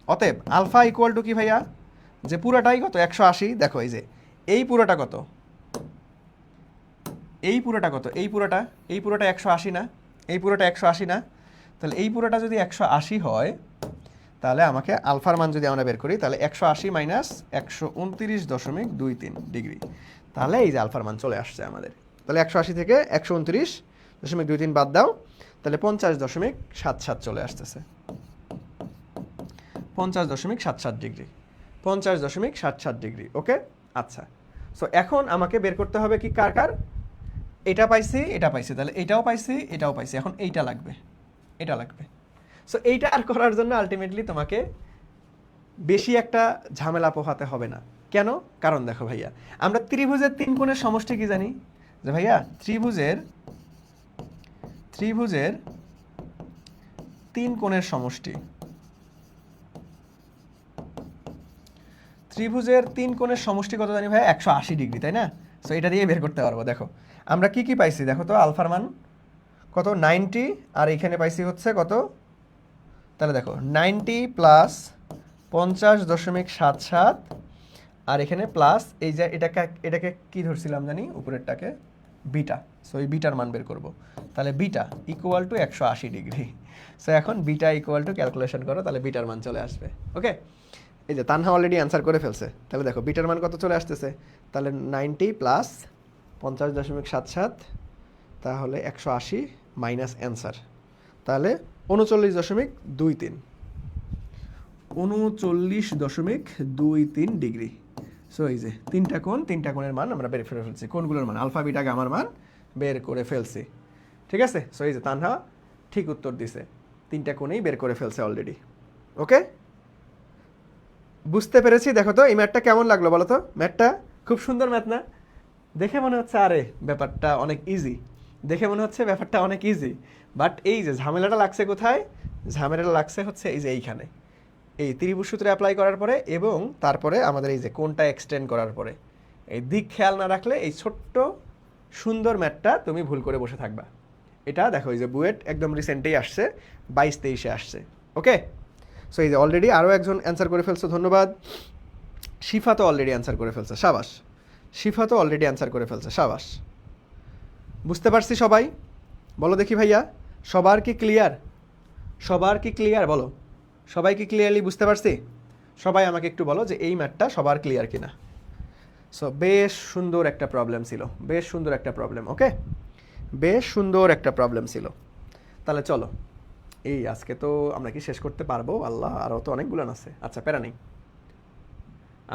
[SPEAKER 1] অতএব আলফা ইকুয়াল টু কি ভাইয়া, যে পুরাটাই কত 180, দেখো এই যে এই পুরোটা কত, এই পুরোটা কত, এই পুরোটা 180 না, এই পুরোটা 180 না, তাহলে এই পুরোটা যদি 180 হয়, তাহলে আমাকে আলফার মান যদি আমরা বের করি, তাহলে 180 মাইনাস 129.23 ডিগ্রি, তাহলে এই যে আলফার মান চলে আসছে আমাদের। তাহলে 180 থেকে 129.23 বাদ দাও, তাহলে 50.77 চলে আসতেছে, 50.77 ডিগ্রি, 50.77 ডিগ্রি, ওকে আচ্ছা। সো এখন আমাকে বের করতে হবে কি কার কার, এটা পাইছি, তাহলে এটাও পাইছি, এখন এইটা লাগবে। সো এইটা আর করার জন্য আলটিমেটলি তোমাকে বেশি একটা ঝামেলা পোহাতে হবে না। কেন? কারণ দেখো ভাইয়া, আমরা ত্রিভুজের 3 কোণের সমষ্টি কি জানি, যে ভাইয়া ত্রিভুজের 3 কোণের সমষ্টি, ত্রিভুজের 3 কোণের সমষ্টি কত জানি ভাইয়া, 180 ডিগ্রি, তাই না? সো এটা দিয়ে বের করতে পারবো। দেখো আমরা কি পাইছি, দেখো তো আলফার মান কত, 90, আর এখানে পাইছি হচ্ছে কত, তাহলে দেখো 90 প্লাস 50.77, আর এখানে প্লাস এই যে এটাকে কি ধরছিলাম জানি, উপরেরটাকে বিটা। সো এই বিটার মান বের করব, তাহলে beta equal to 180 degree. So এখন বিটা ইকুয়াল টু ক্যালকুলেশন করো, তাহলে বিটার মান চলে আসবে। ওকে, এই যে তানহা অলরেডি অ্যান্সার করে ফেলছে। তাহলে দেখো বিটার মান কত চলে আসতেছে, তাহলে 90 প্লাস 50.77, তাহলে 180 মাইনাস অ্যান্সার, তাহলে 39.23 ডিগ্রি। সো এই যে তিনটা কোণের মান আমরা বের করে ফেলছি, কোনগুলোর মান, আলফা বিটা গামার মান বের করে ফেলছি। ঠিক আছে, সো এই যে তানহা ঠিক উত্তর দিছে, তিনটা কোণেই বের করে ফেলছে অলরেডি। ওকে, বুঝতে পেরেছি। দেখো তো এই ম্যাথটা কেমন লাগলো বলো তো? ম্যাথটা খুব সুন্দর ম্যাথ না? দেখে মনে হচ্ছে আরে ব্যাপারটা অনেক ইজি, দেখে মনে হচ্ছে ব্যাপারটা অনেক ইজি, বাট এই যে ঝামেলাটা লাগছে কোথায়? ঝামেলাটা লাগছে হচ্ছে এই যে এইখানে, এই ত্রিভুজ সূত্রে অ্যাপ্লাই করার পরে এবং তারপরে আমাদের এই যে কোণটা এক্সটেন্ড করার পরে এই দিক খেয়াল না রাখলে এই ছোট্ট সুন্দর ম্যাথটা তুমি ভুল করে বসে থাকবা। এটা দেখো এই যে বুয়েট একদম রিসেন্টেই আসছে, 22-23-এ আসছে। ওকে, সো এই যে অলরেডি আরও একজন অ্যান্সার করে ফেলছো, ধন্যবাদ। শিফা তো অলরেডি অ্যান্সার করে ফেলছে, সাবাস। শিফা তো অলরেডি অ্যান্সার করে ফেলছে, সাবাস। বুঝতে পারছি সবাই? বলো দেখি ভাইয়া, সবার কি ক্লিয়ার? সবার কি ক্লিয়ার বলো? সবাই কি ক্লিয়ারলি বুঝতে পারছি? সবাই আমাকে একটু বলো যে এই ম্যাথটা সবার ক্লিয়ার কিনা। সো বেশ সুন্দর একটা প্রবলেম ছিল, বেশ সুন্দর একটা প্রবলেম। ওকে, বেশ সুন্দর একটা প্রবলেম ছিল। তাহলে চলো, এই আজকে তো আমরা কি শেষ করতে পারবো? আল্লাহ, আরও তো অনেকগুলো আছে। আচ্ছা প্যারা নেই,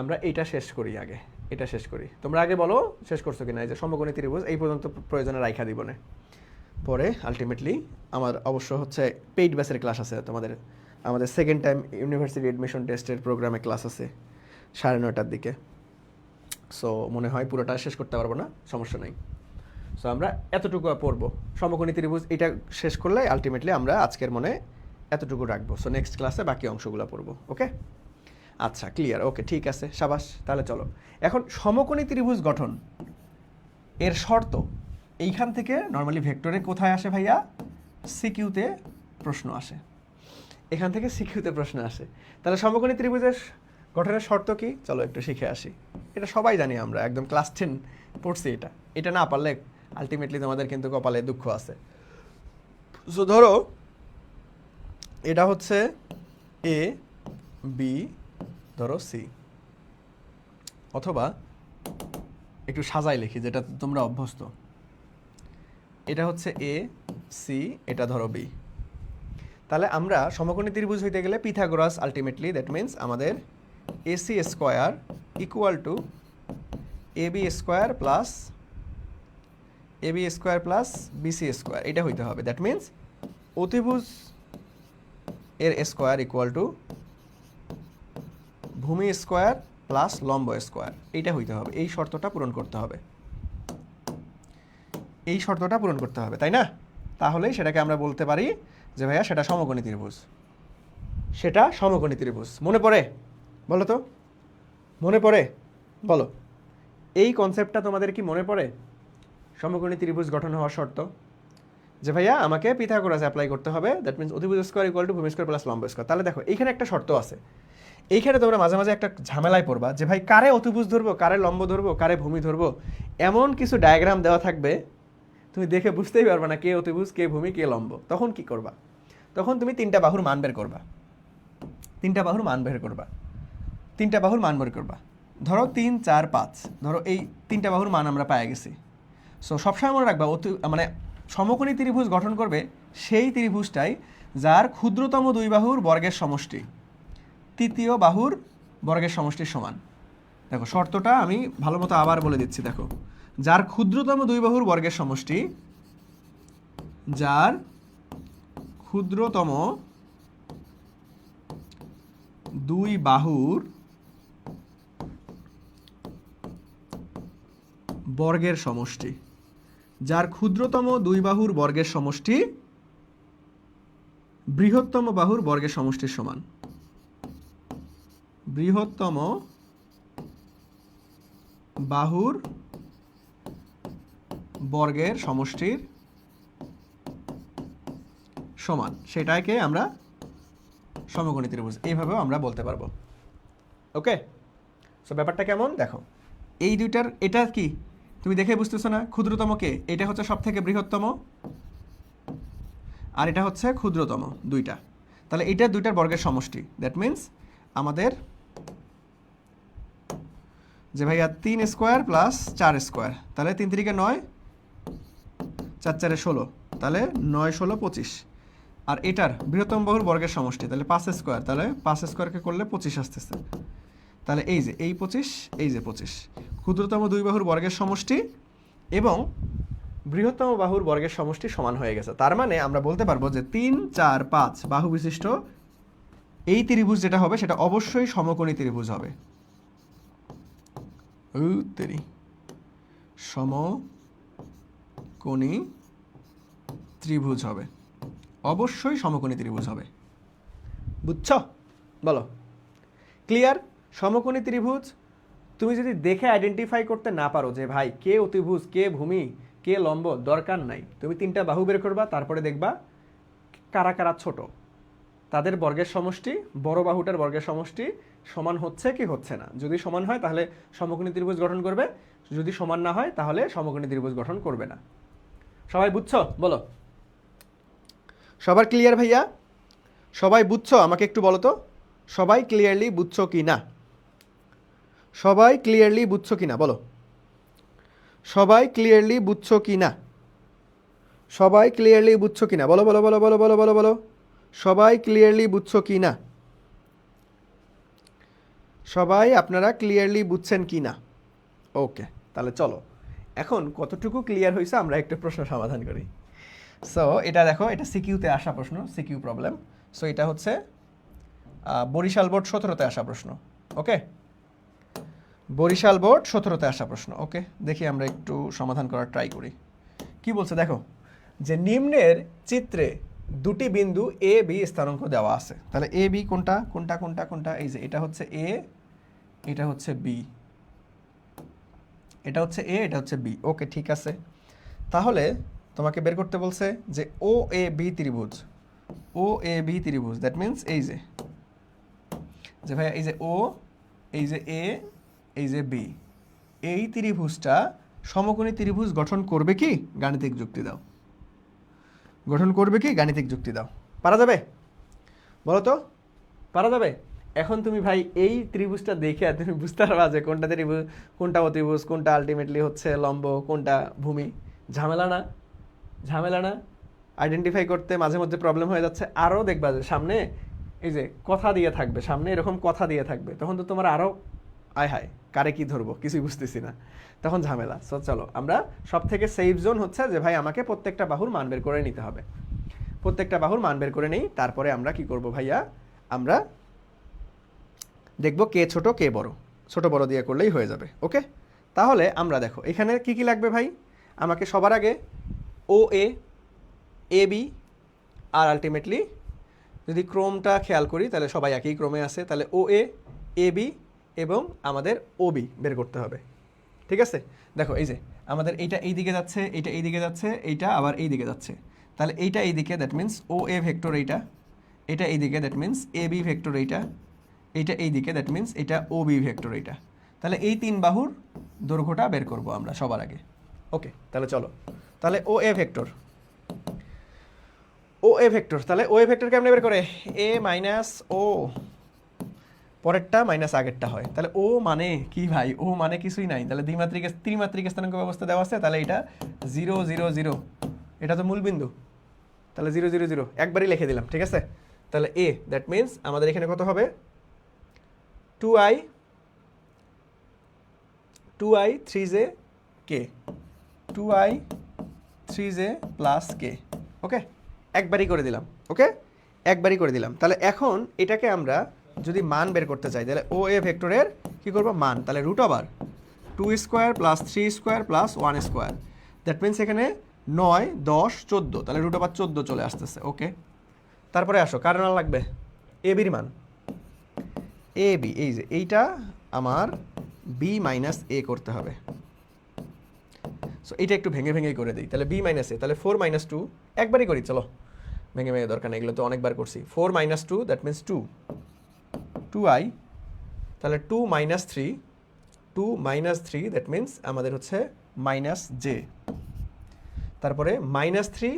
[SPEAKER 1] আমরা এইটা শেষ করি আগে, এটা শেষ করি। তোমরা আগে বলো শেষ করছো কিনা। এই যে সমকোণী ত্রিভুজ এই পর্যন্ত প্রয়োজনে রাইখা দিবনে, পরে আলটিমেটলি আমার অবশ্য হচ্ছে পেইড ব্যাচের ক্লাস আছে তোমাদের। আমাদের সেকেন্ড টাইম ইউনিভার্সিটি অ্যাডমিশন টেস্টের প্রোগ্রামে ক্লাস আছে 9:30টার দিকে। সো মনে হয় পুরোটা শেষ করতে পারবো না, সমস্যা নেই। সো আমরা এতটুকু পড়বো সমকোণী ত্রিভুজ, এটা শেষ করলে আলটিমেটলি আমরা আজকের মনে এতটুকু রাখবো। সো নেক্সট ক্লাসে বাকি অংশগুলো পড়বো। ওকে, আচ্ছা ক্লিয়ার, ওকে ঠিক আছে, সাবাস। তাহলে চলো এখন সমকোণী ত্রিভুজ গঠন এর শর্ত, এইখান থেকে নর্মালি ভেক্টরে কোথায় আসে ভাইয়া? সিকিউতে প্রশ্ন আসে, এখান থেকে সিকিউতে প্রশ্ন আসে। তাহলে সমকোণী ত্রিভুজের গঠনের শর্ত কি? চলো একটু শিখে আসি। এটা সবাই জানি আমরা, একদম ক্লাস 10 পড়ছি এটা। এটা না পারলে আলটিমেটলি তোমাদের কিন্তু কপালে দুঃখ আছে। সো ধরো এটা হচ্ছে এ বি, ধরো সি, অথবা একটু সাজাই লিখি যেটা তোমরা অভ্যস্ত। এটা হচ্ছে এ সি, এটা ধরো বি। তাহলে আমরা সমকোণী ত্রিভুজ হইতে গেলে পিথাগোরাস, আলটিমেটলি দ্যাট মিনস আমাদের AC square equal to AB square plus BC square, এটা হইতে হবে। দ্যাট মিনস অতিভুজ এর স্কোয়ার ইকুয়াল টু ভূমি স্কোয়ার প্লাস লম্ব স্কোয়ার, এইটা হইতে হবে। এই শর্তটা পূরণ করতে হবে, এই শর্তটা পূরণ করতে হবে, তাই না? তাহলেই সেটাকে আমরা বলতে পারি যে ভাইয়া সেটা সমকোণী ত্রিভুজ, সেটা সমকোণী ত্রিভুজ। মনে পড়ে? বলো তো, মনে পড়ে? বলো, এই কনসেপ্টটা তোমাদের কি মনে পড়ে? সমকোণী ত্রিভুজ গঠন হওয়ার শর্ত যে ভাইয়া আমাকে পিথাগোরাস অ্যাপ্লাই করতে হবে, দ্যাট মিনস অতিভুজ স্কোয়ার ইকুয়াল টু ভূমি স্কোয়ার প্লাস লম্ব স্কোয়ার। তাহলে দেখো এইখানে একটা শর্ত আছে, এইখানে তোমরা মাঝে মাঝে একটা ঝামেলায় পড়বা যে ভাই কারে অতিভুজ ধরবো, কারে লম্ব ধরবো, কারে ভূমি ধরবো, এমন কিছু ডায়াগ্রাম দেওয়া থাকবে তুমি দেখে বুঝতেই পারবে না কে অতিভুজ, কে ভূমি, কে লম্ব। তখন কি করবা? তখন তুমি তিনটা বাহুর মান বের করবা, তিনটা বাহুর মান বের করবা, তিনটা বাহুর মান বের করবা। ধরো 3, 4, 5, ধরো এই তিনটা বাহুর মান আমরা পেয়ে গেছি। সো সবসময় মনে রাখবা মানে সমকোণী ত্রিভুজ গঠন করবে সেই ত্রিভুজটাই যার ক্ষুদ্রতম দুই বাহুর বর্গের সমষ্টি তৃতীয় বাহুর বর্গের সমষ্টির সমান। দেখো শর্তটা আমি ভালো মতো আবার বলে দিচ্ছি। দেখো, যার ক্ষুদ্রতম দুই বাহুর বর্গের সমষ্টি, যার ক্ষুদ্রতম দুই বাহুর বর্গের সমষ্টি, যার ক্ষুদ্রতম দুই বাহুর বর্গের সমষ্টি বৃহত্তম বাহুর বর্গের সমষ্টির সমান, বৃহত্তম বাহুর বর্গের সমষ্টির সমান, সেটাকে আমরা সমকোণী ত্রিভুজ এইভাবেও আমরা বলতে পারবো। ওকে, সো ব্যাপারটা কেমন দেখো, এই দুইটার এটা কি তুমি দেখে বুঝতেছো না? ক্ষুদ্রতম কে? এটা হচ্ছে সব থেকে বৃহত্তম আর এটা হচ্ছে ক্ষুদ্রতম, দুইটা। তাহলে এটা দুইটার বর্গের সমষ্টি, দ্যাট মিনস আমাদের যে ভাইয়া 3 স্কোয়ার প্লাস 4 স্কোয়ার, তাহলে 3 3 9, 4 4 16, তাহলে 9 16 25। আর এটার বৃহত্তম বাহুর বর্গের সমষ্টি, তাহলে 5 স্কোয়ার, তাহলে 5 স্কোয়ারকে করলে 25 আসতেছে। তাহলে এই যে এই 25, এই যে 25, ক্ষুদ্রতম দুই বাহুর বর্গের সমষ্টি এবং বৃহত্তম বাহুর বর্গের সমষ্টি সমান হয়ে গেছে। তার মানে আমরা বলতে পারবো যে 3 4 5 বাহু বিশিষ্ট এই ত্রিভুজ যেটা হবে সেটা অবশ্যই সমকোণী ত্রিভুজ হবে। সমকোণী ত্রিভুজ হবে, অবশ্যই সমকোণী ত্রিভুজ হবে। বুঝছো? বলো। ক্লিয়ার? সমকোণী ত্রিভুজ তুমি যদি দেখে আইডেন্টিফাই করতে না পারো যে ভাই কে অতিভুজ, কে ভূমি, কে লম্ব, দরকার নাই। তুমি 3টা বাহু বের করবা, তারপরে দেখবা কারা কারা ছোট, তাদের বর্গের সমষ্টি, বড় বাহুটার বর্গের সমষ্টি সমান হচ্ছে কি হচ্ছে না। যদি সমান হয় তাহলে সমকোণী ত্রিভুজ গঠন করবে, যদি সমান না হয় তাহলে সমকোণী ত্রিভুজ গঠন করবে না। সবাই বুঝছো? বলো। সবার ক্লিয়ার ভাইয়া? সবাই বুঝছো? আমাকে একটু বলো তো, সবাই ক্লিয়ারলি বুঝছো কি না? সবাই ক্লিয়ারলি বুঝছো কি না বলো। সবাই ক্লিয়ারলি বুঝছো কি না? সবাই ক্লিয়ারলি বুঝছো কি না বলো বলো বলো বলো বলো বলো বলো। সবাই ক্লিয়ারলি বুঝছো কি না? সবাই আপনারা ক্লিয়ারলি বুঝছেন কি না? ওকে, তাহলে চলো এখন কতটুকু ক্লিয়ার হয়েছে আমরা একটা প্রশ্ন সমাধান করি। সো এটা দেখো, এটা সিকিউতে আসা প্রশ্ন, সিকিউ প্রবলেম। সো এটা হচ্ছে বরিশাল বোর্ড 17তে আসা প্রশ্ন। ওকে, বরিশাল বোর্ড 17তে আসা প্রশ্ন। ওকে, দেখি আমরা একটু সমাধান করার ট্রাই করি। কি বলছে দেখো, যে নিম্নের চিত্রে দুটি বিন্দু এ বি স্থানাঙ্ক দেওয়া আছে। তাহলে এ বি কোনটা কোনটা কোনটা কোনটা? এই যে এটা হচ্ছে এ, এটা হচ্ছে বি, এটা হচ্ছে এ, এটা হচ্ছে বি। ওকে, ঠিক আছে। তাহলে তোমাকে বের করতে বলছে যে ও এ বি ত্রিভুজ, ও এ বি ত্রিভুজ, দ্যাট মিনস এই যে ভাইয়া এই যে ও, এই যে এ, এই যে বি, এই ত্রিভুজটা সমকোণী ত্রিভুজ গঠন করবে কি? গাণিতিক যুক্তি দাও। গঠন করবে কি? গাণিতিক যুক্তি দাও। পারা যাবে? বলো তো, পারা যাবে? এখন তুমি ভাই এই ত্রিভুজটা দেখে তুমি বুঝতে পারবা যে কোনটা ত্রিভুজ, কোনটা অতিভুজ, কোনটা আলটিমেটলি হচ্ছে লম্ব, কোনটা ভূমি। ঝামেলা না? ঝামেলা না? আইডেন্টিফাই করতে মাঝে মধ্যে প্রবলেম হয়ে যাচ্ছে। আরও দেখবা যে সামনে এই যে কথা দিয়ে থাকবে, সামনে এরকম কথা দিয়ে থাকবে, তখন তো তোমার আরও আয় হায় কারে কি ধরবো কিছুই বুঝতেছি না, তখন ঝামেলা। সো চলো আমরা সব থেকে সেফ জোন হচ্ছে যে ভাই আমাকে প্রত্যেকটা বাহুর মান বের করে নিতে হবে। প্রত্যেকটা বাহুর মান বের করে নেই, তারপরে আমরা কি করব ভাইয়া, আমরা দেখব কে ছোট কে বড়, ছোট বড় দিয়ে করলেই হয়ে যাবে। ওকে, তাহলে আমরা দেখো এখানে কি কি লাগবে ভাই। আমাকে সবার আগে ও এ বি, আর আলটিমেটলি যদি ক্রমটা খেয়াল করি তাহলে সবাই একই ক্রমে আছে, তাহলে ও এ বি এবং আমাদের ও বি বের করতে হবে। ঠিক আছে, দেখো এই যে আমাদের এইটা এই দিকে যাচ্ছে, এইটা এই দিকে যাচ্ছে, এইটা আবার এই দিকে যাচ্ছে, তাহলে এইটা এই দিকে, that means O A vector এইটা, এটা এই দিকে, that means A B vector এইটা, এইটা এই দিকে, দ্যাট মিন্স এটা ও বি ভেক্টর এইটা। তাহলে এই 3 বাহুর দৈর্ঘ্যটা বের করব আমরা সবার আগে। ওকে, তাহলে চলো, তাহলে O A vector, O A vector, তাহলে ও এ ভেক্টর কেমনে বের করে? এ মাইনাস ও, পরেরটা মাইনাস আগেরটা হয়। তাহলে ও মানে কি ভাই? ও মানে কিছুই নাই। তাহলে ত্রিমাত্রিক স্থানাঙ্ক ব্যবস্থা দেওয়া আছে, তাহলে এটা 0 0 0, এটা তো মূল বিন্দু, তাহলে 0 0 0 একবারই লিখে দিলাম। ঠিক আছে, তাহলে এ, দ্যাট মিন্স আমাদের এখানে কত হবে? 2i 3j k, 2i 3j plus কে। ওকে, একবারই করে দিলাম। ওকে, একবারই করে দিলাম। তাহলে এখন এটাকে আমরা যদি মান বের করতে চাই, তাহলে ও এ ভেক্টরের কী করবো? মান। তাহলে root over 2 square plus 3 square plus 1 square, that means এখানে 9 10 14, তাহলে রুট ওভার 14 চলে আসতেছে। ওকে, তারপরে আসো কার মান লাগবে? এ বির মান। এ বি, এই যে এইটা আমার বি মাইনাস এ করতে হবে। সো এইটা একটু ভেঙে ভেঙেই করে দিই, তাহলে বি মাইনাস এ, তাহলে 4 মাইনাস 2 একবারই করি, চলো ভেঙে ভেঙে দরকার নেই, এগুলো তো অনেকবার করছি। 4 মাইনাস 2 দ্যাট মিন্স 2i, তাহলে 2 মাইনাস 3, 2 মাইনাস 3 দ্যাট মিন্স আমাদের হচ্ছে মাইনাস জে, তারপরে মাইনাস 3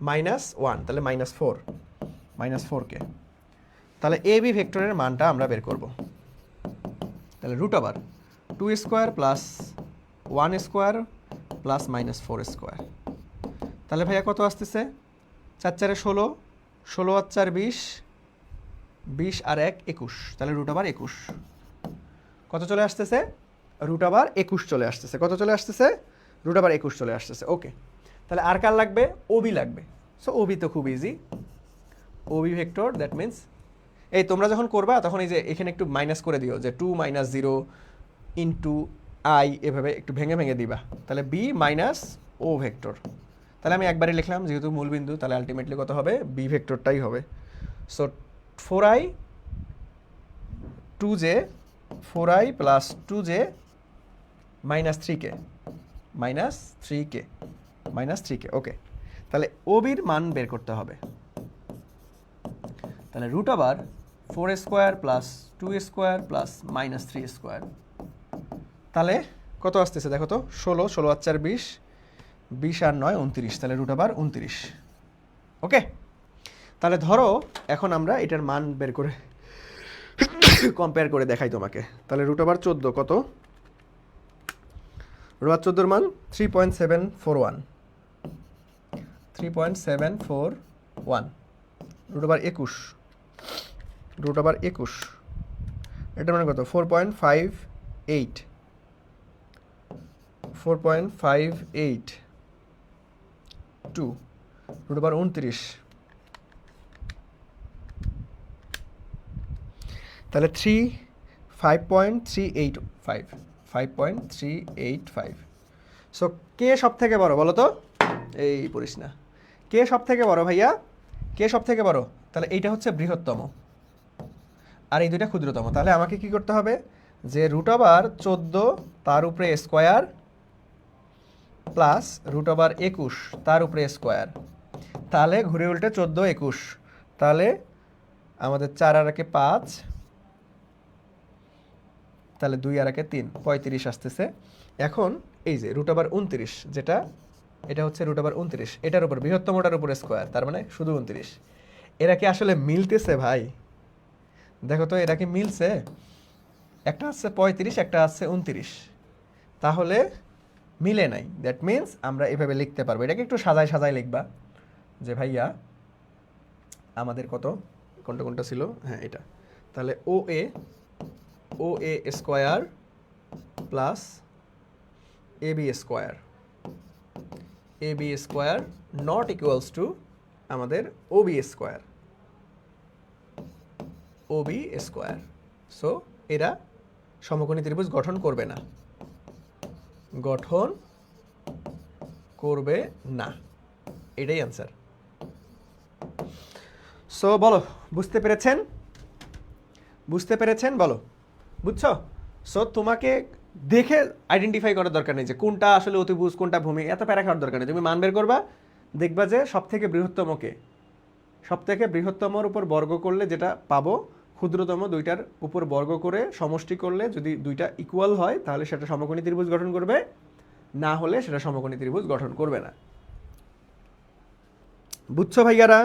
[SPEAKER 1] মাইনাস 1, তাহলে মাইনাস 4কে। তাহলে এ বি ভেক্টরের মানটা আমরা বের করব। তাহলে root over 2 square plus 1 square plus minus 4 square, তাহলে ভাইয়া কত আসতেছে? 4 4 16, 16 আর 4 20, 20 আর 1 21, তাহলে রুট ওভার 21 কত চলে আসতেছে? রুট ওভার 21 চলে আসতেছে। কত চলে আসতেছে? রুট ওভার 21 চলে আসতেছে। ওকে, তাহলে আর কার লাগবে? ওবি লাগবে। সো ওবি তো খুব easy, OB vector, that means এই তোমরা যখন করবা তখন এই যে এখানে একটু মাইনাস করে দিও, যে 2 মাইনাস 0 ইন্টু আই, এভাবে একটু ভেঙে ভেঙে দিবা, তাহলে বি মাইনাস ও ভেক্টর। তাহলে আমি একবারই লিখলাম যেহেতু মূলবিন্দু, তাহলে আলটিমেটলি কত হবে, বি ভেক্টরটাই হবে। So 4i 2j 4i plus 2j minus 3k minus 3k minus 3k। Okay, তাহলে ওবির মান বের করতে হবে। তাহলে root over 4 square plus 2 square plus minus 3 square, তাহলে কত আসতেছে দেখো তো, 16, 16 আর 4 20, 20 আর 9 29, তাহলে রুট ওভার 29। ওকে, তাহলে ধরো এখন আমরা এটার মান বের করে কম্পেয়ার করে দেখাই তোমাকে। তাহলে রুট ওভার 14 কত, রুট ওভার 14 মান 3.741, 3.741, রুট ওভার 21, রুট ওভার 21, এটার মানে কত 4.58, 4.582, রুট ওভার 29, তাহলে 5.385, 5.385। সো কে সব থেকে বড় বলো তো, এই পড়িস না, কে সব থেকে বড় ভাইয়া, কে সব থেকে বড়? তাহলে এইটা হচ্ছে বৃহত্তম আর এই দুইটা ক্ষুদ্রতম। তাহলে আমাকে কি করতে হবে, যে রুট ওভার 14 তার উপরে স্কোয়ার প্লাস রুট ওভার 21 তার উপরে স্কোয়ার, তাহলে ঘুরে উল্টে 14 21, তাহলে আমাদের 4 আর একে 5, তাহলে 2 আর একে 3, 35 আসতেছে। এখন এই যে রুট ওভার 29, যেটা এটা হচ্ছে রুট ওভার 29, এটার উপর বৃহত্তমটার উপরে স্কোয়ার, তার মানে শুধু 29। এরা কি আসলে মিলতেছে ভাই? দেখো তো এরা কি মিলছে? একটা আছে 35, একটা আছে 29, তাহলে মিলে নাই। দ্যাট মিন্স আমরা এভাবে লিখতে পারবো, এটাকে একটু সাজায় সাজায় লিখবা যে ভাইয়া আমাদের কত, কোনটা কোনটা ছিল, হ্যাঁ এটা, তাহলে O A square plus A B square, A B square not equals to আমাদের O B square, O B square. So এরা সমকোণী ত্রিভুজ গঠন করবে না, গঠন করবে না, এটাই অ্যান্সার। সো বলো, বুঝতে পেরেছেন? বুঝতে পেরেছেন বলো, বুঝছো? সো তোমাকে দেখে আইডেন্টিফাই করার দরকার নেই যে কোনটা আসলে অতিভুজ কোনটা ভূমি, এত প্যারা খাওয়ার দরকার নেই। তুমি মান বের করবা, দেখবা যে সব থেকে বৃহত্তমকে, সব থেকে বৃহত্তমর উপর বর্গ করলে যেটা পাবো, ক্ষুদ্রতম দুইটার উপর বর্গ করে সমষ্টি করলে যদি দুইটা ইকুয়াল হয় তাহলে সেটা সমকোণী ত্রিভুজ গঠন করবে, না হলে সেটা সমকোণী ত্রিভুজ গঠন করবে না। বুঝছো ভাইয়ারা?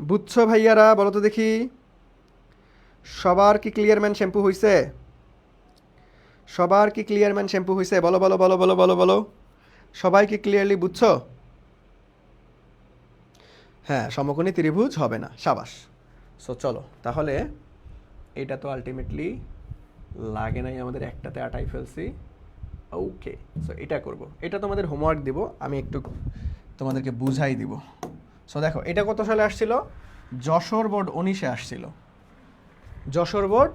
[SPEAKER 1] বুঝছো ভাইয়ারা? বলো তো দেখি, সবার কি ক্লিয়ারম্যান শ্যাম্পু হইছে? সবার কি ক্লিয়ারম্যান শ্যাম্পু হইছে? বলো বলো বলো বলো বলো বলো, সবাই কি ক্লিয়ারলি বুঝছো? হ্যাঁ, সমকোণী ত্রিভুজ হবে না, সাবাস। সো চলো তাহলে, এটা তো আলটিমেটলি লাগে নাই আমাদের, একটাতে আটাই ফেলছি। ওকে, সো এটা করব, এটা তোমাদের হোমওয়ার্ক দিব, আমি একটু তোমাদেরকে বুঝাই দিব। সো দেখো এটা কত সালে আসছিল, যশোর বোর্ড 19-এ আসছিল, যশোর বোর্ড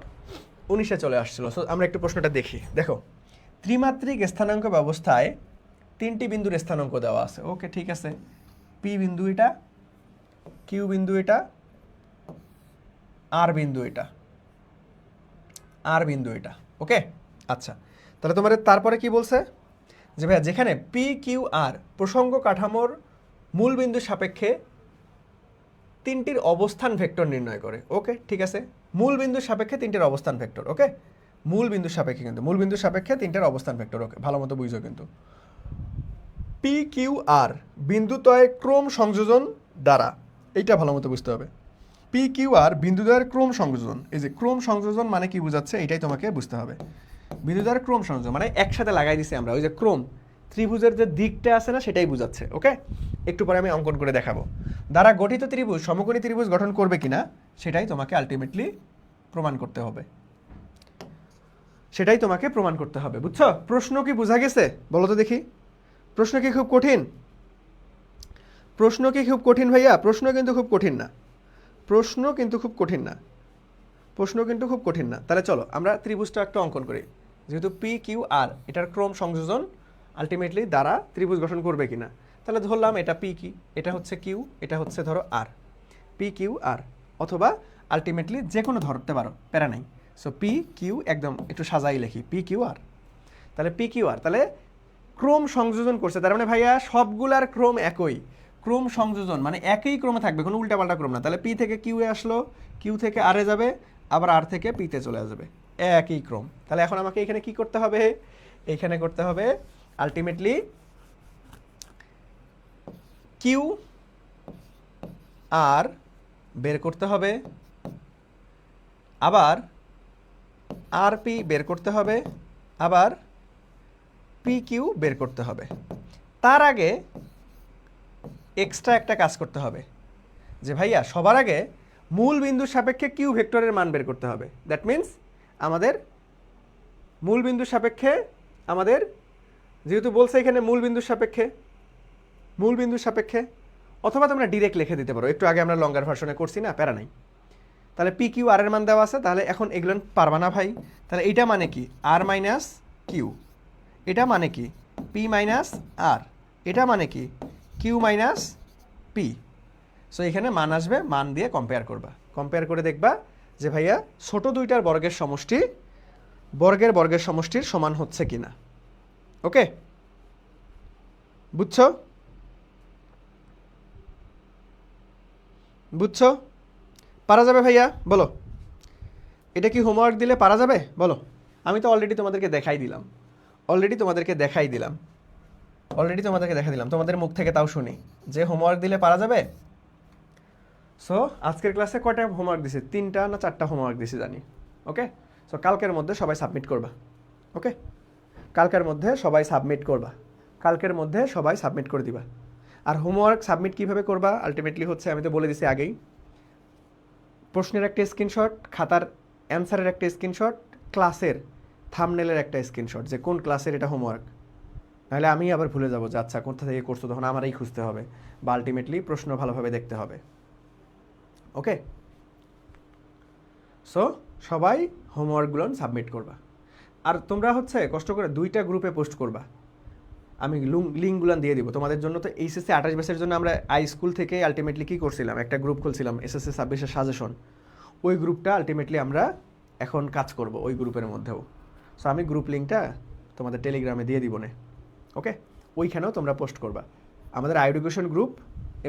[SPEAKER 1] 19-এ চলে আসছিল। সো আমরা একটু প্রশ্নটা দেখি। দেখো, ত্রিমাত্রিক স্থানাঙ্ক ব্যবস্থায় 3টি বিন্দুর স্থানাঙ্ক দেওয়া আছে। ওকে ঠিক আছে, পি বিন্দু এটা, কিউ বিন্দু এটা, আর বিন্দু এটা, আর বিন্দু এটা। ওকে আচ্ছা, তাহলে তোমার তারপরে কি বলছে, যে ভাইয়া যেখানে পি কিউ আর প্রসঙ্গ কাঠামোর মূল বিন্দুর সাপেক্ষে 3টির অবস্থান ভেক্টর নির্ণয় করে। ওকে ঠিক আছে, মূল বিন্দুর সাপেক্ষে 3টির অবস্থান ভেক্টর। ওকে, মূল বিন্দুর সাপেক্ষে, কিন্তু মূল বিন্দুর সাপেক্ষে 3টির অবস্থান ভেক্টর। ওকে, ভালো মতো বুঝো কিন্তু। পি কিউ আর বিন্দুদ্বয়ের ক্রম সংযোজন দ্বারা, এইটা ভালো মতো বুঝতে হবে। পি কিউ আর বিন্দুদ্বয়ের ক্রম সংযোজন, এই যে ক্রম সংযোজন মানে কি বোঝাচ্ছে, এটাই তোমাকে বুঝতে হবে। বিন্দুদ্বয়ের ক্রম সংযোজন মানে একসাথে লাগাই দিছি আমরা, ওই যে ক্রম ত্রিভুজের যে দিকটা আছে না, সেটাই বোঝাচ্ছে। ওকে, একটু পরে আমি অঙ্কন করে দেখাবো। দ্বারা গঠিত ত্রিভুজ সমকোণী ত্রিভুজ গঠন করবে কিনা সেটাই তোমাকে আলটিমেটলি প্রমাণ করতে হবে, সেটাই তোমাকে প্রমাণ করতে হবে। বুঝছো? প্রশ্ন কি বোঝা গেছে বলো তো দেখি? প্রশ্ন কি খুব কঠিন? প্রশ্ন কি খুব কঠিন ভাইয়া? প্রশ্ন কিন্তু খুব কঠিন না, প্রশ্ন কিন্তু খুব কঠিন না, প্রশ্ন কিন্তু খুব কঠিন না। তাহলে চলো আমরা ত্রিভুজটা একটু অঙ্কন করি। যেহেতু পি কিউ আর এটার ক্রম সংযোজন আলটিমেটলি দ্বারা ত্রিভুজ গঠন করবে কিনা, তাহলে ধরলাম এটা পি কি, এটা হচ্ছে কিউ, এটা হচ্ছে ধরো আর, পি কিউ আর, অথবা আলটিমেটলি যে কোনো ধরতে পারো, প্যারা নাই। সো পি কিউ একদম একটু সাজাই লিখি, পি কিউ আর। তাহলে পি কিউ আর, তাহলে ক্রম সংযোজন করছে, তার মানে ভাইয়া সবগুলার ক্রম একই, ক্রম সংযোজন মানে একই ক্রমে থাকবে, কোনো উল্টাপাল্টা ক্রম না। তাহলে পি থেকে কিউ এ আসলো, কিউ থেকে আর এ যাবে, আবার আর থেকে পিতে চলে আসবে, একই ক্রম। তাহলে এখন আমাকে এখানে কি করতে হবে, এইখানে করতে হবে আলটিমেটলি কিউ আর বের করতে হবে, আবার আর পি বের করতে হবে, আবার পি কিউ বের করতে হবে। তার আগে এক্সট্রা একটা কাজ করতে হবে যে ভাইয়া সবার আগে মূল বিন্দুর সাপেক্ষে কিউ ভেক্টরের মান বের করতে হবে। দ্যাট মিন্স আমাদের মূল বিন্দুর সাপেক্ষে আমাদের, যেহেতু বলছে এখানে মূল বিন্দুর সাপেক্ষে, মূল বিন্দুর সাপেক্ষে, অথবা তোমরা ডিরেক্ট লিখে দিতে পারো, একটু আগে আমরা লঙ্গার ভার্সনে করছি না, প্যারা নাই। তাহলে পি কিউ আর এর মান দেওয়া আছে, তাহলে এখন এগুলো পারবা না ভাই। তাহলে এটা মানে কি আর মাইনাস কিউ, এটা মানে কি পি মাইনাস আর, এটা মানে কি কিউ মাইনাস পি। সো এখানে মান আসবে, মান দিয়ে কম্পেয়ার করবা, কম্পেয়ার করে দেখবা যে ভাইয়া ছোট দুইটার বর্গের সমষ্টি বর্গের সমষ্টির সমান হচ্ছে কিনা। ওকে, বুঝছো? বুঝছো? পারা যাবে ভাইয়া, বলো এটা কি হোমওয়ার্ক দিলে পারা যাবে বলো? আমি তো অলরেডি তোমাদেরকে দেখাই দিলাম, তোমাদের মুখ থেকে তাও শুনি যে হোমওয়ার্ক দিলে পারা যাবে। সো আজকের ক্লাসে কয়টা হোমওয়ার্ক দিছি, 3টা না 4টা হোমওয়ার্ক দিছি জানি। ওকে, সো কালকের মধ্যে সবাই সাবমিট করবা। ওকে, কালকের মধ্যে সবাই সাবমিট করে দিবা। আর হোমওয়ার্ক সাবমিট কিভাবে করবা আলটিমেটলি হচ্ছে, আমি তো বলে দিছি আগেই, প্রশ্নের একটা স্ক্রিনশট, খাতার অ্যান্সারের একটা স্ক্রিনশট, ক্লাসের থাম্বনেলের একটা স্ক্রিনশট যে কোন ক্লাসের এটা হোমওয়ার্ক, নাহলে আমি আবার ভুলে যাবো যে আচ্ছা কোথা থেকে করছো, তখন আমারই খুঁজতে হবে, বা আলটিমেটলি প্রশ্ন ভালোভাবে দেখতে হবে। ওকে, সো সবাই হোমওয়ার্কগুলো সাবমিট করবা। আর তোমরা হচ্ছে কষ্ট করে 2টা গ্রুপে পোস্ট করবা, আমি লিঙ্কগুলো দিয়ে দিব তোমাদের জন্য। তো এইচএসসি 28 ব্যাচের জন্য আমরা আই স্কুল থেকে আলটিমেটলি কী করছিলাম, একটা গ্রুপ খুলছিলাম এসএসসি 26-এর সাজেশন, ওই গ্রুপটা আলটিমেটলি আমরা এখন কাজ করব ওই গ্রুপের মধ্যেও। সো আমি গ্রুপ লিঙ্কটা তোমাদের টেলিগ্রামে দিয়ে দিব না। ওকে, ওইখানেও তোমরা পোস্ট করবা, আমাদের এডুকেশন গ্রুপ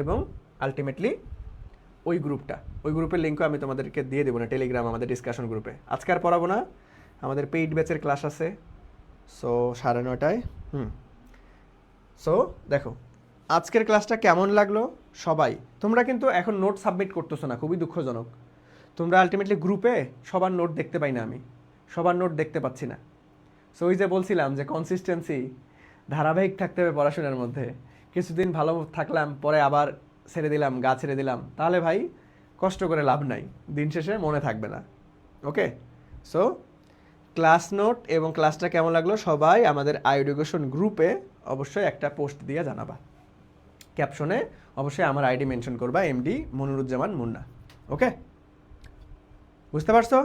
[SPEAKER 1] এবং আলটিমেটলি ওই গ্রুপের লিঙ্কও আমি তোমাদেরকে দিয়ে দেবো না টেলিগ্রাম, আমাদের ডিসকাশন গ্রুপে। আজকে আর পড়াবো না, আমাদের পেইড ব্যাচের ক্লাস আছে, সো 9:30টায়। সো দেখো আজকের ক্লাসটা কেমন লাগলো সবাই। তোমরা কিন্তু এখন নোট সাবমিট করতেছো না, খুবই দুঃখজনক। তোমরা আলটিমেটলি গ্রুপে সবার নোট দেখতে পাই না, আমি সবার নোট দেখতে পাচ্ছি না। সো ওই যে বলছিলাম যে কনসিস্টেন্সি, ধারাবাহিক থাকতে হবে পড়াশোনার মধ্যে। কিছুদিন ভালো থাকলাম, পরে আবার ছেড়ে দিলাম, গা ছেড়ে দিলাম, তাহলে ভাই কষ্ট করে লাভ নাই, দিন শেষে মনে থাকবে না। ওকে, সো ক্লাস নোট এবং ক্লাসটা কেমন লাগলো সবাই আমাদের এডুকেশন গ্রুপে অবশ্যই একটা পোস্ট দিয়ে জানাবা, ক্যাপশনে অবশ্যই আমার আইডি মেনশন করবা, এমডি মনিরুজ্জামান মুন্না। ওকে, বুঝতে পারছো?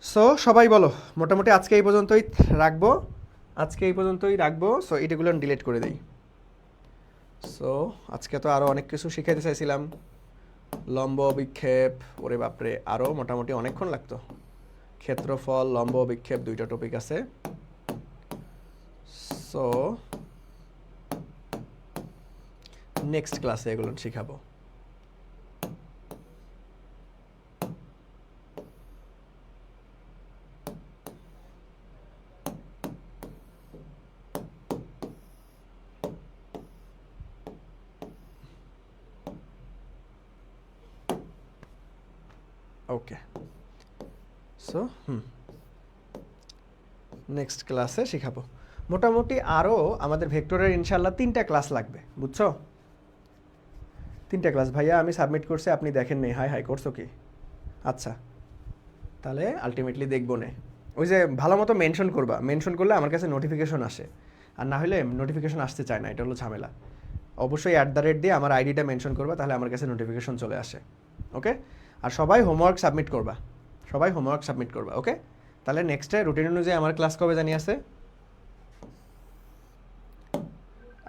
[SPEAKER 1] সো সবাই বলো, মোটামুটি আজকে এই পর্যন্তই রাখবো। সো এটাগুলো ডিলিট করে দিই। সো আজকে তো আরও অনেক কিছু শিখাইতে চাইছিলাম, লম্ব বিক্ষেপ, ওরে বাপরে আরও মোটামুটি অনেকক্ষণ লাগতো। ক্ষেত্রফল, লম্ব বিক্ষেপ, 2টা টপিক আছে। সো নেক্সট ক্লাসে এগুলো শিখাবো। ওকে, সো নেক্সট ক্লাসে শিখাবো। মোটামুটি আরও আমাদের ভেক্টরের ইনশাল্লাহ 3টা ক্লাস লাগবে, বুঝছো? 3টা ক্লাস ভাইয়া আমি সাবমিট করছি, আপনি দেখেন নেই, হাই করছো কি? আচ্ছা, তাহলে আলটিমেটলি দেখবো না। ওই যে ভালো মতো মেনশন করবা, মেনশন করলে আমার কাছে নোটিফিকেশন আসে, আর না হলে নোটিফিকেশন আসতে চায় না, এটা হলো ঝামেলা। অবশ্যই @ দিয়ে আমার আইডিটা মেনশন করবা, তাহলে আমার কাছে নোটিফিকেশন চলে আসে। ওকে, আর সবাই হোমওয়ার্ক সাবমিট করবা, সবাই হোমওয়ার্ক সাবমিট করবা। ওকে, তাহলে নেক্সটে রুটিন অনুযায়ী আমার ক্লাস কবে জানি আছে?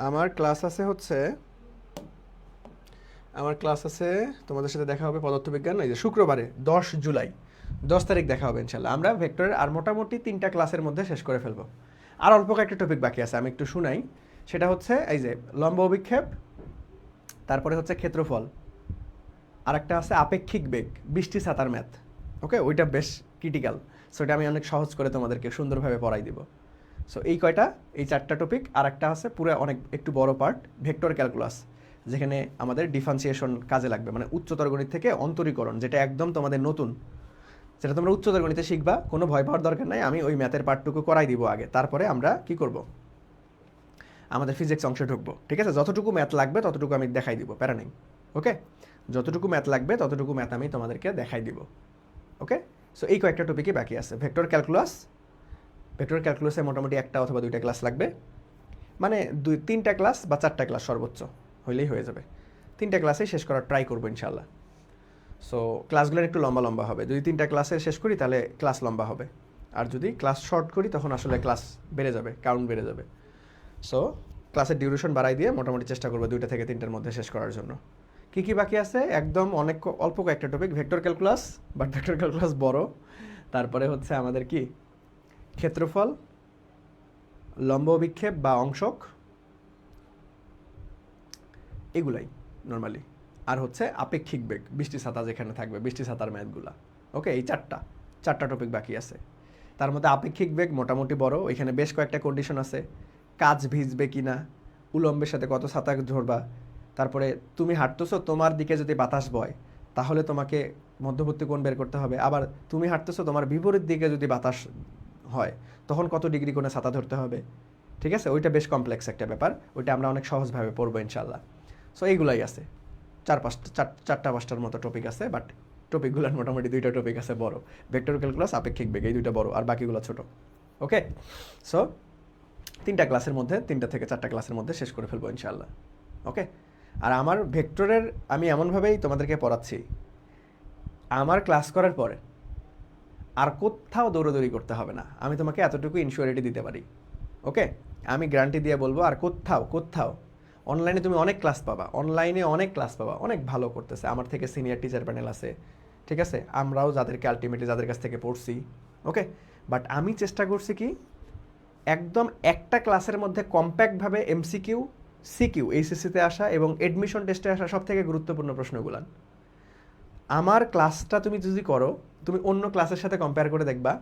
[SPEAKER 1] আমার ক্লাস আছে হচ্ছে, আমার ক্লাস আছে, তোমাদের সাথে দেখা হবে পদার্থবিজ্ঞান এই যে শুক্রবারে 10 জুলাই, 10 তারিখ দেখা হবে ইনশাল্লাহ। আমরা ভেক্টরের আর মোটামুটি 3টা ক্লাসের মধ্যে শেষ করে ফেলবো। আর অল্প কয়েকটা টপিক বাকি আছে, আমি একটু শুনাই। সেটা হচ্ছে এই যে লম্ব অভিক্ষেপ, তারপরে হচ্ছে ক্ষেত্রফল, আর একটা আছে আপেক্ষিক বেগ, বৃষ্টি ছাতার ম্যাথ। ওকে, ওইটা বেশ ক্রিটিক্যাল, সো এটা আমি অনেক সহজ করে তোমাদেরকে সুন্দরভাবে পড়াই দিব। সো এই কয়টা, এই 4টা টপিক। আর একটা আছে পুরো অনেক একটু বড় পার্ট, ভেক্টর ক্যালকুলাস, যেখানে আমাদের ডিফারেন্সিয়েশন কাজে লাগবে, মানে উচ্চতর গণিত থেকে অন্তরীকরণ, যেটা একদম তোমাদের নতুন, যেটা তোমরা উচ্চতর গণিতে শিখবা। কোনো ভয় পাওয়ার দরকার নাই, আমি ওই ম্যাথের পার্টটুকু করাই দিব আগে, তারপরে আমরা কি করব, আমাদের ফিজিক্স অংশে ঢুকবো। ঠিক আছে, যতটুকু ম্যাথ লাগবে ততটুকু আমি দেখাই দিব, প্যারা নেই। ওকে, যতটুকু ম্যাথ লাগবে ততটুকু ম্যাথ আমি তোমাদেরকে দেখাই দিব। ওকে, সো এই কয়েকটা টপিকই বাকি আছে। ভেক্টর ক্যালকুলাস, ভেক্টর ক্যালকুলাসে মোটামুটি 1টা অথবা 2টা ক্লাস লাগবে, মানে 2-3টা ক্লাস বা 4টা ক্লাস সর্বোচ্চ হইলেই হয়ে যাবে। 3টা ক্লাসেই শেষ করার ট্রাই করবো ইনশাল্লাহ। সো ক্লাসগুলো একটু লম্বা লম্বা হবে, যদি 3টা ক্লাসে শেষ করি তাহলে ক্লাস লম্বা হবে, আর যদি ক্লাস শর্ট করি তখন আসলে ক্লাস বেড়ে যাবে, কাউন্ট বেড়ে যাবে। সো ক্লাসের ডিউরেশন বাড়াই দিয়ে মোটামুটি চেষ্টা করবো 2টা থেকে 3টার মধ্যে শেষ করার জন্য। কী কী বাকি আছে? একদম অনেক অল্প কয়েকটা topic, vector calculus, but vector calculus বড়, তারপরে হচ্ছে আমাদের কি ক্ষেত্রফল, লম্ব অভিক্ষেপ বা অংশক, এগুলাই নর্মালি, আর হচ্ছে আপেক্ষিক বেগ, বৃষ্টি ছাতা যেখানে থাকবে, বৃষ্টি ছাতার ম্যাথগুলা। ওকে, এই 4টা টপিক বাকি আছে। তার মধ্যে আপেক্ষিক বেগ মোটামুটি বড়, এখানে বেশ কয়েকটা কন্ডিশন আছে, কাজ ভিজবে কি না, উলম্বের সাথে কত ছাতা ধরবা, তারপরে তুমি হাঁটতেছো, তোমার দিকে যদি বাতাস বয় তাহলে তোমাকে মধ্যবর্তী কোণ বের করতে হবে, আবার তুমি হাঁটতেছো, তোমার বিপরীত দিকে যদি বাতাস হয় তখন কত ডিগ্রি কোণে ছাতা ধরতে হবে। ঠিক আছে, ওইটা বেশ কমপ্লেক্স একটা ব্যাপার, ওইটা আমরা অনেক সহজভাবে পড়বো ইনশাল্লাহ। সো এইগুলাই আছে, 4-5টার মতো টপিক আছে, বাট টপিকগুলোর মোটামুটি 2টা টপিক আছে বড়, ভেক্টর ক্যালকুলাস, আপেক্ষিক বেগ, এই 2টা বড়, আর বাকিগুলো ছোট। ওকে, সো 3টা ক্লাসের মধ্যে, 3টা থেকে 4টা ক্লাসের মধ্যে শেষ করে ফেলবো ইনশাল্লাহ। ওকে, আর আমার ভেক্টরের আমি এমনভাবেই তোমাদেরকে পড়াচ্ছি, আমার ক্লাস করার পরে আর কোথাও দৌড়াদৌড়ি করতে হবে না, আমি তোমাকে এতটুকু ইনসিওরিটি দিতে পারি। ওকে, আমি গ্যারান্টি দিয়ে বলবো, আর কোথাও অনলাইনে তুমি অনেক ক্লাস পাবা, অনলাইনে অনেক ক্লাস পাবা, অনেক ভালো করতেছে, আমার থেকে সিনিয়র টিচার প্যানেল আছে। ঠিক আছে, আমরাও যাদেরকে আলটিমেটলি যাদের কাছ থেকে পড়ছি। ওকে, বাট আমি চেষ্টা করছি কি একদম একটা ক্লাসের মধ্যে কম্প্যাক্টভাবে MCQ, CQ, এইচএসসিতে আসা এবং এডমিশন টেস্টে আসা সব থেকে গুরুত্বপূর্ণ প্রশ্নগুলো। আমার ক্লাসটা তুমি যদি করো, তুমি অন্য ক্লাসের সাথে কম্পেয়ার করে দেখবা,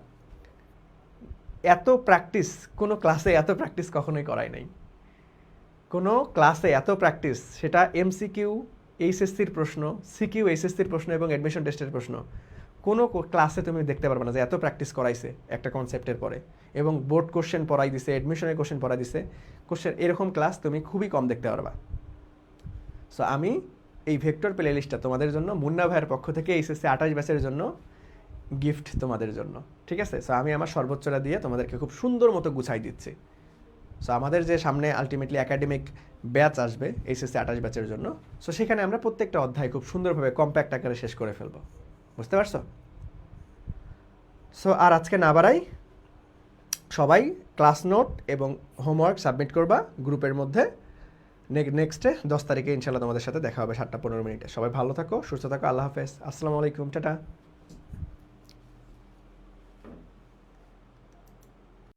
[SPEAKER 1] এত প্র্যাকটিস কোনো ক্লাসে এত প্র্যাকটিস কখনোই করাই নাই। কোনো ক্লাসে এত প্র্যাকটিস, সেটা MCQ এইচএসসির প্রশ্ন, CQ এইচএসসির প্রশ্ন এবং অ্যাডমিশন টেস্টের প্রশ্ন, কোনো ক্লাসে তুমি দেখতে পারবে না যে এত প্র্যাকটিস করাইছে একটা কনসেপ্টের পরে, এবং বোর্ড কোশ্চেন পড়াই দিছে, অ্যাডমিশনের কোশ্চেন পড়াই দিছে, কোশ্চেন এরকম ক্লাস তুমি খুবই কম দেখতে পারবা। সো আমি এই ভেক্টর প্লে লিস্টটা তোমাদের জন্য, মুন্না ভাইয়ের পক্ষ থেকে এইচএসসি 28 ব্যাচের জন্য গিফট তোমাদের জন্য। ঠিক আছে, সো আমি আমার সর্বোচ্চটা দিয়ে তোমাদেরকে খুব সুন্দর মতো গুছাই দিচ্ছি। সো আমাদের যে সামনে আলটিমেটলি একাডেমিক ব্যাচ আসবে এইচএসসি 28 ব্যাচের জন্য, সো সেখানে আমরা প্রত্যেকটা অধ্যায় খুব সুন্দরভাবে কম্প্যাক্ট আকারে শেষ করে ফেলবো, বুঝতে পারছো? সো আর আজকে না বাড়াই, সবাই ক্লাস নোট এবং হোমওয়ার্ক সাবমিট করবা গ্রুপের মধ্যে। নেক্সটে 10 তারিখে ইনশাল্লাহ তোমাদের সাথে দেখা হবে 7টা 15 মিনিটে। সবাই ভালো থাকো, সুস্থ থাকো, আল্লাহ হাফেজ, আসসালামু আলাইকুম, টাটা।